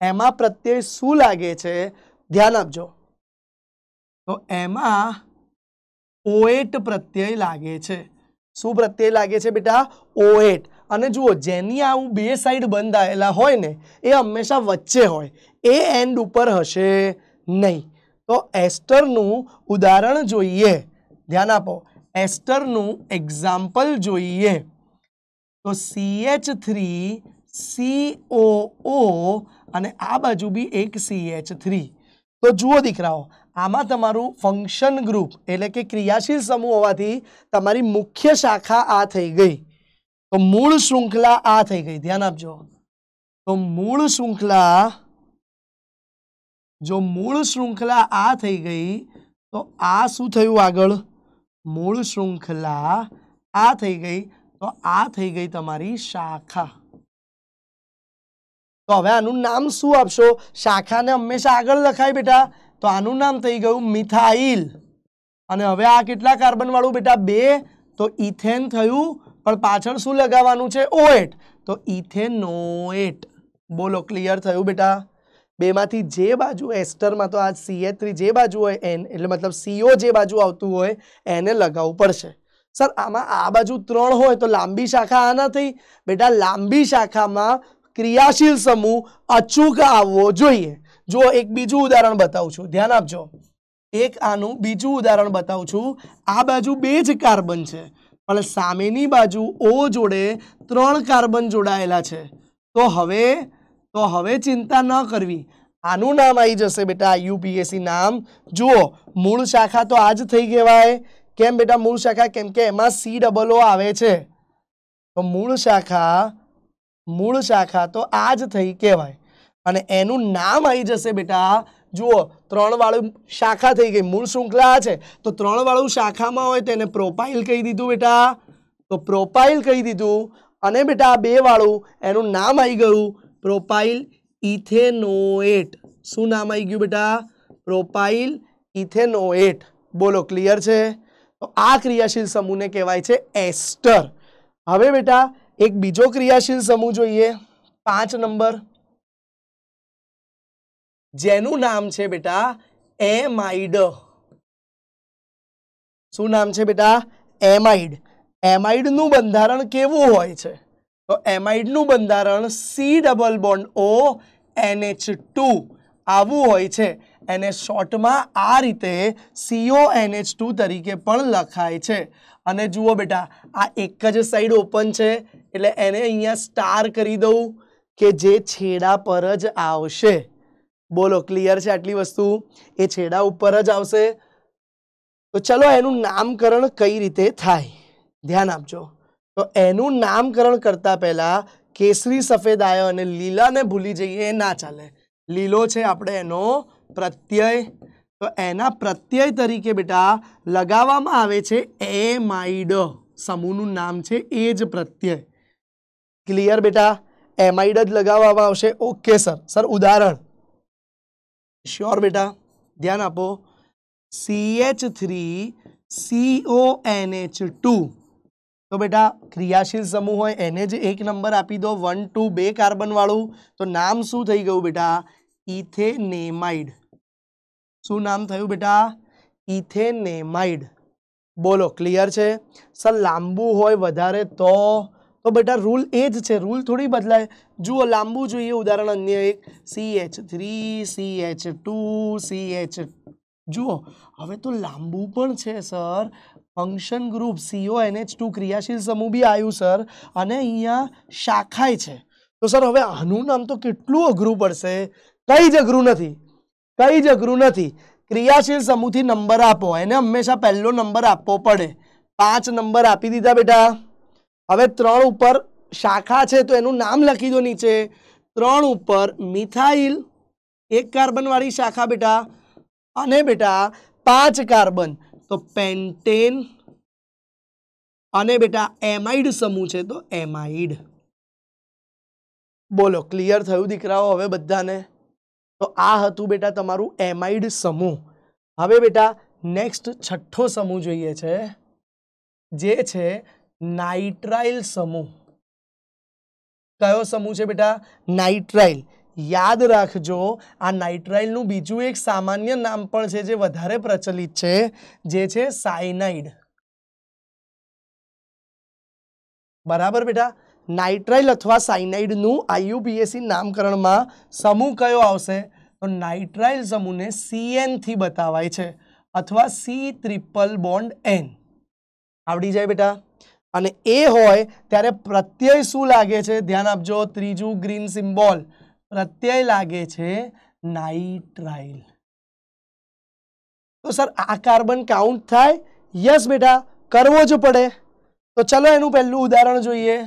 એમાં પ્રત્યય શું લાગે છે? ધ્યાન આપજો. તો એમાં OH પ્રત્યય લાગે છે. શું પ્રત્યય લાગે છે બેટા? OH. અને જુઓ, જેની આવું 2 સાઈડ બંધાયેલા હોય ને, એ હંમેશા વચ્ચે હોય, એ એન્ડ ઉપર હશે નહીં. તો એસ્ટરનું ઉદાહરણ જોઈએ. ધ્યાન આપો, એસ્ટરનું એક્ઝામ્પલ જોઈએ. તો CH3COO અને આ બાજુ બી એક CH3. તો જુઓ દીકરાઓ, આમાં તમારું ફંક્શન ગ્રુપ એટલે કે ક્રિયાશીલ સમૂહ હોવાથી તમારી મુખ્ય શાખા આ થઈ ગઈ. તો મૂળ શૃંખલા આ થઈ ગઈ. ધ્યાન આપજો. તો મૂળ શૃંખલા, જો મૂળ શૃંખલા આ થઈ ગઈ, તો આ શું થયું આગળ? મૂળ શૃંખલા આ થઈ ગઈ, તો આ થઈ ગઈ તમારી શાખા. તો હવે આનું નામ શું આપશો? શાખાને હંમેશા આગળ લખાય બેટા. તો આનું નામ થઈ ગયું મિથાઇલ. અને હવે આ કેટલા કાર્બન વાળું બેટા? 2. તો ઇથેન થયું, પણ પાછળ શું લગાવવાનું છે? OH. તો ઇથેનોએટ. બોલો, ક્લિયર થયું બેટા? બેમાંથી જે બાજુ એસ્ટરમાં તો આ CH3 જે બાજુ હોય N એટલે મતલબ CO જે બાજુ આવતું હોય એને લગાવવું પડશે. સર આમાં આ બાજુ 3 હોય તો લાંબી શાખા આ ના થઈ બેટા? લાંબી શાખામાં ક્રિયાશીલ સમૂહ અચૂક આવવો જોઈએ. જો એક બીજું ઉદાહરણ બતાવું છું, ધ્યાન આપજો. એક આનું બીજું ઉદાહરણ બતાવું છું. આ બાજુ 2 જ કાર્બન છે, પણ સામેની બાજુ O જોડે 3 કાર્બન જોડાયેલા છે. તો હવે ચિંતા ન કરવી. આનું નામ આવી જશે બેટા IUPAC નામ. જુઓ, મૂળ શાખા તો આ જ થઈ કહેવાય. કેમ બેટા મૂળ શાખા? કેમ કે એમાં COO આવે છે. તો મૂળ શાખા તો આ જ થઈ કહેવાય. અને એનું નામ આવી જશે બેટા, જુઓ 3 વાળું શાખા થઈ ગઈ. મૂળ શૃંખલા છે, તો 3 વાળું શાખામાં હોય તો એને પ્રોપાઇલ કહી દીધું બેટા. તો પ્રોપાઇલ કહી દીધું. અને બેટા 2 વાળું એનું નામ આવી ગયું પ્રોપાઇલ ઇથેનોએટ. શું નામ આવી ગયું બેટા? Propyl ethanoate. બોલો, ક્લિયર છે? તો આ ક્રિયાશીલ સમૂહને કહેવાય છે એસ્ટર. હવે બેટા એક બીજો ક્રિયાશીલ સમૂહ જોઈએ, 5 નંબર, જેનું નામ છે બેટા એમાઇડ. શું નામ છે બેટા? એમાઇડ. એમાઇડનું બંધારણ કેવું હોય છે? તો એમાઇડનું બંધારણ C double bond O NH2 આવું હોય છે. એને શોર્ટમાં આ રીતે CONH2 તરીકે પણ લખાય છે। અને જુઓ બેટા, આ એક જ સાઈડ ઓપન છે એટલે એને અહીંયા સ્ટાર કરી દઉં કે જે છેડા પર જ આવશે। બોલો, ક્લિયર છે આટલી વસ્તુ? એ છેડા ઉપર જ આવશે। તો ચલો એનું નામકરણ કઈ રીતે થાય ધ્યાન આપજો। તો એનું નામકરણ કરતા પહેલા કેસરી, સફેદ આયો અને લીલાને ભૂલી જઈએ એ ના ચાલે। લીલો છે આપણે એનો પ્રત્યય, તો એના પ્રત્યય તરીકે બેટા લગાવવામાં આવે છે એમાઇડ। સમૂહનું નામ છે એ જ પ્રત્યય। ક્લિયર બેટા? એમાઇડ જ લગાવવામાં આવશે। Okay sir. સર ઉદાહરણ શ્યોર બેટા, ધ્યાન આપો। CH3CONH2 તો બેટા ક્રિયાશીલ સમૂહ હોય એને જ એક નંબર આપી દો, 1 2 2 કાર્બન વાળું। તો નામ શું થઈ ગયું બેટા? ઇથેનેમાઇડ। શું નામ થયું બેટા? ઇથેનેમાઇડ। બોલો, ક્લિયર છે? સર લાંબુ હોય વધારે તો બેટા રૂલ એ જ છે, રૂલ થોડી બદલાય। જુઓ લાંબુ જોઈએ ઉદાહરણ અન્ય એક CH3 CH2 CH। જુઓ હવે તો લાંબુ પણ છે સર, ફંક્શન ગ્રુપ CONH2 ક્રિયાશીલ સમૂહ બી આવ્યું સર, અને અહીંયા શાખાય છે। તો સર હવે આનું નામ તો કેટલું અઘરું પડશે? કઈ જ અઘરું નથી, કઈ જ અઘરું નથી। ક્રિયાશીલ સમૂહથી નંબર આપો, એને હંમેશા પહેલો નંબર આપવો પડે। 5 નંબર આપી દીધા બેટા। હવે 3 ઉપર શાખા છે તો એનું નામ લખી દો નીચે। 3 ઉપર મિથાઇલ, 1 કાર્બન વાળી શાખા બેટા, અને બેટા 5 કાર્બન તો પેન્ટેન, અને બેટા એમાઇડ સમૂહ છે તો એમાઇડ। બોલો, ક્લિયર થયું દીકરાઓ હવે બધાને? તો આ હતું બેટા તમારું એમાઇડ સમૂહ। હવે બેટા નેક્સ્ટ છઠ્ઠો સમૂહ જોઈએ છે, જે છે નાઇટ્રાઇલ સમૂહ। કયો સમૂહ છે બેટા? નાઇટ્રાઇલ। યાદ રાખજો, આ નાઇટ્રાઇલનું બીજું એક સામાન્ય નામ પણ છે જે વધારે પ્રચલિત છે, જે છે સાયનાઇડ। બરાબર બેટા? નાઇટ્રાઇલ અથવા સાયનાઇડનું IUPAC નામકરણમાં સમૂહ કયો આવશે? તો નાઇટ્રાઇલ સમૂહને CN થી બતાવાય છે, અથવા C�ट्n। આવડી જાય બેટા? અને એ હોય ત્યારે પ્રત્યય શું લાગે છે? ધ્યાન આપજો, ત્રીજું ગ્રીન સિમ્બોલ, પ્રત્યય લાગે છે નાઇટ્રાઇલ। તો સર આ કાર્બન કાઉન્ટ થાય? યસ બેટા, કરવો જ પડે। તો ચલો એનું પહેલું ઉદાહરણ જોઈએ।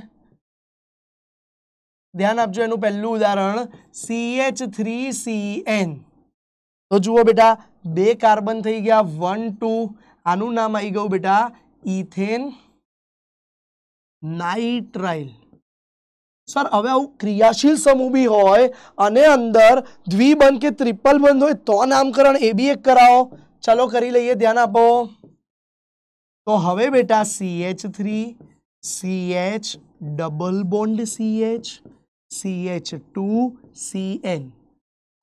ધ્યાન આપજો, એનું પહેલું ઉદાહરણ CH3CN। તો જુઓ બેટા 2 કાર્બન થઈ ગયા, 1 2, આનું નામ આવી ગયું બેટા ઇથેન નાઇટ્રાઇલ। સર હવે આવું ક્રિયાશીલ સમૂહ બી હોય અને અંદર દ્વિબંધ કે ટ્રિપલ બંધ હોય તો નામકરણ એ બી એક કરાવો। ચલો કરી લઈએ, ધ્યાન આપો। તો હવે બેટા CH3 CH double bond CH CH2 CN,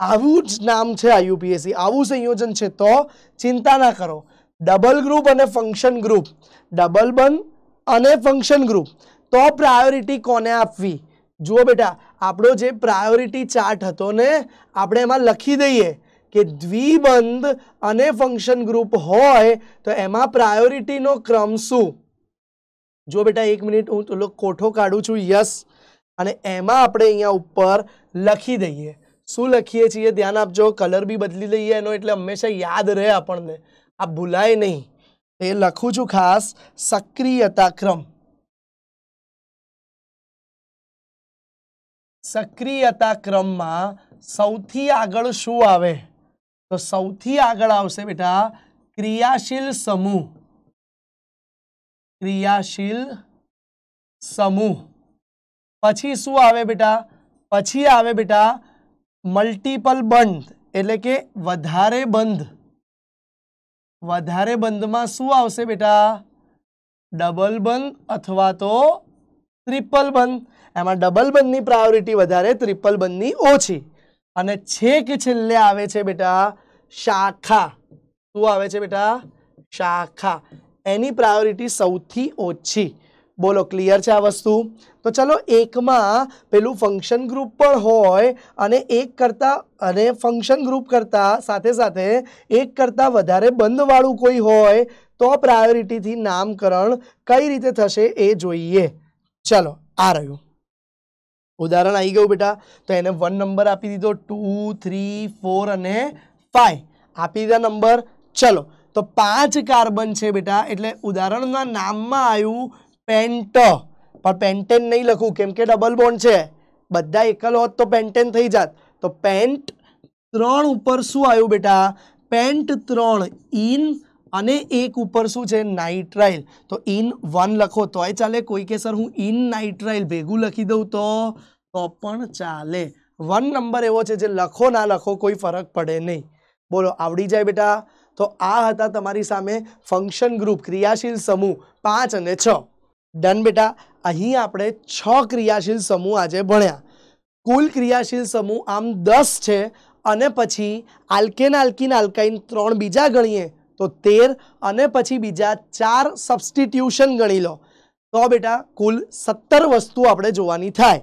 આવું જ નામ છે IUPAC, આવું સંયોજન છે તો ચિંતા ના કરો। ડબલ ગ્રુપ અને ફંક્શન ગ્રુપ, ડબલ બંધ અને ફંક્શન ગ્રુપ, તો પ્રાયોરિટી કોને આપવી? જુઓ બેટા, આપણો જે પ્રાયોરિટી ચાર્ટ હતો ને, આપણે એમાં લખી દઈએ કે દ્વિબંધ અને ફંક્શન ગ્રુપ હોય તો એમાં પ્રાયોરિટીનો ક્રમ શું? જો બેટા 1 મિનિટ, હું થોડો કોઠો કાઢું છું। યસ, અને એમાં આપણે અહીંયા ઉપર લખી દઈએ। શું લખીએ છીએ? ધ્યાન આપજો, કલર બી બદલી લઈએ એનો, એટલે હંમેશા યાદ રહે આપણને, આ ભૂલાય નહીં। એ લખું છું ખાસ, સક્રિયતા ક્રમ। સક્રિયતા ક્રમમાં સૌથી આગળ શું આવે? તો સૌથી આગળ આવશે બેટા ક્રિયાશીલ સમૂહ। ક્રિયાશીલ સમૂહ પછી શું આવે બેટા? પછી આવે બેટા મલ્ટિપલ બંધ, એટલે કે વધારે બંધ। વધારે બંધમાં શું આવશે બેટા? ડબલ બંધ અથવા તો ટ્રિપલ બંધ। એમાં ડબલ બંધની પ્રાયોરિટી વધારે, ટ્રિપલ બંધની ઓછી। અને છેક છેલ્લે આવે છે બેટા શાખા। શું આવે છે બેટા? શાખા। એની પ્રાયોરિટી સૌથી ઓછી। बोलो क्लियर है आ वस्तु? तो चलो एक में पेलू फंक्शन ग्रुप पण होय अने एक करता अने फंक्शन ग्रुप करता साथे साथे एक करता वधारे बंध वाळुं कोई होय तो प्रायोरिटी थी नामकरण कई रीते थशे ए जोईए। चलो आ रह्युं उदाहरण आई गयुं बेटा। तो एने 1 नंबर आपी दीधो, 2 3 4 अने 5 आपी दीधा नंबर। चलो तो 5 कार्बन छे बेटा एटले उदाहरणना नाममां आव्युं पेंट, पण पेंटेन नहीं लखुं केम के डबल बॉन्ड छे, बधा एकल होत तो पेंटेन थई जात। तो पेंट 3 उपर शुं आव्युं बेटा? पेंट 3 इन अने एक उपर शुं छे? नाइट्राइल। तो इन 1 लखो तोय चाले, कोई के सर हूँ इन नाइट्राइल भेगुं लखी दઉં तो पण चाले। 1 नंबर एवो छे जे लखो ना लखो कोई फरक पड़े नहीं। बोलो आवड़ी जाए बेटा। तो आ हता तमारी सामे फंक्शन ग्रुप क्रियाशील समूह 5 અને 6। डन बेटा। अहीं आपणे 6 क्रियाशील समूह आजे भण्या। कुल क्रियाशील समूह आम 10 छे अने पछी आल्केन आल्कीन आल्काइन 3 बीजा गणीए तो 13 अने पछी बीजा 4 सब्स्टिट्यूशन गणी लो तो बेटा कुल 17 वस्तु आपणे जोवानी थाय।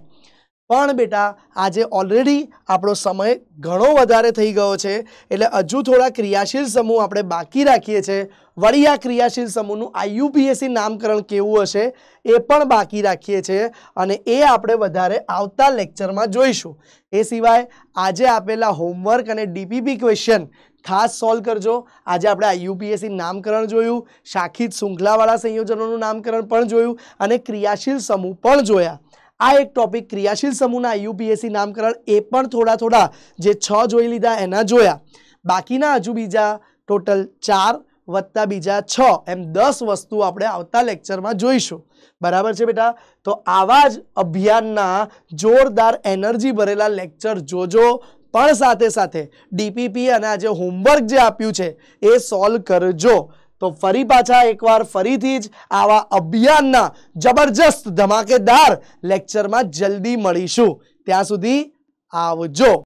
पण बेटा आजे ऑलरेडी आपणो समय घणो वधारे थई गयो छे एटले हजू थोड़ा क्रियाशील समूह आपणे बाकी राखीए छे। वળી आ क्रियाशील समूहनुं IUPAC नामकरण केवुं हशे ए पण बाकी राखीए छे अने ए आपणे वधारे आवता लेक्चरमां जोईशुं। ए सिवाय आजे आपेला होमवर्क अने DPP क्वेश्चन खास सॉल्व करजो। आज आपणे IUPAC नामकरण जोयुं, शाखित श्रृंखलावाळा संयोजनोनुं नामकरण पण जोयुं अने क्रियाशील समूह पण जोया। आ एक टॉपिक क्रियाशील समूहना IUPAC नामकरण ए पण थोड़ा थोड़ा जे 6 जोई लीधा एना जोया। बाकीना हजू बीजा टोटल 4 वत्ता बीजा 6 एम 10 वस्तु आपणे आवता लेक्चरमां जोईशुं। बराबर छे बेटा। तो आवा ज अभियानना जोरदार एनर्जी भरेला लेक्चर जोजो पण साथे साथे DPP अने आज होमवर्क जे आप्युं छे ए सॉल्व करजो। तो फरी पाछा एक बार फरीथी ज आवा अभियानना जबरदस्त धमाकेदार लेक्चर में जल्दी मळीशुं। त्यां सुधी आवजो।